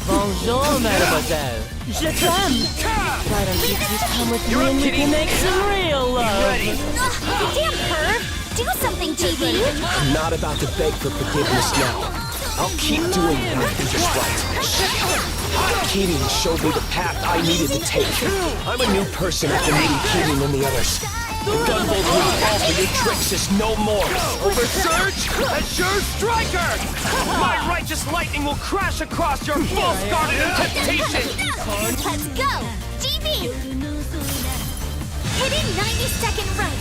Bonjour, mademoiselle. Je t'aime. Why don't you just come with me and we can make some real love? Damn perv! Do something, GB! I'm not about to beg for forgiveness now. I'll keep doing what I think is right. Kirin showed me the path I needed to take. I'm a new person after meeting Kirin and the others. The Gunvolt will fall for your tricks is no more. Over Surge, Azure Striker! My righteous lightning will crash across your false garden of temptation! Let's go! GB! Hidden 90-second run!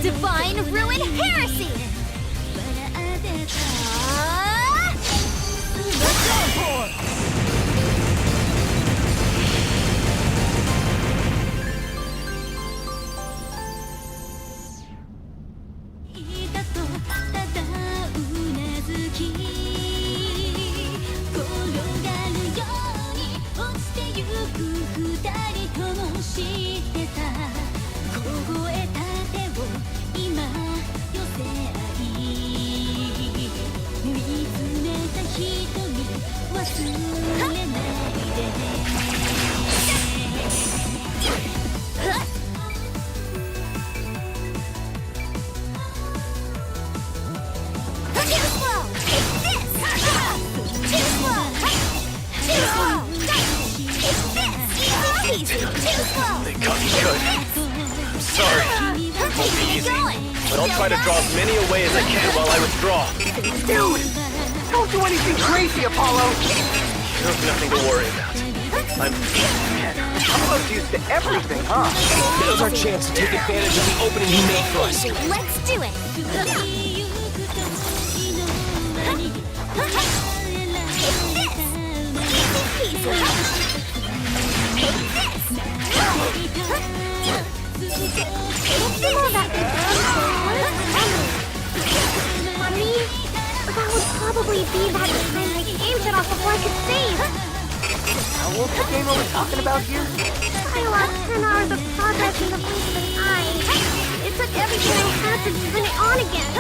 Divine Ruin Heresy! They got me good. I'm sorry. It won't be easy. But I'll try to draw as many away as I can while I withdraw. Dude! Don't do anything crazy, Apollo! You have nothing to worry about. Apollo's used to everything, huh? Now's our chance to take advantage of the opening he made for us. Let's do it! That would probably be that time I aimed it off before I could save. What's the game are we talking about here? I lost 10 hours of progress in the blink of an eye. It took everything I had to turn it on again.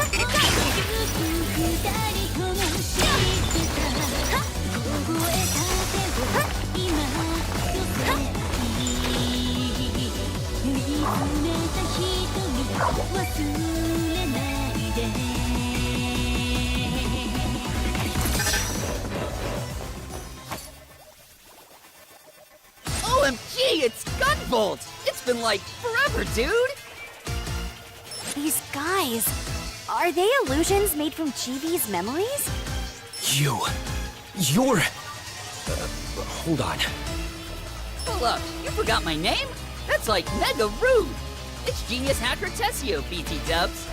OMG, it's Gunvolt! It's been like forever, dude! These guys, are they illusions made from GV's memories? You're... hold on. Hold up, you forgot my name? That's like mega rude! It's Genius Hacker Tessio, BT Dubs.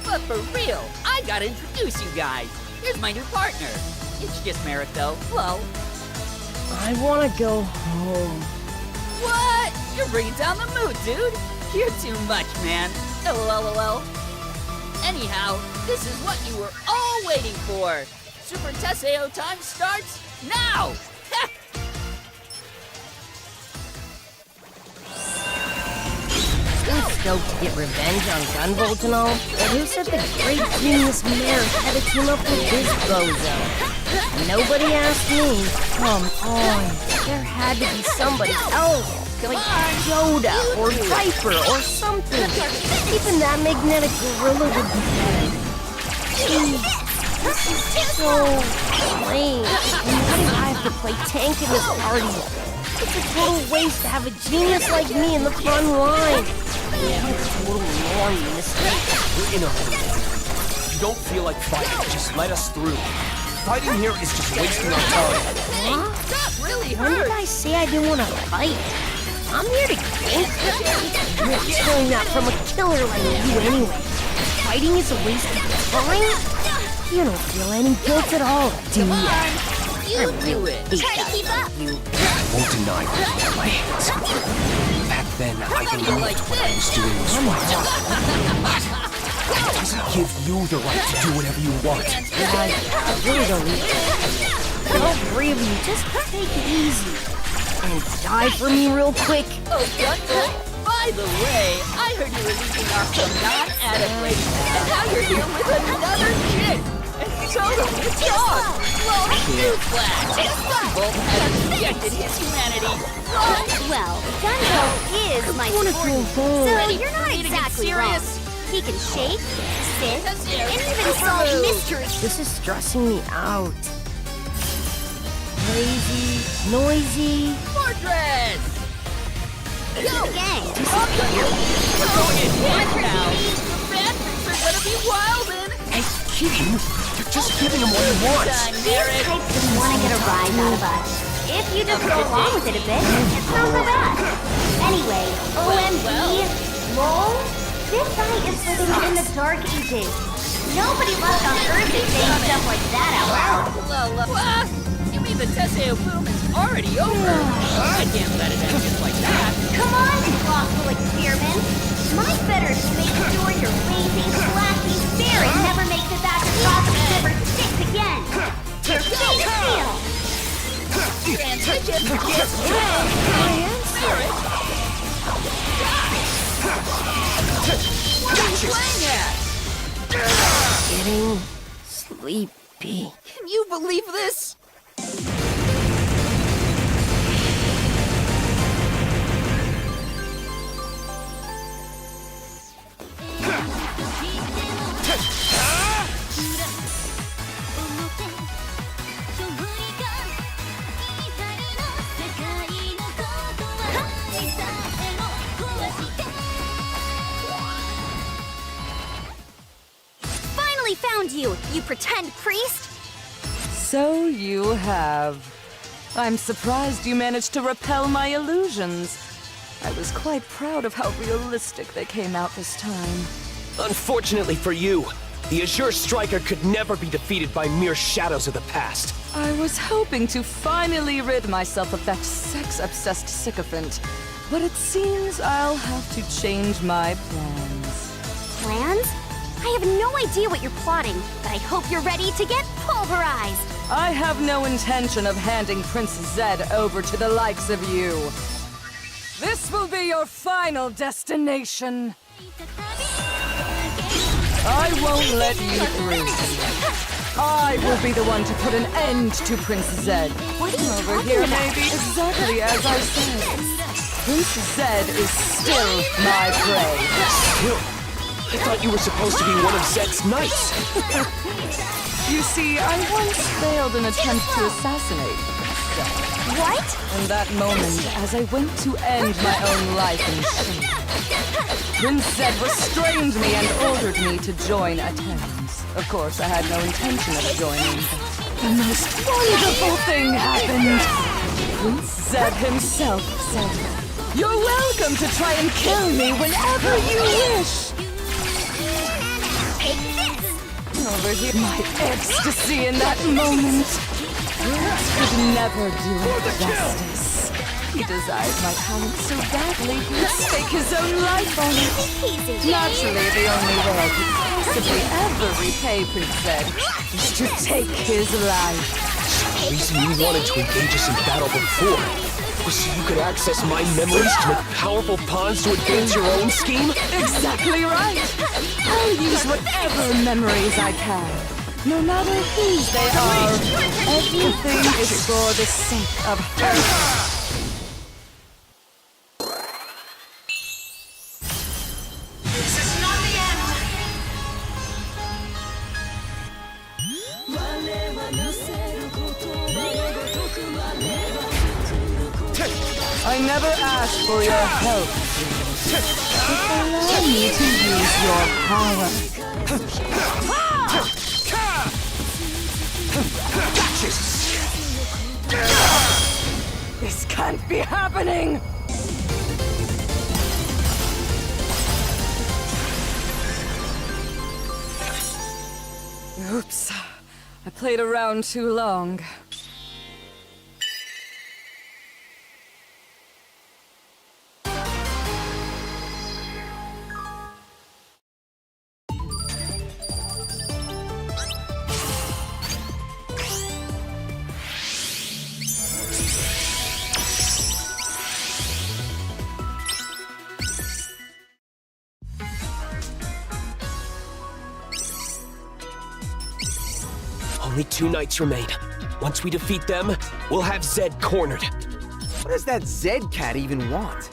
But for real, I gotta introduce you guys. Here's my new partner. It's just Merrick though, lol. I wanna go home. What? You're bringing down the mood, dude. You're too much, man. LOL. Anyhow, this is what you were all waiting for. Super Tessio time starts now! I'm stoked to get revenge on Gunvolt and all, but who said the great genius Merrick had to team up with this bozo? Nobody asked me. Come on. There had to be somebody else. Like Yoda or Viper or something. Even that magnetic gorilla would be better. Jeez, this is so lame. And why do I have to play tank in this party? It's a total waste to have a genius like me in the front line. Yeah, it's a total annoying mistake. We're in a hurry. You don't feel like fighting, just let us through. Fighting here is just wasting our time. Huh? That really When did I say I didn't want to fight? I'm here to gank. I'm not stealing that from a killer like you anyway. Fighting is a waste of time? You don't feel any guilt at all, do you? You do it. Try to keep up. I won't deny that my hands. Back then, I believed what I was doing was right. But it doesn't give you the right to do whatever you want. I really don't need to. All three of you, just take it easy. And die for me real quick. Oh, Gunvolt, by the way, I heard you were leaking off some non-addict lady, and now you're here with another chick. And totally a dog. Well, newsflash. Gunvolt has rejected his humanity. Well, Gunvolt is my subordinate, so you're not exactly wrong. He can shake, sit, and even solve mysteries. This is stressing me out. Crazy, noisy. Fortress! Go, gang! We're going in here now. The bad things are gonna be wildin'. Hey, kidding? You're just giving him what he wants. These types just want to get a rise out of us. If you just go along with it a bit, it's not so bad. Anyway, OMG, lol, this guy is living in the Dark Ages. Nobody left on Earth is saying stuff like that out loud. Well, you mean the Tessio boom is already over? I can't let it end just like that. Come on, slothful experiment. My better to make sure your lazy, flashy spirit never makes it back across the River Styx again. Your face seal! Transition gets Spirit! What are you playing at? Getting sleepy. Can you believe this? Finally found you, you pretend priest! So you have. I'm surprised you managed to repel my illusions. I was quite proud of how realistic they came out this time. Unfortunately for you, the Azure Striker could never be defeated by mere shadows of the past. I was hoping to finally rid myself of that sex-obsessed sycophant, but it seems I'll have to change my plans. Plans? I have no idea what you're plotting, but I hope you're ready to get Pulverized! I have no intention of handing Prince Zed over to the likes of you. This will be your final destination. I won't let you through. I will be the one to put an end to Prince Zed. What are you Over talking here, about? maybe exactly as I said. Prince Zed is still my prey. Still? I thought you were supposed to be one of Zed's knights. You see, I once failed an attempt to assassinate Zed. What? In that moment, as I went to end my own life in shame, Prince Zed restrained me and ordered me to join Athens. Of course, I had no intention of joining, but the most wonderful thing happened. Prince Zed himself said, "You're welcome to try and kill me whenever you wish." Over here, my ecstasy in that moment. Words could never do it justice. He desired my talent so badly he would stake his own life on it. Naturally, the only way I could possibly ever repay Prince Zed is to take his life. The reason you wanted to engage us in battle before was so you could access my memories to make powerful pawns to advance your own scheme? Exactly right. I'll use whatever memories I can. No matter whose they are, everything is for the sake of her. I never asked for your help. Just allow me to use your power. This can't be happening! Oops. I played around too long. Only 2 knights remain. Once we defeat them, we'll have Zed cornered. What does that Zed cat even want?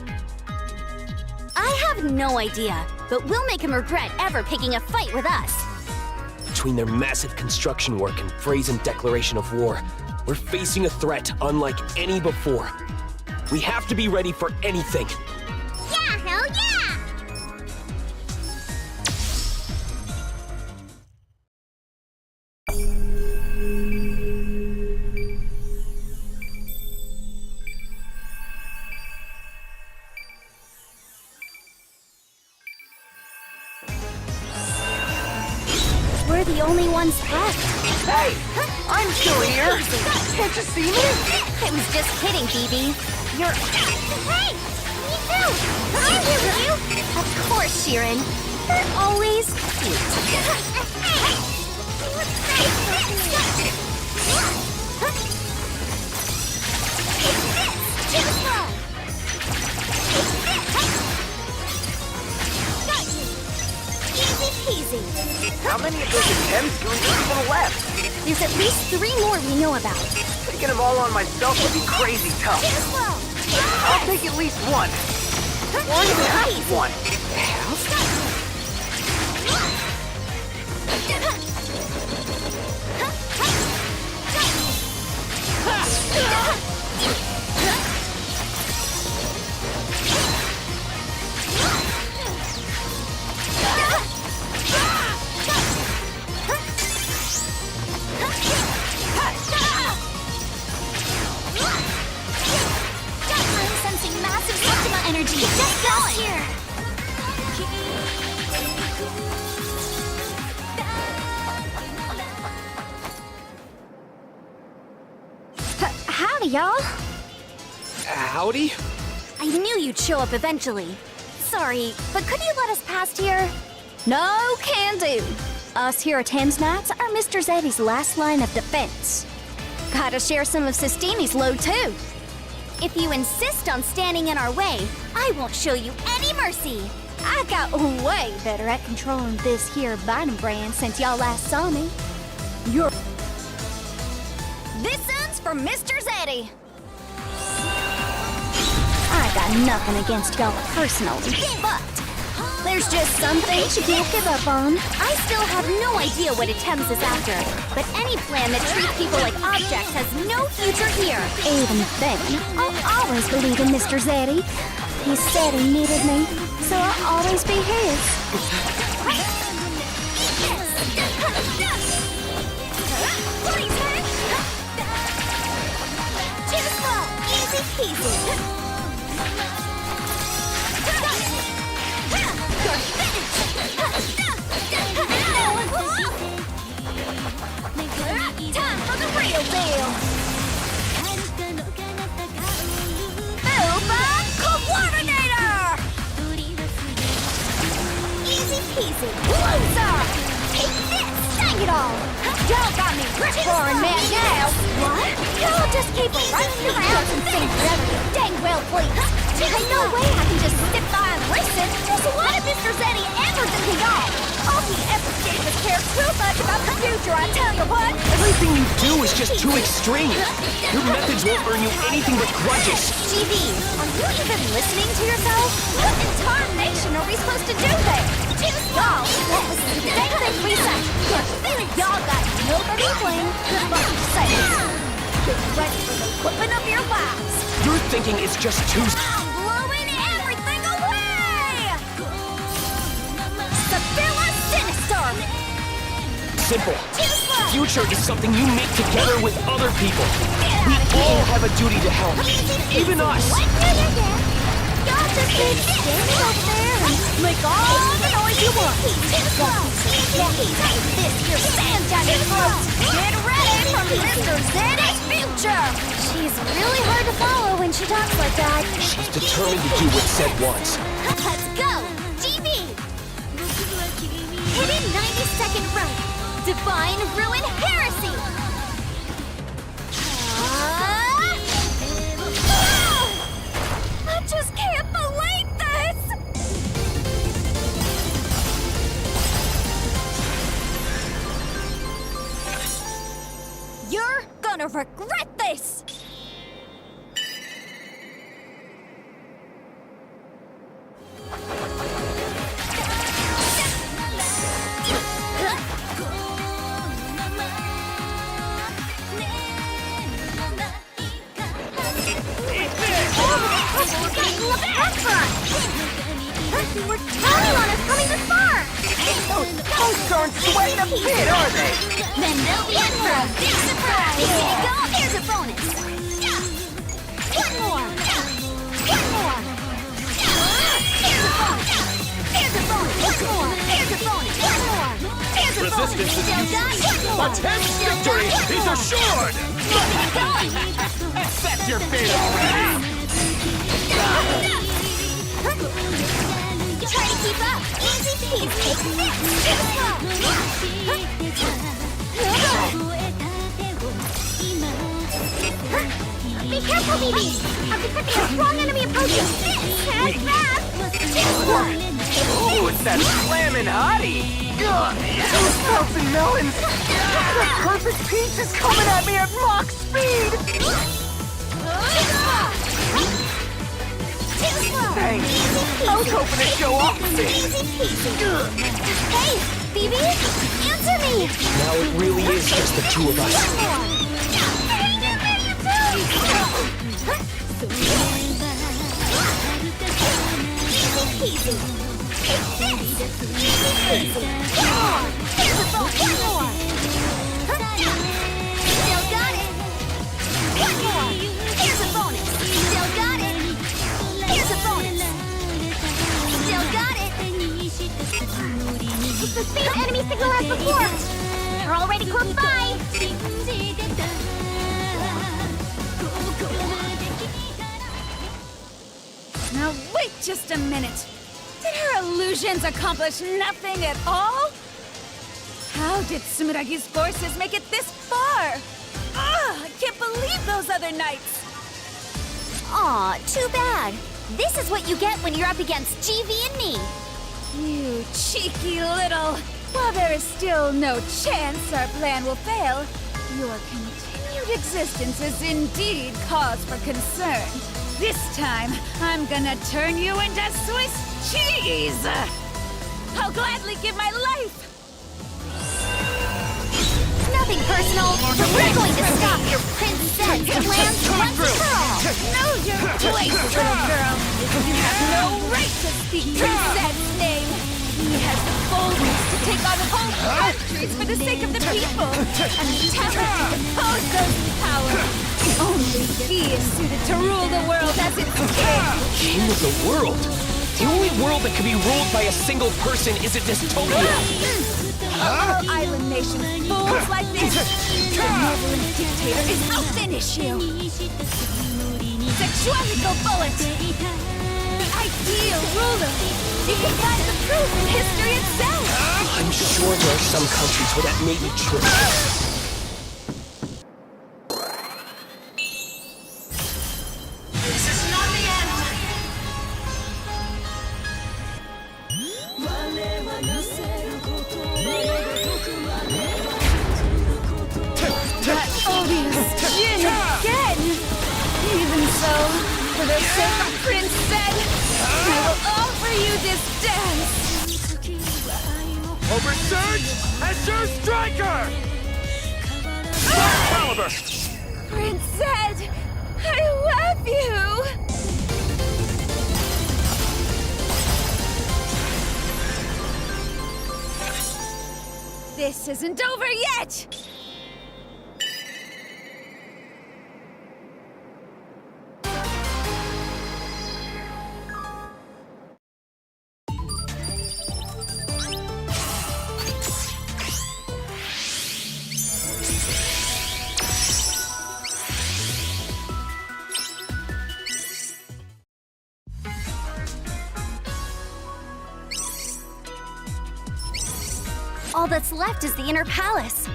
I have no idea, but we'll make him regret ever picking a fight with us. Between their massive construction work and brazen declaration of war, we're facing a threat unlike any before. We have to be ready for anything. Yeah, hell yeah! We're the only ones left. Hey! I'm still here! Can't you see me? I was just kidding, BB. You're... Hey! Me too! I'm here with you! Of course, Sheeran. You're always cute. Easy peasy. How many of those attempts do we even left? There's at least 3 more we know about. Taking them all on myself would be crazy tough. I'll take at least one. Or even half of one. I'm sensing massive Septima energy. Just going. Here. Howdy, y'all. Howdy? I knew you'd show up eventually. Sorry, but could you let us past here? No can do. Us here at Thames Knights are Mr. Zeddy's last line of defense. Gotta share some of Sistini's load too. If you insist on standing in our way, I won't show you any mercy. I got way better at controlling this here Biden brand since y'all last saw me. This one's for Mr. Zeddy. I got nothing against y'all personally, but there's just some things you can't give up on. I still have no idea what Thames is after, but any plan that treats people like objects has no future here. Even then, I'll always believe in Mr. Zeddy. He said he needed me, so I'll always be his. Too slow, easy peasy. Time for the real deal. Boba Coordinator! Easy peasy. Loser! Take this! Dang it all! Y'all got me rich roaring mad now! What? Y'all just keep running around and sing forever you dang well please! Ain't no way I can just sit by and listen. Just what if Mr. Zeddy ever did to y'all? All he ever did was care too much about the future, I tell you what! Everything you do is just too extreme. Your methods won't earn you anything but grudges. GB, are you even listening to yourself? What in tarnation are we supposed to do there? Y'all, what was the daily research? Y'all got nobody to blame but yourselves. Get ready for the whipping of your lives. Your thinking is just too... I'm blowing everything away! Sevilla Sinister! Simple. Future is something you make together with other people. We all have a duty to help. Even us. Y'all just keep standing up there and make all the noise you want. This here sand down your throat. Get ready for Mr. Zeddy's future. She's really hard to follow when she talks like that. She's determined to do what's said once. Let's go, GB. Hidden 90-second right. Divine Ruin Heresy. I just can't believe this! You're gonna regret this! We're counting on us coming this far! Those ghosts aren't sweating a bit, are they? Then they'll be in for a big surprise! Here you go, here's a bonus! One more! One more! Here's a bonus! Here's a bonus! One more! Here's a bonus! One more! Here's a bonus! Resistance is useless. Attempts victory is assured! Accept your fate already! Try to keep up! Easy peasy! Be careful, BB! I'm detecting a strong enemy approaching! Head fast! Ooh, it's that slamming hottie! Those bouncing melons! The perfect peach is coming at me at Mach speed! Thanks! I was hoping to show off a bit! Hey, BB! Answer me! Now it really is just the two of us. Easy. Take this. Easy peasy. Come on. Here's a bonus. One more. Still got it. One more. Here's a bonus. Still got it. Here's a bonus. Still got it. It's the same enemy signal as before. They're already close by. Now wait just a minute. Did her illusions accomplish nothing at all? How did Sumeragi's forces make it this far? I can't believe those other knights! Aw, too bad. This is what you get when you're up against GV and me. You cheeky little... While there is still no chance our plan will fail, your continued existence is indeed cause for concern. This time, I'm gonna turn you into Swiss cheese! I'll gladly give my life! Nothing personal, but we're going to stop your princess plans once for all. Know your place, little girl! You have no right to speak Princess' name! He has the boldness to take on whole countries for the sake of the people, and the talent to depose those in power. Only he is suited to rule the world as its king. King of the world? The only world that can be ruled by a single person is a dystopia. Our island nation fools like this. The malevolent dictator is I'll finish you. Sexualical bullet. The ideal ruler. You can find the proof in history itself. I'm sure there are some countries where that may be true. This is not the end. That odious gin again! Even so, for the sake of Prince Zed, I will offer you this dance! Oversurge as your striker! Caliber! Prince Zed, I love you! This isn't over yet! All that's left is the inner palace.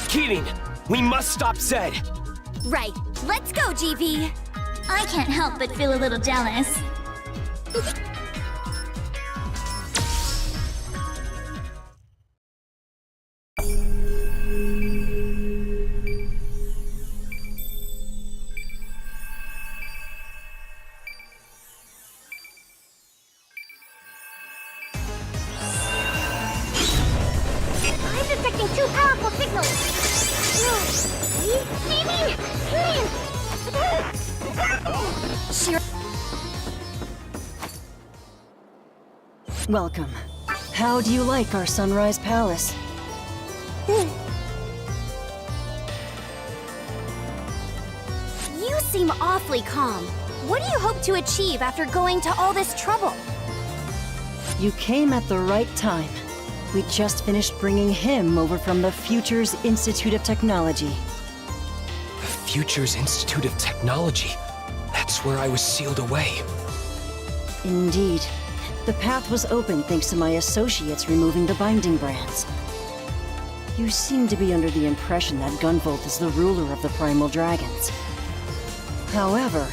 Keating, we must stop Zed. Right. Let's go, GV. I can't help but feel a little jealous. I'm detecting two powerful signals. Sure. Welcome. How do you like our Sunrise Palace? You seem awfully calm. What do you hope to achieve after going to all this trouble? You came at the right time. We just finished bringing him over from the Futures Institute of Technology. The Futures Institute of Technology. That's where I was sealed away. Indeed. The path was open thanks to my associates removing the binding brands. You seem to be under the impression that Gunvolt is the ruler of the Primal Dragons. However,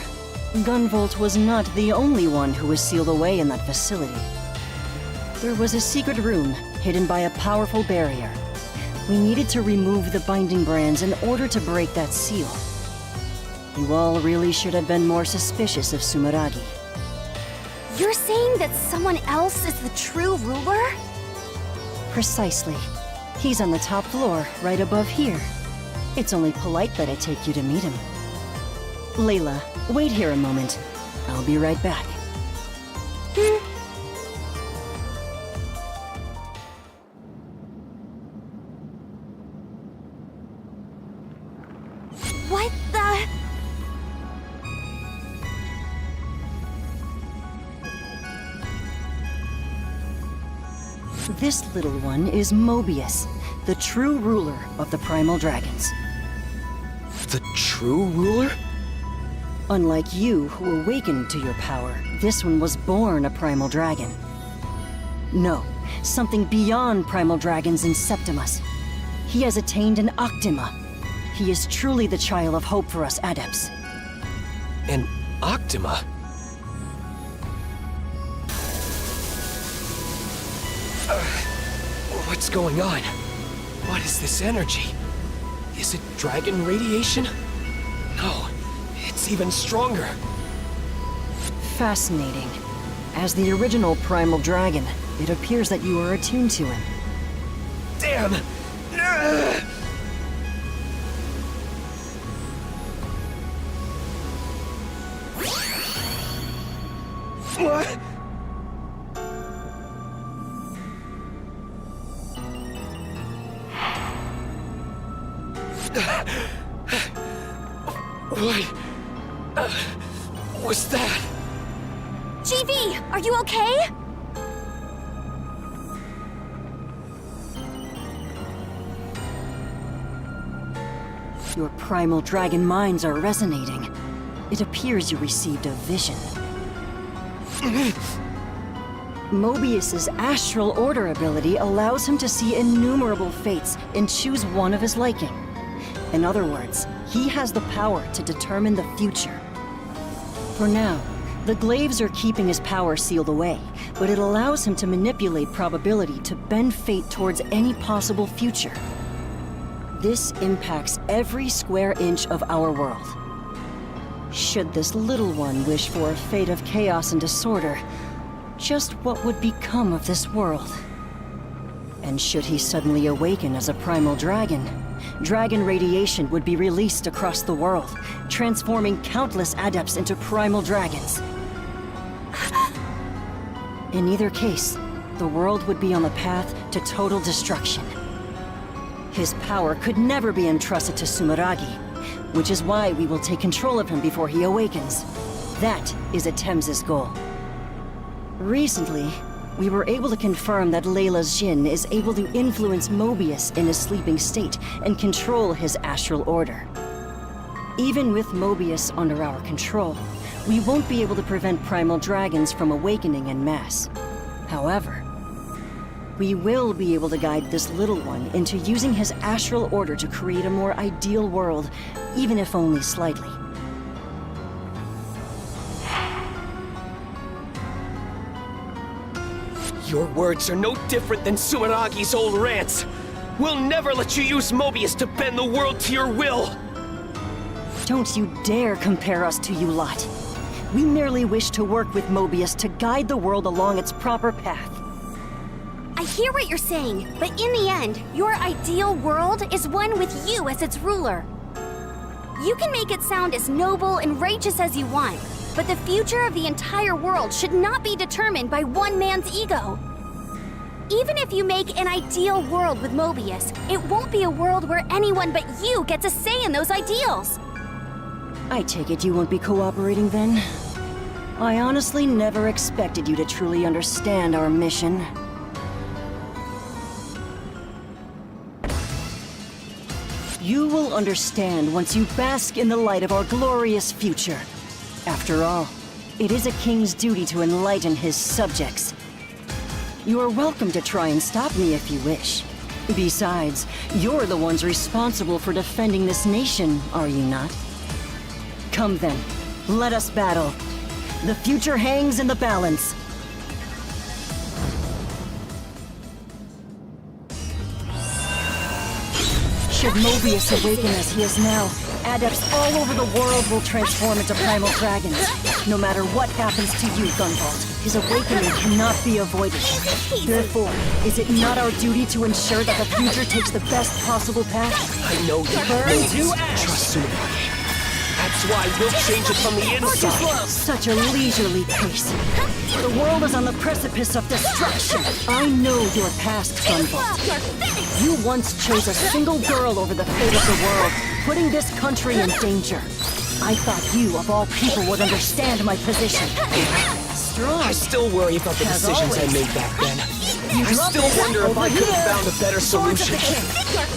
Gunvolt was not the only one who was sealed away in that facility. There was a secret room hidden by a powerful barrier. We needed to remove the binding brands in order to break that seal. You all really should have been more suspicious of Sumeragi. You're saying that someone else is the true ruler? Precisely. He's on the top floor, right above here. It's only polite that I take you to meet him. Layla, wait here a moment. I'll be right back. What the... This little one is Mobius, the true ruler of the Primal Dragons. The true ruler? Unlike you, who awakened to your power, this one was born a Primal Dragon. No, something beyond primal dragons in Septimus. He has attained an Octima. He is truly the child of hope for us adepts. An Octima? What's going on? What is this energy? Is it dragon radiation? No, it's even stronger. Fascinating. As the original primal dragon, it appears that you are attuned to him. Damn! What? What was that? GV, are you okay? Your primal dragon minds are resonating. It appears you received a vision. Mobius's Astral Order ability allows him to see innumerable fates and choose one of his liking. In other words, he has the power to determine the future. For now, the Glaives are keeping his power sealed away, but it allows him to manipulate probability to bend fate towards any possible future. This impacts every square inch of our world. Should this little one wish for a fate of chaos and disorder, just what would become of this world? And should he suddenly awaken as a primal dragon, dragon radiation would be released across the world, transforming countless adepts into primal dragons. In either case, the world would be on the path to total destruction. His power could never be entrusted to Sumeragi, which is why we will take control of him before he awakens. That is Atem's goal. Recently, we were able to confirm that Layla's Jinn is able to influence Mobius in his sleeping state and control his astral order. Even with Mobius under our control, we won't be able to prevent primal dragons from awakening en masse. However, we will be able to guide this little one into using his astral order to create a more ideal world, even if only slightly. Your words are no different than Sumeragi's old rants. We'll never let you use Mobius to bend the world to your will! Don't you dare compare us to you lot. We merely wish to work with Mobius to guide the world along its proper path. I hear what you're saying, but in the end, your ideal world is one with you as its ruler. You can make it sound as noble and righteous as you want, but the future of the entire world should not be determined by one man's ego. Even if you make an ideal world with Mobius, it won't be a world where anyone but you gets a say in those ideals. I take it you won't be cooperating then? I honestly never expected you to truly understand our mission. You will understand once you bask in the light of our glorious future. After all, it is a king's duty to enlighten his subjects. You are welcome to try and stop me if you wish. Besides, you're the ones responsible for defending this nation, are you not? Come then, let us battle. The future hangs in the balance. Should Mobius awaken as he is now, adepts all over the world will transform into primal dragons. No matter what happens to you, Gunvolt, his awakening cannot be avoided. Therefore, is it not our duty to ensure that the future takes the best possible path? I know you Burn to ash! trust Sumeragi. That's why we'll change it from the inside. Such a leisurely pace. The world is on the precipice of destruction. I know your past, Gunvolt. You once chose a single girl over the fate of the world, putting this country in danger. I thought you, of all people, would understand my position. Strong. I still worry about the decisions I made back then. I still wonder if I could have found a better solution.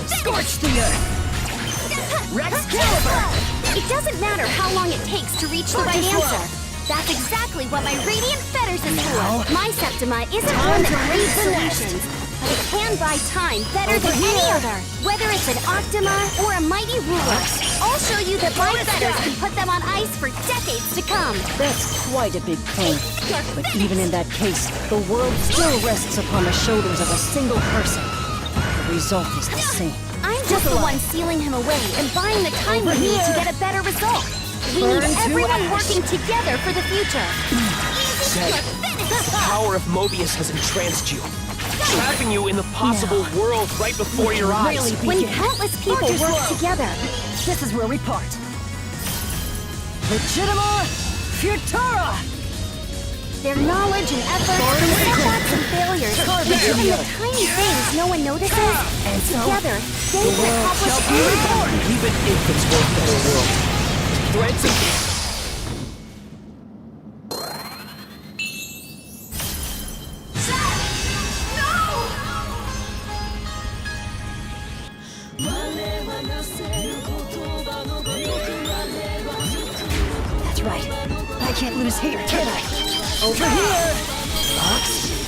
Scorch the earth! Rex Caliber! It doesn't matter how long it takes to reach the right answer. That's exactly what my Radiant Fetters is for! My Septima isn't one that creates solutions, but it can buy time better than any other. Whether it's an Octima or a mighty ruler, I'll show you that my fetters can put them on ice for decades to come. That's quite a big claim. But even in that case, the world still rests upon the shoulders of a single person. The result is the same. I'm just the one sealing him away and buying the time we need to get a better result. We need everyone working together for the future. Zed, the power of Mobius has entranced you, trapping you in the possible world right before your eyes. When countless people work together, this is where we part. Legitima Futura! Their knowledge and efforts, setbacks and failures, and even the tiny things no one notices, and together, they can accomplish anything. Even if it's for a better world, threads of... That's right. I can't lose here, can I? Over here!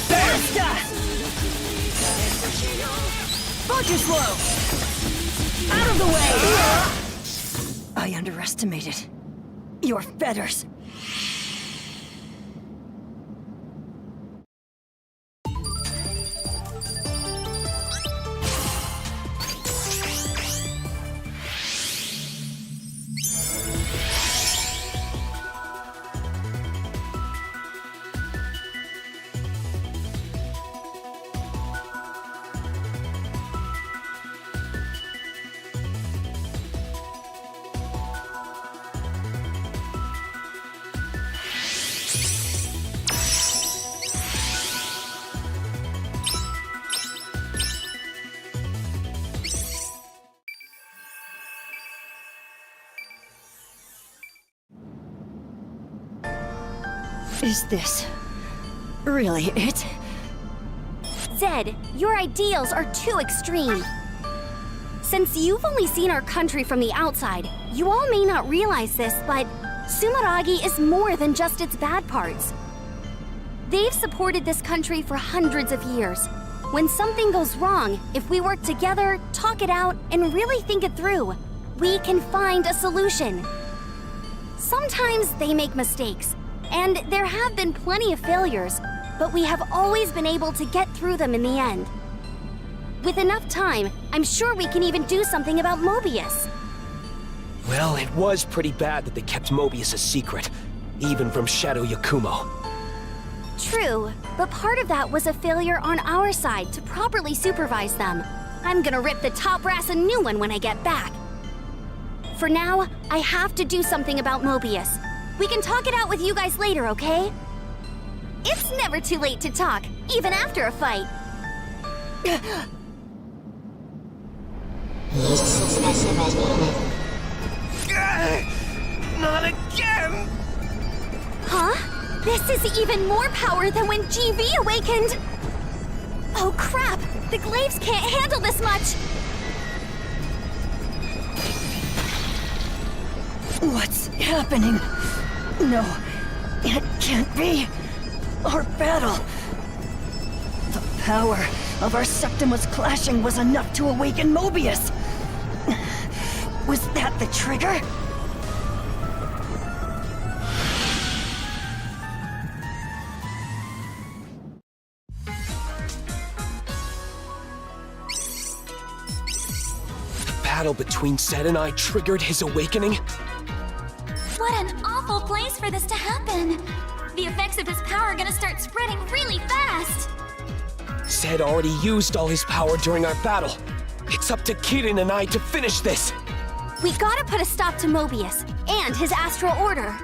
Basta! Focus slow! Out of the way! I underestimated your fetters. Is this really it? Zed, your ideals are too extreme. Since you've only seen our country from the outside, you all may not realize this, but Sumeragi is more than just its bad parts. They've supported this country for hundreds of years. When something goes wrong, if we work together, talk it out, and really think it through, we can find a solution. Sometimes they make mistakes, and there have been plenty of failures, but we have always been able to get through them in the end. With enough time, I'm sure we can even do something about Mobius. Well, it was pretty bad that they kept Mobius a secret, even from Shadow Yakumo. True, but part of that was a failure on our side to properly supervise them. I'm gonna rip the top brass a new one when I get back. For now, I have to do something about Mobius. We can talk it out with you guys later, okay? It's never too late to talk, even after a fight. Not again! Huh? This is even more power than when GV awakened! Oh crap! The glaives can't handle this much! What's happening? No, it can't be. Our battle. The power of our Septimas clashing was enough to awaken Mobius. Was that the trigger? The battle between Zed and I triggered his awakening? What an awful place for this to happen! The effects of his power are gonna start spreading really fast! Zed already used all his power during our battle. It's up to Kirin and I to finish this! We gotta put a stop to Mobius and his astral order.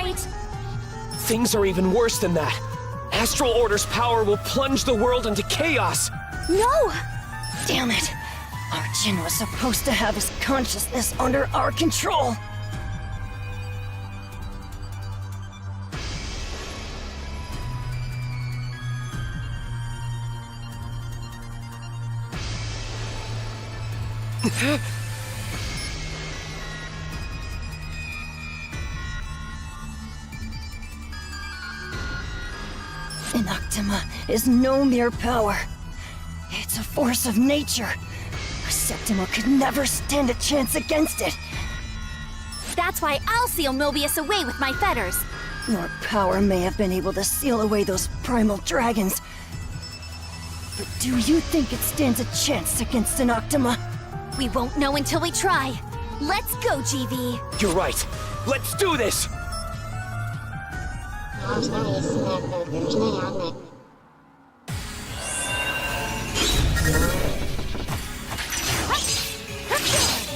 right? Things are even worse than that. Astral Order's power will plunge the world into chaos. No! Damn it! Our Jin was supposed to have his consciousness under our control. Enoctima is no mere power. It's a force of nature. A Septima could never stand a chance against it. That's why I'll seal Mobius away with my fetters. Your power may have been able to seal away those primal dragons. But do you think it stands a chance against Enoctima? We won't know until we try. Let's go, GV. You're right. Let's do this!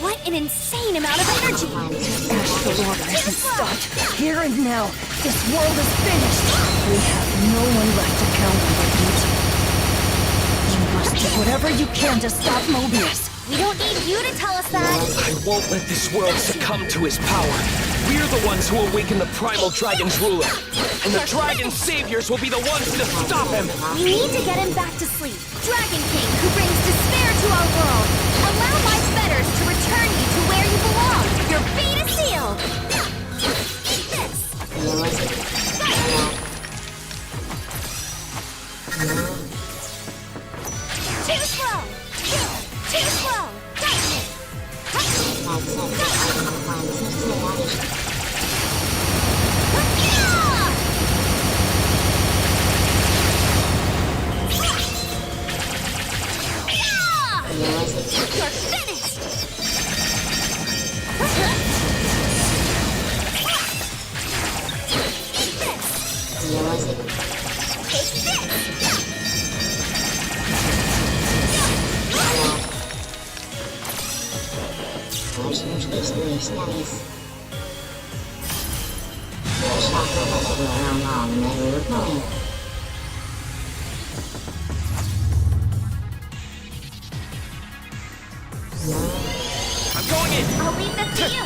What an insane amount of energy! Astral Order isn't stopped. Here and now, this world is finished. We have no one left to counter the heat. You must do whatever you can to stop Mobius. We don't need you to tell us that! I won't let this world succumb to his power. We're the ones who awaken the Primal Dragon's ruler. And the Dragon's saviors will be the ones to stop him! We need to get him back to sleep. Dragon King, who brings despair to our world. Allow my fetters to return you to where you belong. Your beta seal! Eat this! Too slow! Too slow! You're finished! Eat this! Take this! I'm going in! I'll leave them to you!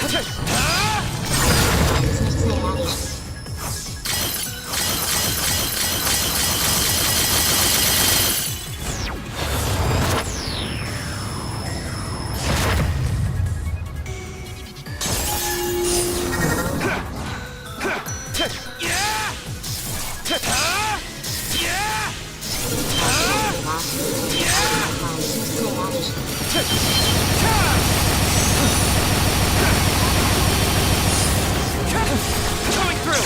Coming through!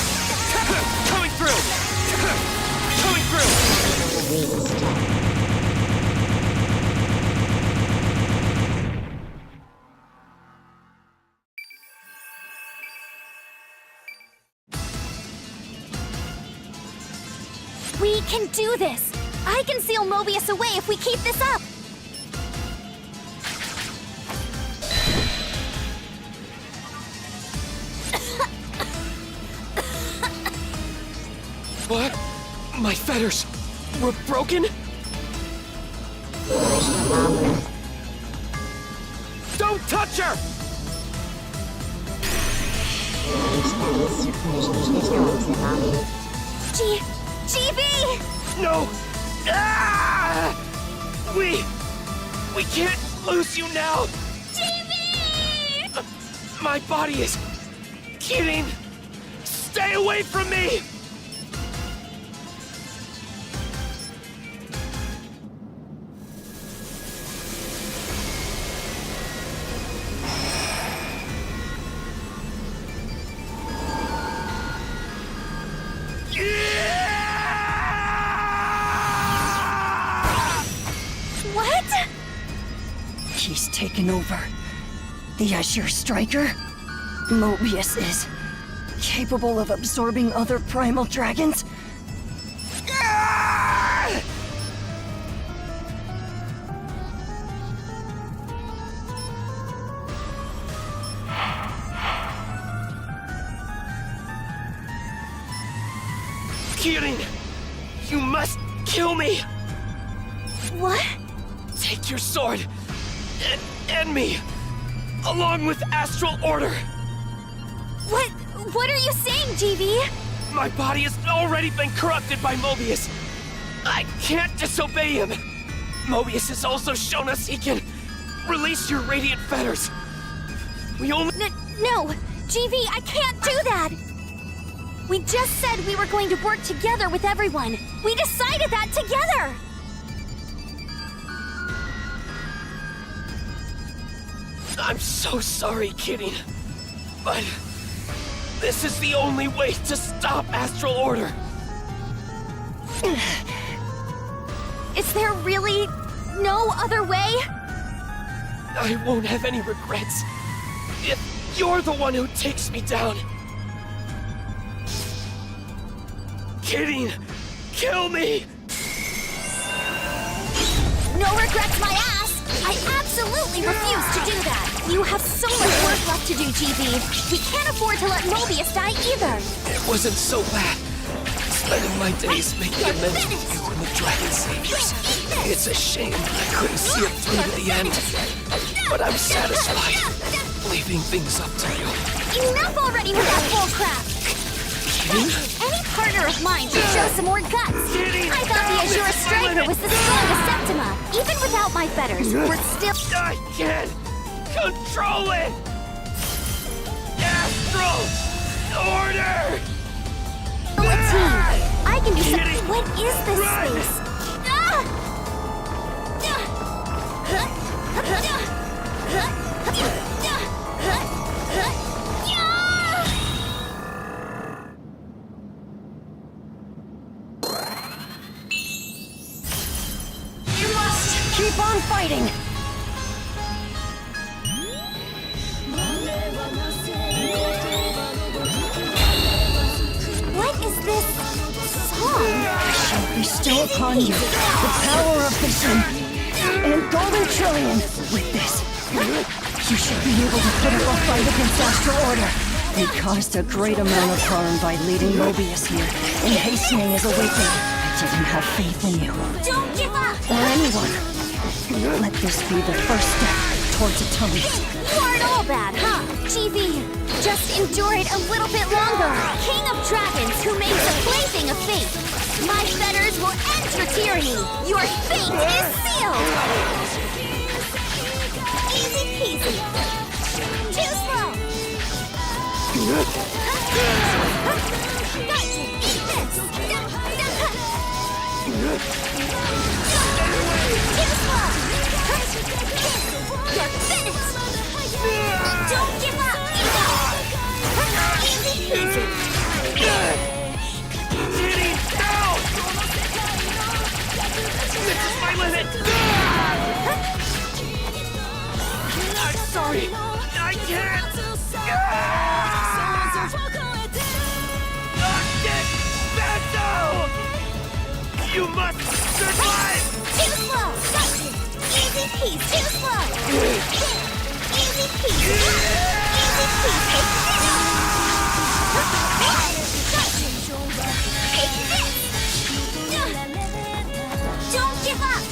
Coming through! Coming through! We can do this! I can seal Mobius away if we keep this up! What? My fetters were broken? Don't touch her! GV! No! Ah! We can't lose you now! GV! My body is getting... Stay away from me! What? He's taken over. The Azure Striker? Mobius is capable of absorbing other primal dragons? Kirin! You must kill me! What? Take your sword and end me, along with Astral Order! What are you saying, GV? My body has already been corrupted by Mobius. I can't disobey him. Mobius has also shown us he can release your radiant fetters. We only— No! GV, I can't do that! We just said we were going to work together with everyone. We decided that together! I'm so sorry, Kirin. But this is the only way to stop Astral Order. Is there really no other way? I won't have any regrets if you're the one who takes me down. Kirin, kill me! No regrets, my ass! I absolutely refuse to do that! You have so much work left to do, GV. We can't afford to let Mobius die either! It wasn't so bad. Spending my days making amends with you and the Dragon Saviors. It's a shame I couldn't see it through to the end. But I'm satisfied, leaving things up to you. Enough already with that bull crap! Any partner of mine should show some more guts! I thought the Azure Striker was the strongest Septima! Even without my fetters, we're still— I can't control it! Astral Order! A team! I can do something— What is this space? Keep on fighting! What is this song? I shall bestow upon you the power of the sun and Golden Trillion. With this, you should be able to put up a fight against Astral Order. They caused a great amount of harm by leading Mobius here and hastening his awakening. I didn't have faith in you. Don't give up! Or anyone. Let this be the first step towards atonement. You aren't all bad, huh? GV, just endure it a little bit longer. King of Dragons who makes a plaything of fate. My fetters will end your tyranny. Your fate is sealed. Easy peasy. Too slow. Too slow. You're finished! Don't give up! Easy peasy! Kirin, down! This is my limit! I'm sorry! I can't! Toxic Battle! You must survive! Too slow! Easy peasy! Too slow! Easy peasy! Easy peasy! Take this! Don't give up!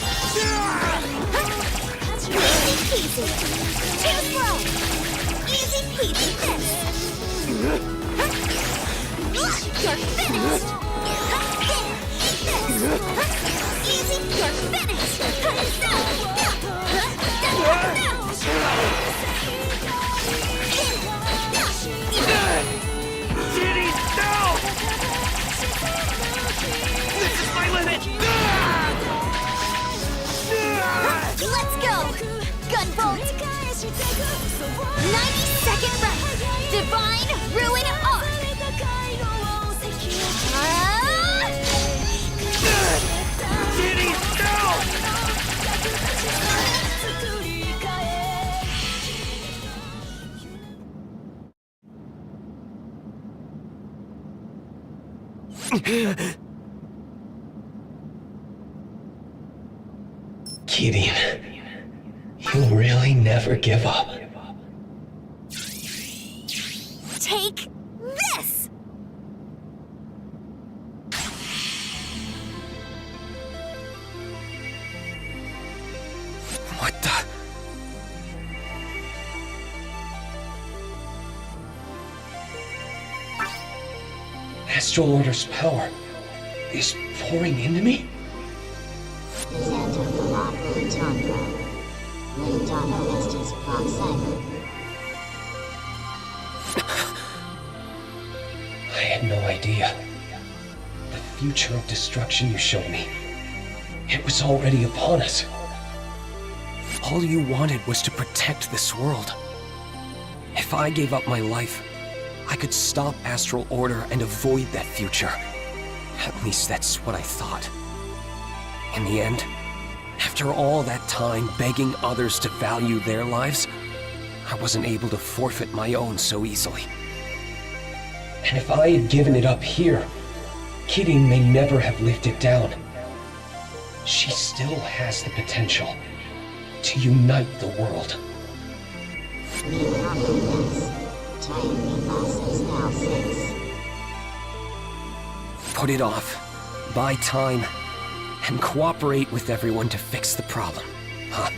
Easy peasy! Too slow! Easy peasy! This! You're finished! Easy! You're finished! Kitty, no! This is my limit! Let's go! Gunbolt! 90-second round! Divine Ruin Arc! Kitty, no! Kirin, you really never give up. Take this! What the? Astral Order's power is pouring into me? Presenter Galactic Tundra. Lindano Estes Proxima. I had no idea. The future of destruction you showed me, it was already upon us. All you wanted was to protect this world. If I gave up my life, I could stop Astral Order and avoid that future. At least that's what I thought. In the end, after all that time begging others to value their lives, I wasn't able to forfeit my own so easily. And if I had given it up here, Kitty may never have lived it down. She still has the potential to unite the world. Put it off, buy time, and cooperate with everyone to fix the problem, huh?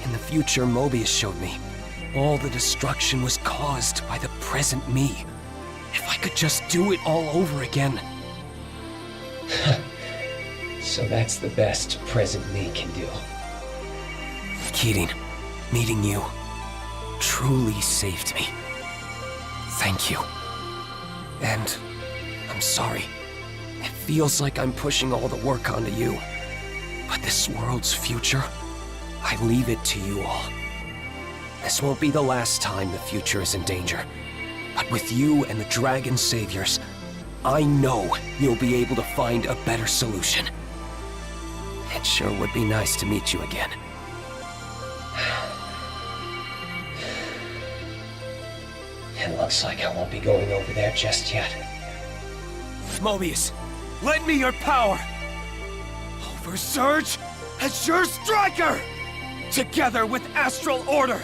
In the future, Mobius showed me all the destruction was caused by the present me. If I could just do it all over again. So that's the best present me can do. Kidding, meeting you truly saved me. Thank you. And I'm sorry. It feels like I'm pushing all the work onto you. But this world's future, I leave it to you all. This won't be the last time the future is in danger. But with you and the Dragon Saviors, I know you'll be able to find a better solution. It sure would be nice to meet you again. It looks like I won't be going over there just yet. Mobius, lend me your power! Oversurge as your striker! Together with Astral Order,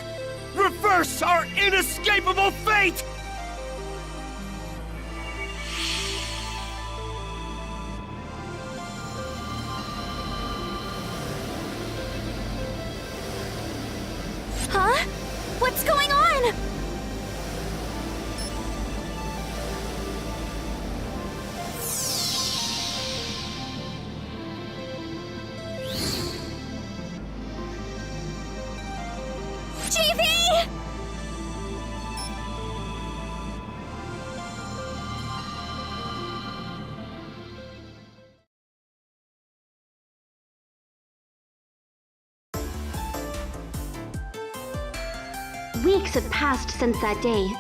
reverse our inescapable fate! Huh? What's going on? GV! Weeks have passed since that day.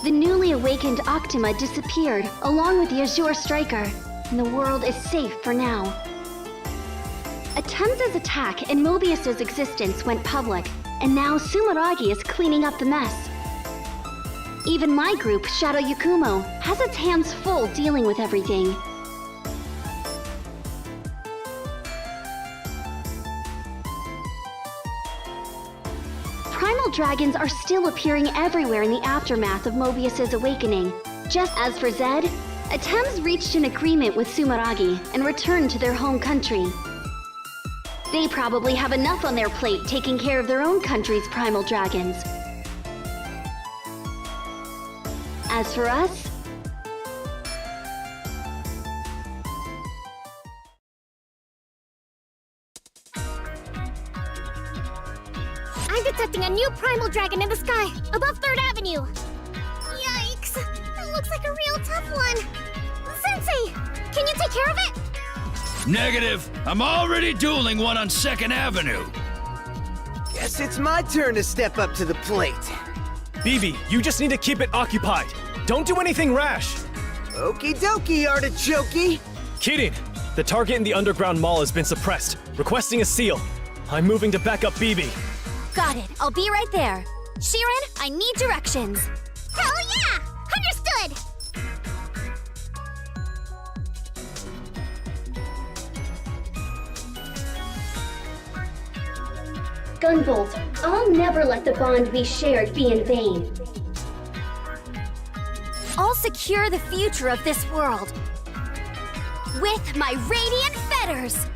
The newly awakened Octima disappeared, along with the Azure Striker, and the world is safe for now. Atemza's attack and Mobius's existence went public, and now Sumeragi is cleaning up the mess. Even my group, Shadow Yakumo, has its hands full dealing with everything. Primal dragons are still appearing everywhere in the aftermath of Mobius's awakening. Just as for Zed, Atemz reached an agreement with Sumeragi and returned to their home country. They probably have enough on their plate taking care of their own country's primal dragons. As for us, I'm detecting a new primal dragon in the sky, above 3rd Avenue. Yikes! It looks like a real tough one. Sensei, can you take care of it? Negative. I'm already dueling one on 2nd Avenue. Guess it's my turn to step up to the plate. BB, you just need to keep it occupied. Don't do anything rash. Okie dokie, artichokey. Kidding. The target in the underground mall has been suppressed, requesting a seal. I'm moving to back up BB. got it. I'll be right there. Sheeran, I need directions. Hell yeah! Understood! Gunvolt, I'll never let the bond we shared be in vain. I'll secure the future of this world with my radiant fetters.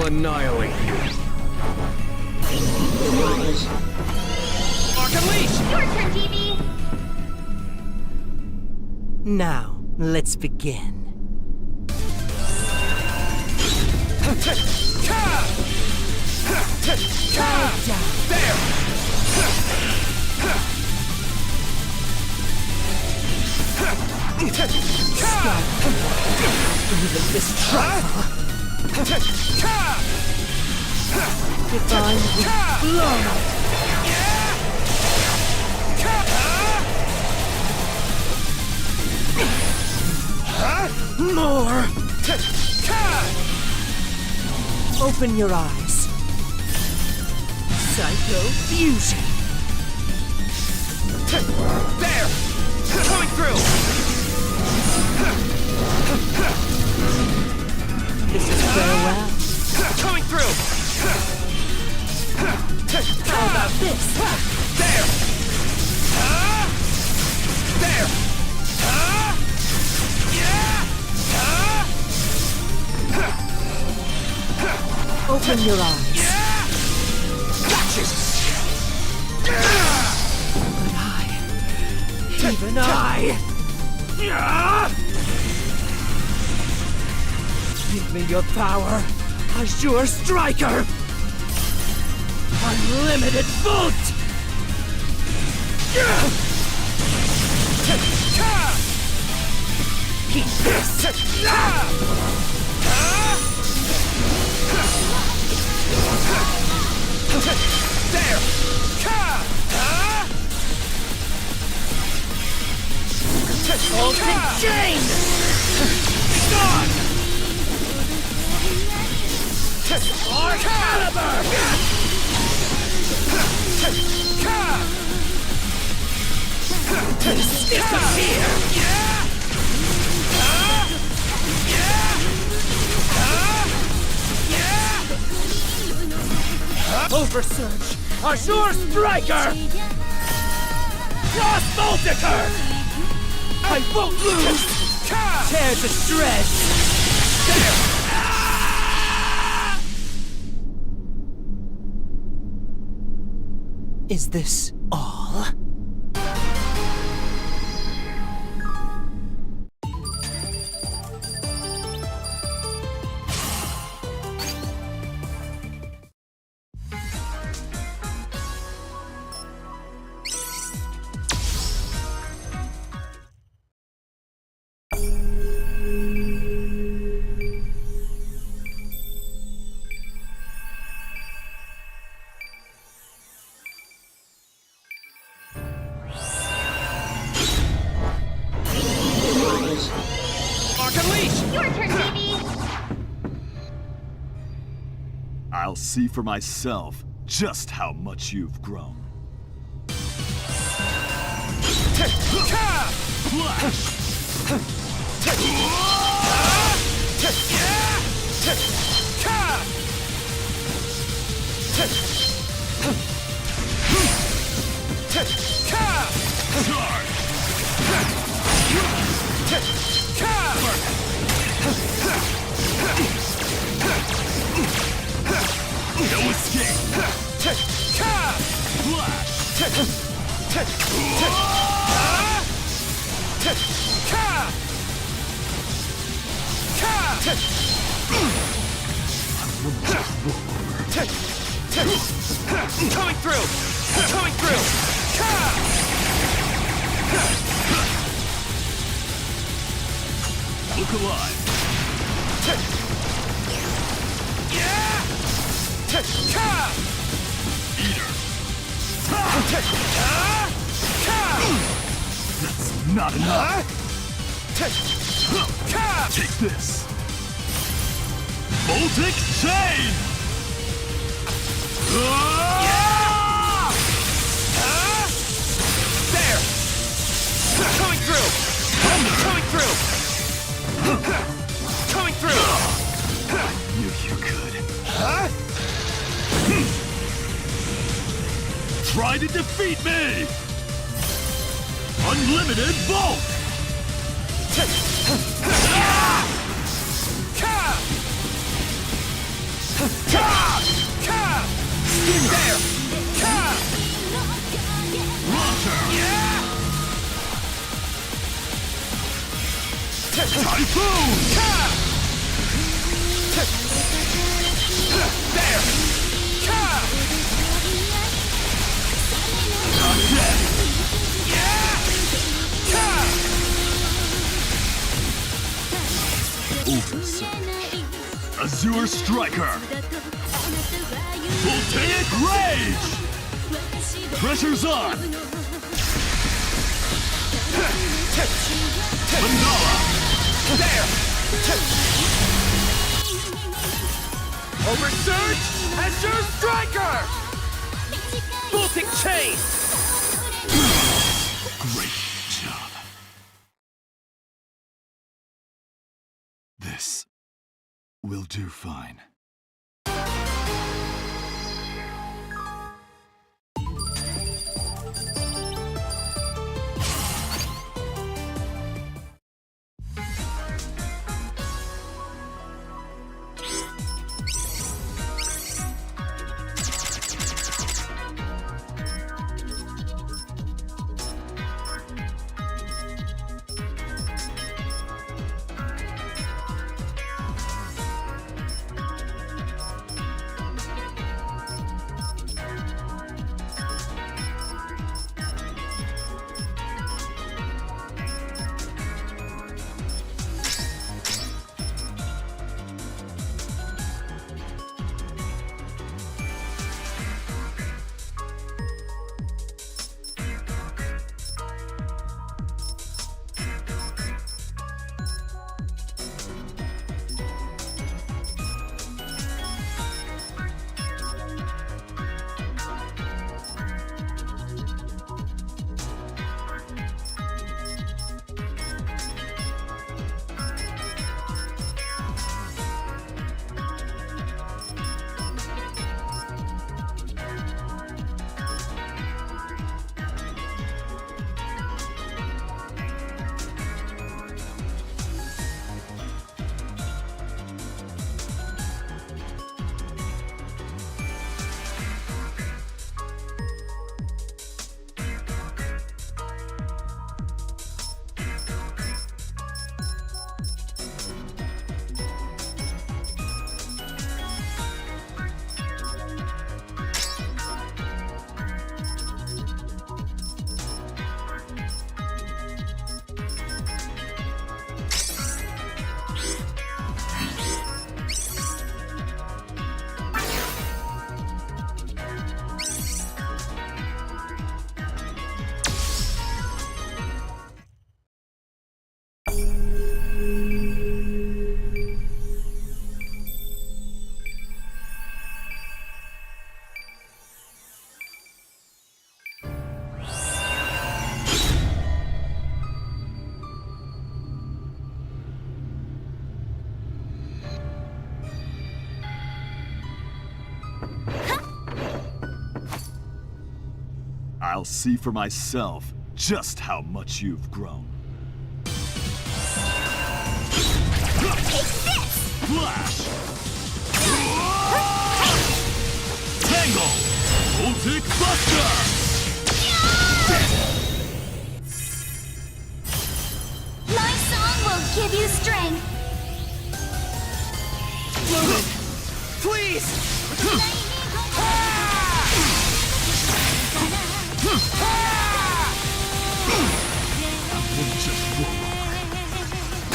annihilate you. Mark Unleash! Your turn, TV! Now, let's begin. Even this trauma. Divine blow. More. Open your eyes. Psycho fusion. There! Coming through! This is farewell. Coming through! How about this? There! There! Open your eyes. Gotcha! Even I. Give me your power, Azure Striker! Unlimited Bolt! Keep this! There! Ultimate Chain! Gone! Caliber! Disappear! Oversurge! Azure Striker! Cross Voltiker! I won't lose! Tear to shreds! Is this all? Your turn, TV! I'll see for myself just how much you've grown. No escape! Coming through! Coming through! Look alive! Eater! That's not enough! Take this! Voltic Chain! There! Coming through! Coming through! Coming through! Knew you could. Try to defeat me! Unlimited Bolt! Typhoon! There! Oversurge. Azure Striker. Voltaic Rage! Pressure's on! Mandala! There! Oversurge! Azure Striker! Baltic Chain! Great job. This will do fine. I'll see for myself just how much you've grown. Take this! Flash! Tangle! Voltic Buster! My song will give you strength. Logan! Please!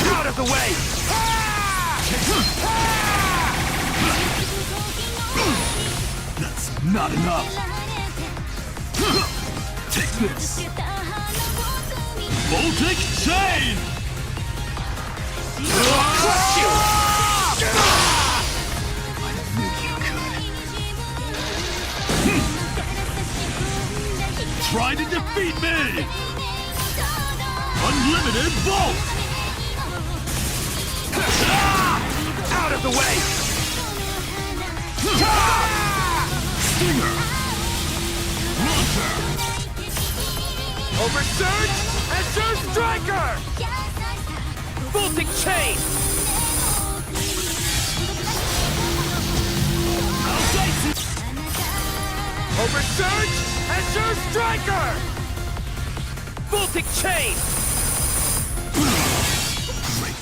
Out of the way! That's not enough! Take this! Voltic Chain! Crush you! I knew you could. Try to defeat me! Unlimited Volt! Out of the way! Stinger! Launcher! Oversurge! Azure Striker! Baltic Chain! Oversurge! Azure Striker! Baltic Chain! Great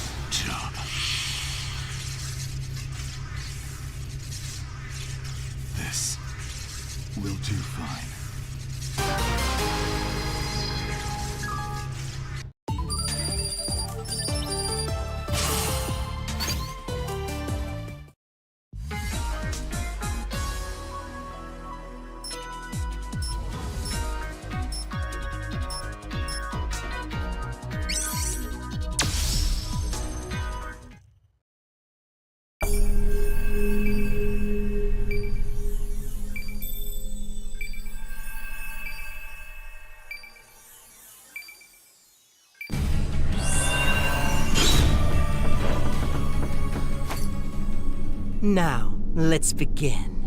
Now, let's begin.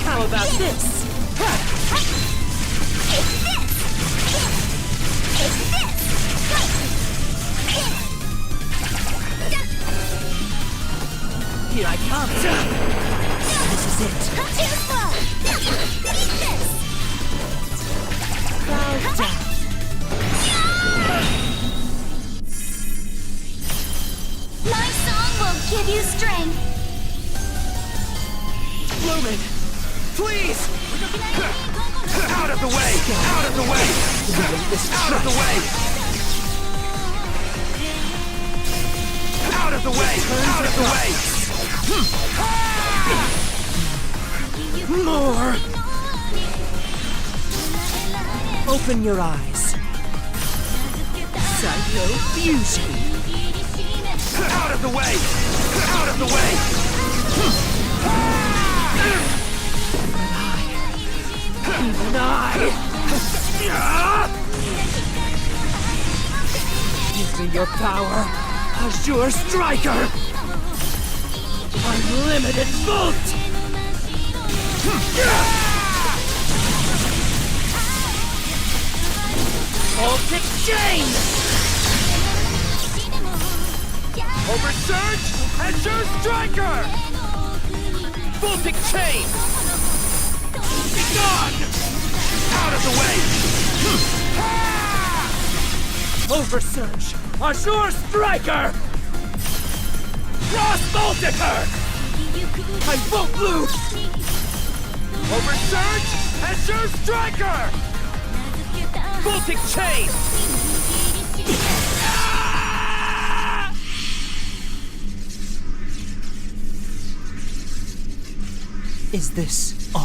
How about this? Here I come. This is it. Bow down. My song will give you strength. Lumen, please! Out of the way! Out of the way! Out of the way! Out of the way! Out of the way! More! Open your eyes. Psycho fusion. Out of the way! Out of the way! Even I! Give me your power, Azure Striker! Unlimited Volt! Baltic Chain! Oversurge! Azure Striker! Baltic Chain! Be gone! Out of the way! Oversurge! Azure Striker! Frost Balticer! I won't lose! Oversurge! Azure Striker! Baltic Chain! Is this all?